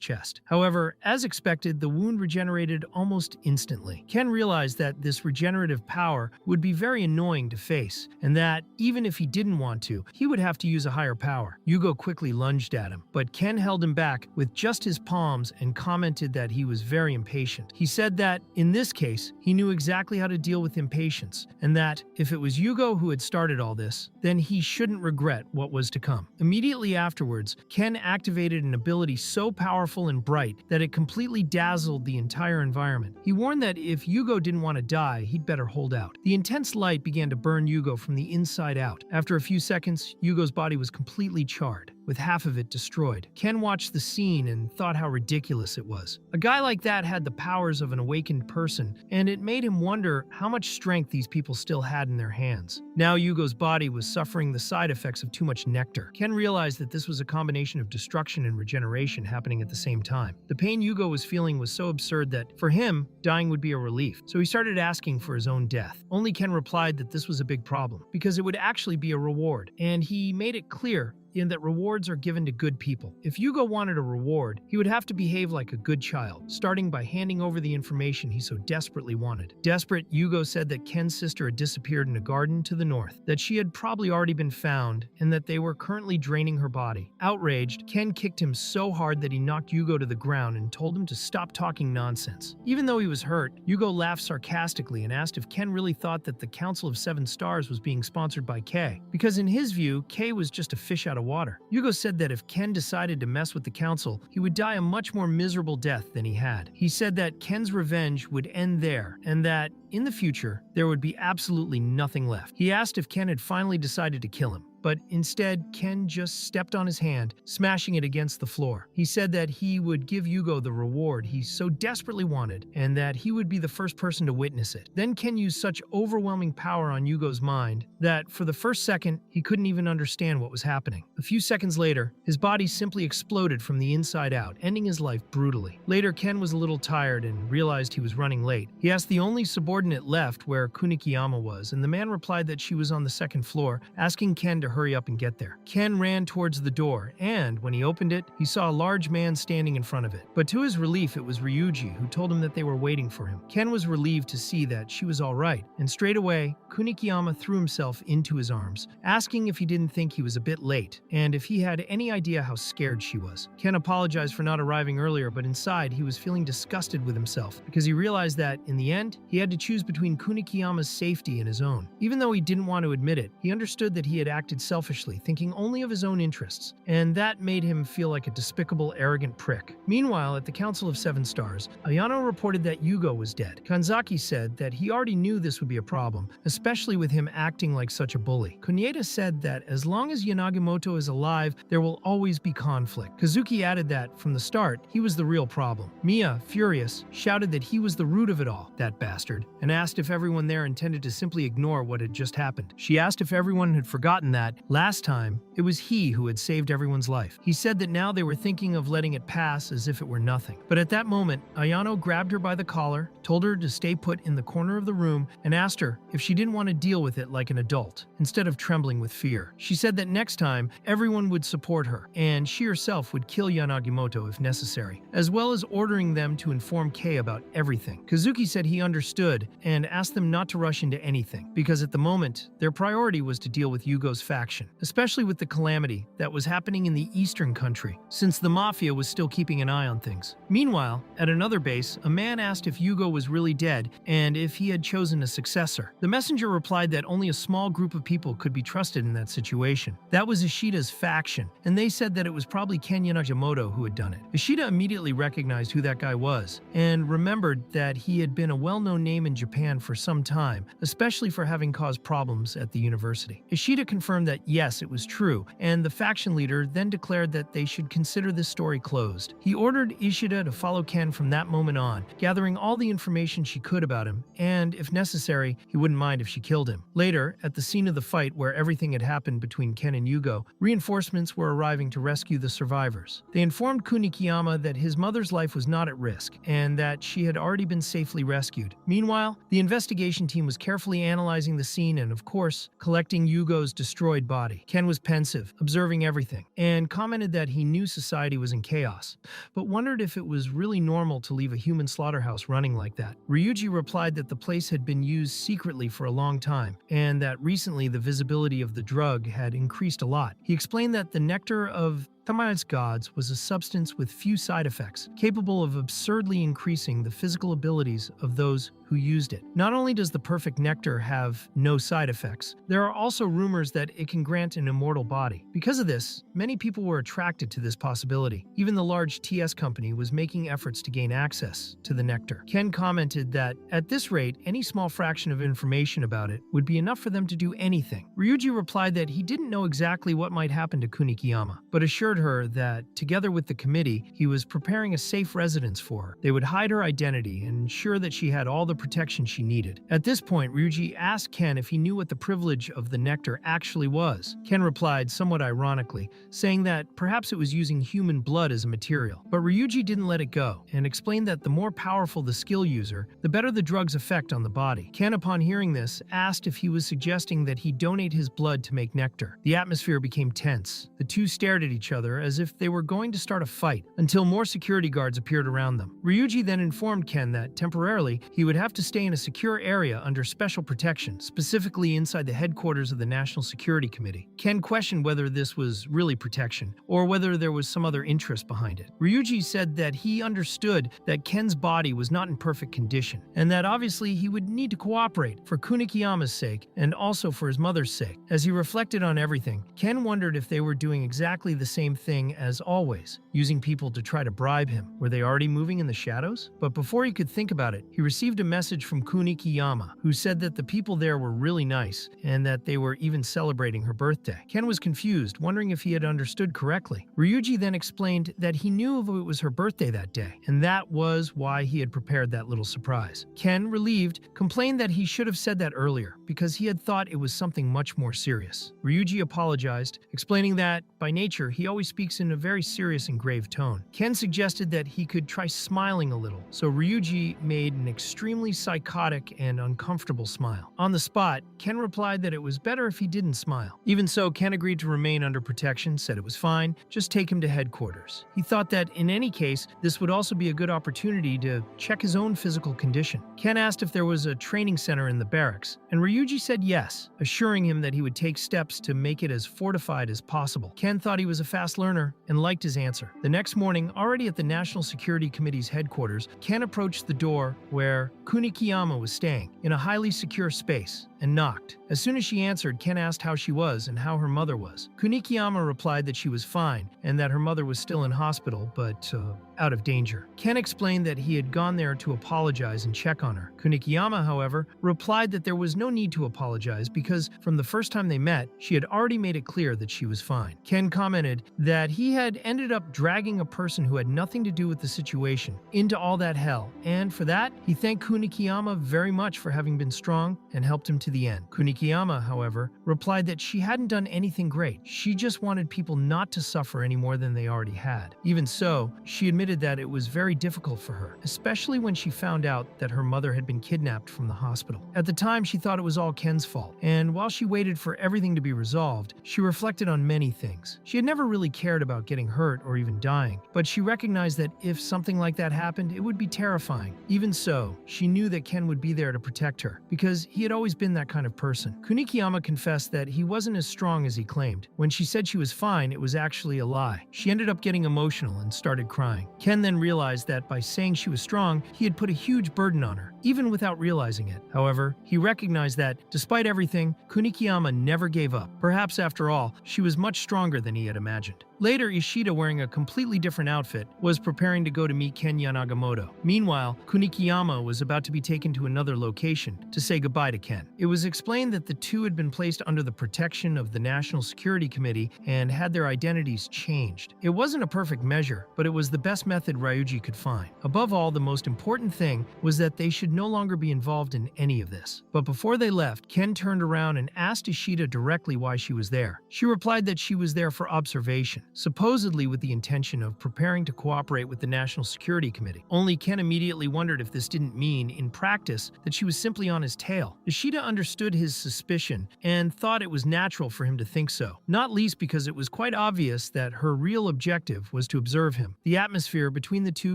chest. However, as expected, the wound regenerated almost instantly. Ken realized that this regenerative power would be very annoying to face, and that, even if he didn't want to, he would have to use a higher power. Yugo quickly lunged at him, but Ken held him back with just his palms and commented that he was very impatient. He said that, in this case, he knew exactly how to deal with impatience, and that, if it was Yugo who had started all this, then he shouldn't regret what was to come. Immediately afterwards, Ken activated an ability so powerful and bright that it completely dazzled the entire environment. He warned that if Yugo didn't want to die, he'd better hold out. The intense light began to burn Yugo from the inside out. After a few seconds, Yugo's body was completely charred, with half of it destroyed. Ken watched the scene and thought how ridiculous it was. A guy like that had the powers of an awakened person, and it made him wonder how much strength these people still had in their hands. Now Yugo's body was suffering the side effects of too much nectar. Ken realized that this was a combination of destruction and regeneration happening at the same time. The pain Yugo was feeling was so absurd that, for him, dying would be a relief. So he started asking for his own death. Only Ken replied that this was a big problem, because it would actually be a reward, and he made it clear in that rewards are given to good people. If Yugo wanted a reward, he would have to behave like a good child, starting by handing over the information he so desperately wanted. Desperate, Yugo said that Ken's sister had disappeared in a garden to the north, that she had probably already been found, and that they were currently draining her body. Outraged, Ken kicked him so hard that he knocked Yugo to the ground and told him to stop talking nonsense. Even though he was hurt, Yugo laughed sarcastically and asked if Ken really thought that the Council of Seven Stars was being sponsored by K, because in his view, K was just a fish out of water. Yugo said that if Ken decided to mess with the council, he would die a much more miserable death than he had. He said that Ken's revenge would end there, and that, in the future, there would be absolutely nothing left. He asked if Ken had finally decided to kill him, but instead, Ken just stepped on his hand, smashing it against the floor. He said that he would give Yugo the reward he so desperately wanted, and that he would be the first person to witness it. Then Ken used such overwhelming power on Yugo's mind that, for the first second, he couldn't even understand what was happening. A few seconds later, his body simply exploded from the inside out, ending his life brutally. Later, Ken was a little tired and realized he was running late. He asked the only subordinate left where Kunikiyama was, and the man replied that she was on the second floor, asking Ken to hurry up and get there. Ken ran towards the door, and when he opened it, he saw a large man standing in front of it. But to his relief, it was Ryuji, who told him that they were waiting for him. Ken was relieved to see that she was all right, and straight away, Kunikiyama threw himself into his arms, asking if he didn't think he was a bit late, and if he had any idea how scared she was. Ken apologized for not arriving earlier, but inside, he was feeling disgusted with himself, because he realized that, in the end, he had to choose between Kunikiyama's safety and his own. Even though he didn't want to admit it, he understood that he had acted selfishly, thinking only of his own interests, and that made him feel like a despicable, arrogant prick. Meanwhile, at the Council of Seven Stars, Ayano reported that Yugo was dead. Kanzaki said that he already knew this would be a problem, especially with him acting like such a bully. Kunieda said that as long as Yanagimoto is alive, there will always be conflict. Kazuki added that, from the start, he was the real problem. Mia, furious, shouted that he was the root of it all, that bastard, and asked if everyone there intended to simply ignore what had just happened. She asked if everyone had forgotten that, last time, it was he who had saved everyone's life. He said that now they were thinking of letting it pass as if it were nothing. But at that moment, Ayano grabbed her by the collar, told her to stay put in the corner of the room, and asked her if she didn't want to deal with it like an adult, instead of trembling with fear. She said that next time, everyone would support her, and she herself would kill Yanagimoto if necessary, as well as ordering them to inform Kei about everything. Kazuki said he understood, and asked them not to rush into anything, because at the moment, their priority was to deal with Yugo's faction, especially with the calamity that was happening in the eastern country, since the mafia was still keeping an eye on things. Meanwhile, at another base, a man asked if Yugo was really dead and if he had chosen a successor. The messenger replied that only a small group of people could be trusted in that situation. That was Ishida's faction, and they said that it was probably Ken Yanagimoto who had done it. Ishida immediately recognized who that guy was, and remembered that he had been a well-known name in Japan for some time, especially for having caused problems at the university. Ishida confirmed that yes, it was true, and the faction leader then declared that they should consider this story closed. He ordered Ishida to follow Ken from that moment on, gathering all the information she could about him, and if necessary, he wouldn't mind if she killed him. Later, at the scene of the fight where everything had happened between Ken and Yugo, reinforcements were arriving to rescue the survivors. They informed Kunikiyama that his mother's life was not at risk, and that she had already been safely rescued. Meanwhile, the investigation team was carefully analyzing the scene and, of course, collecting Yugo's destroyed body. Ken was pensive, observing everything, and commented that he knew society was in chaos, but wondered if it was really normal to leave a human slaughterhouse running like that. Ryuji replied that the place had been used secretly for a long time, and that recently the visibility of the drug had increased a lot. He explained that the nectar of Tamaya's gods was a substance with few side effects, capable of absurdly increasing the physical abilities of those who used it. Not only does the perfect nectar have no side effects, there are also rumors that it can grant an immortal body. Because of this, many people were attracted to this possibility. Even the large TS company was making efforts to gain access to the nectar. Ken commented that, at this rate, any small fraction of information about it would be enough for them to do anything. Ryuji replied that he didn't know exactly what might happen to Kunikiyama, but assured her that, together with the committee, he was preparing a safe residence for her. They would hide her identity and ensure that she had all the protection she needed. At this point, Ryuji asked Ken if he knew what the privilege of the nectar actually was. Ken replied somewhat ironically, saying that perhaps it was using human blood as a material. But Ryuji didn't let it go, and explained that the more powerful the skill user, the better the drug's effect on the body. Ken, upon hearing this, asked if he was suggesting that he donate his blood to make nectar. The atmosphere became tense. The two stared at each other as if they were going to start a fight, until more security guards appeared around them. Ryuji then informed Ken that, temporarily, he would have to stay in a secure area under special protection, specifically inside the headquarters of the National Security Committee. Ken questioned whether this was really protection, or whether there was some other interest behind it. Ryuji said that he understood that Ken's body was not in perfect condition, and that obviously he would need to cooperate for Kunikiyama's sake and also for his mother's sake. As he reflected on everything, Ken wondered if they were doing exactly the same thing as always, using people to try to bribe him. Were they already moving in the shadows? But before he could think about it, he received a message from Kunikiyama, who said that the people there were really nice and that they were even celebrating her birthday. Ken was confused, wondering if he had understood correctly. Ryuji then explained that he knew it was her birthday that day, and that was why he had prepared that little surprise. Ken, relieved, complained that he should have said that earlier, because he had thought it was something much more serious. Ryuji apologized, explaining that, by nature, he always speaks in a very serious and grave tone. Ken suggested that he could try smiling a little, so Ryuji made an extremely psychotic and uncomfortable smile. On the spot, Ken replied that it was better if he didn't smile. Even so, Ken agreed to remain under protection, said it was fine, just take him to headquarters. He thought that, in any case, this would also be a good opportunity to check his own physical condition. Ken asked if there was a training center in the barracks, and Ryuji said yes, assuring him that he would take steps to make it as fortified as possible. Ken thought he was a fast learner and liked his answer. The next morning, already at the National Security Committee's headquarters, Ken approached the door where Kunikiyama was staying, in a highly secure space, and knocked. As soon as she answered, Ken asked how she was and how her mother was. Kunikiyama replied that she was fine and that her mother was still in hospital, but out of danger. Ken explained that he had gone there to apologize and check on her. Kunikiyama, however, replied that there was no need to apologize because from the first time they met, she had already made it clear that she was fine. Ken commented that he had ended up dragging a person who had nothing to do with the situation into all that hell, and for that, he thanked Kunikiyama very much for having been strong and helped him to the end. Kunikiyama, however, replied that she hadn't done anything great. She just wanted people not to suffer any more than they already had. Even so, she admitted that it was very difficult for her, especially when she found out that her mother had been kidnapped from the hospital. At the time, she thought it was all Ken's fault, and while she waited for everything to be resolved, she reflected on many things. She had never really cared about getting hurt or even dying, but she recognized that if something like that happened, it would be terrifying. Even so, she knew that Ken would be there to protect her, because he had always been that kind of person. Kunikiyama confessed that he wasn't as strong as he claimed. When she said she was fine, it was actually a lie. She ended up getting emotional and started crying. Ken then realized that by saying she was strong, he had put a huge burden on her, even without realizing it. However, he recognized that, despite everything, Kunikiyama never gave up. Perhaps, after all, she was much stronger than he had imagined. Later, Ishida, wearing a completely different outfit, was preparing to go to meet Ken Yanagamoto. Meanwhile, Kunikiyama was about to be taken to another location to say goodbye to Ken. It was explained that the two had been placed under the protection of the National Security Committee and had their identities changed. It wasn't a perfect measure, but it was the best method Ryuji could find. Above all, the most important thing was that they should no longer be involved in any of this. But before they left, Ken turned around and asked Ishida directly why she was there. She replied that she was there for observation, supposedly with the intention of preparing to cooperate with the National Security Committee. Only Ken immediately wondered if this didn't mean, in practice, that she was simply on his tail. Ishida understood his suspicion and thought it was natural for him to think so, not least because it was quite obvious that her real objective was to observe him. The atmosphere between the two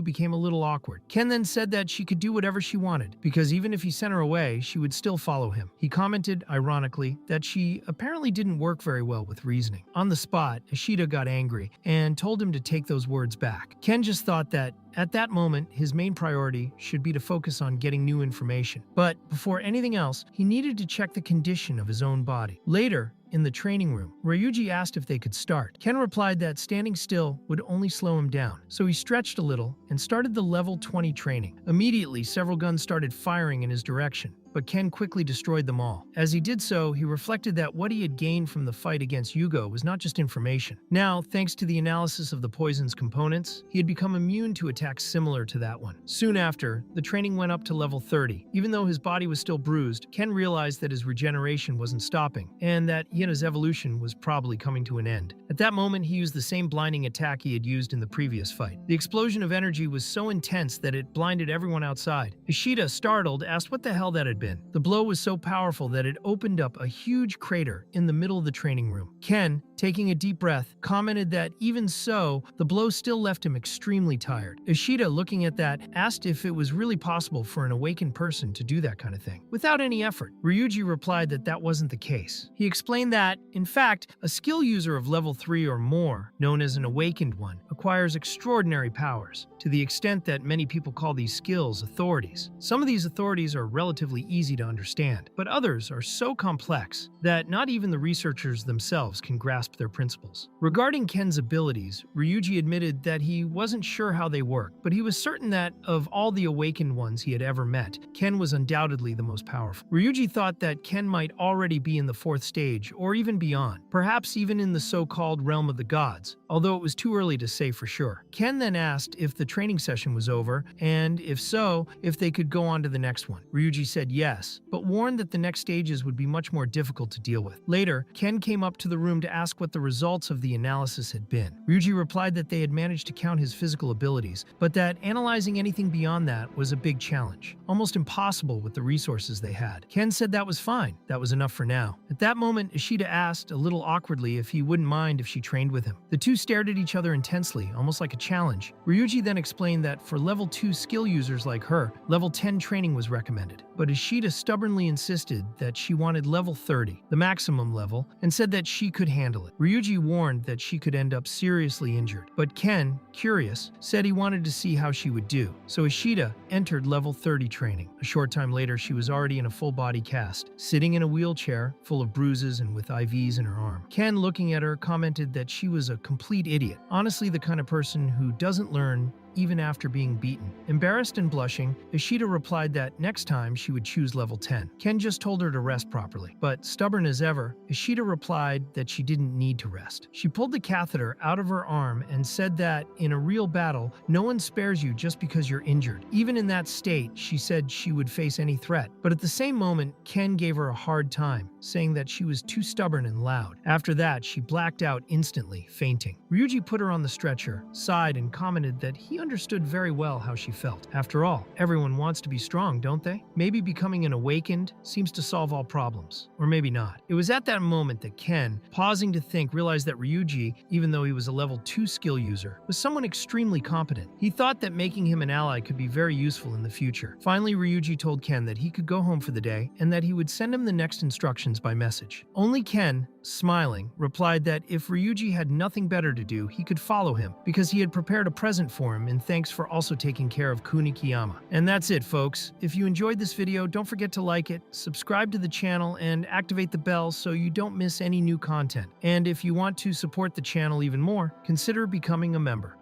became a little awkward. Ken then said that she could do whatever she wanted, because even if he sent her away, she would still follow him. He commented, ironically, that she apparently didn't work very well with reasoning. On the spot, Ishida got angry angry and told him to take those words back. Ken just thought that at that moment, his main priority should be to focus on getting new information. But before anything else, he needed to check the condition of his own body. Later, in the training room, Ryuji asked if they could start. Ken replied that standing still would only slow him down, so he stretched a little and started the level 20 training. Immediately, several guns started firing in his direction, but Ken quickly destroyed them all. As he did so, he reflected that what he had gained from the fight against Yugo was not just information. Now, thanks to the analysis of the poison's components, he had become immune to attacks similar to that one. Soon after, the training went up to level 30. Even though his body was still bruised, Ken realized that his regeneration wasn't stopping, and that Hina's evolution was probably coming to an end. At that moment, he used the same blinding attack he had used in the previous fight. The explosion of energy was so intense that it blinded everyone outside. Ishida, startled, asked what the hell that had been. The blow was so powerful that it opened up a huge crater in the middle of the training room. Ken, taking a deep breath, commented that even so, the blow still left him extremely tired. Ishida, looking at that, asked if it was really possible for an awakened person to do that kind of thing without any effort. Ryuji replied that that wasn't the case. He explained that, in fact, a skill user of level 3 or more, known as an awakened one, acquires extraordinary powers, to the extent that many people call these skills authorities. Some of these authorities are relatively easy to understand, but others are so complex that not even the researchers themselves can grasp their principles. Regarding Ken's abilities, Ryuji admitted that he wasn't sure how they work, but he was certain that of all the awakened ones he had ever met, Ken was undoubtedly the most powerful. Ryuji thought that Ken might already be in the 4th stage, or even beyond, perhaps even in the so-called realm of the gods, although it was too early to say for sure. Ken then asked if the training session was over, and if so, if they could go on to the next one. Ryuji said yes, but warned that the next stages would be much more difficult to deal with. Later, Ken came up to the room to ask what the results of the analysis had been. Ryuji replied that they had managed to count his physical abilities, but that analyzing anything beyond that was a big challenge, almost impossible with the resources they had. Ken said that was fine, that was enough for now. At that moment, Ishida asked, a little awkwardly, if he wouldn't mind if she trained with him. The two stared at each other intensely, almost like a challenge. Ryuji then explained that for level 2 skill users like her, level 10 training was recommended, but Ishida stubbornly insisted that she wanted level 30, the maximum level, and said that she could handle it. Ryuji warned that she could end up seriously injured, but Ken, curious, said he wanted to see how she would do, so Ishida entered level 30 training. A short time later, she was already in a full-body cast, sitting in a wheelchair, full of bruises and with IVs in her arm. Ken, looking at her, commented that she was a complete idiot, honestly the kind of person who doesn't learn even after being beaten. Embarrassed and blushing, Ishida replied that next time she would choose level 10. Ken just told her to rest properly. But stubborn as ever, Ishida replied that she didn't need to rest. She pulled the catheter out of her arm and said that in a real battle, no one spares you just because you're injured. Even in that state, she said she would face any threat. But at the same moment, Ken gave her a hard time, saying that she was too stubborn and loud. After that, she blacked out instantly, fainting. Ryuji put her on the stretcher, sighed, and commented that he understood very well how she felt. After all, everyone wants to be strong, don't they? Maybe becoming an awakened seems to solve all problems. Or maybe not. It was at that moment that Ken, pausing to think, realized that Ryuji, even though he was a level 2 skill user, was someone extremely competent. He thought that making him an ally could be very useful in the future. Finally, Ryuji told Ken that he could go home for the day and that he would send him the next instructions by message. Only Ken, smiling, replied that if Ryuji had nothing better to do, he could follow him because he had prepared a present for him in thanks for also taking care of Kunikiyama. And that's it, folks. If you enjoyed this video, don't forget to like it, subscribe to the channel, and activate the bell so you don't miss any new content. And if you want to support the channel even more, consider becoming a member.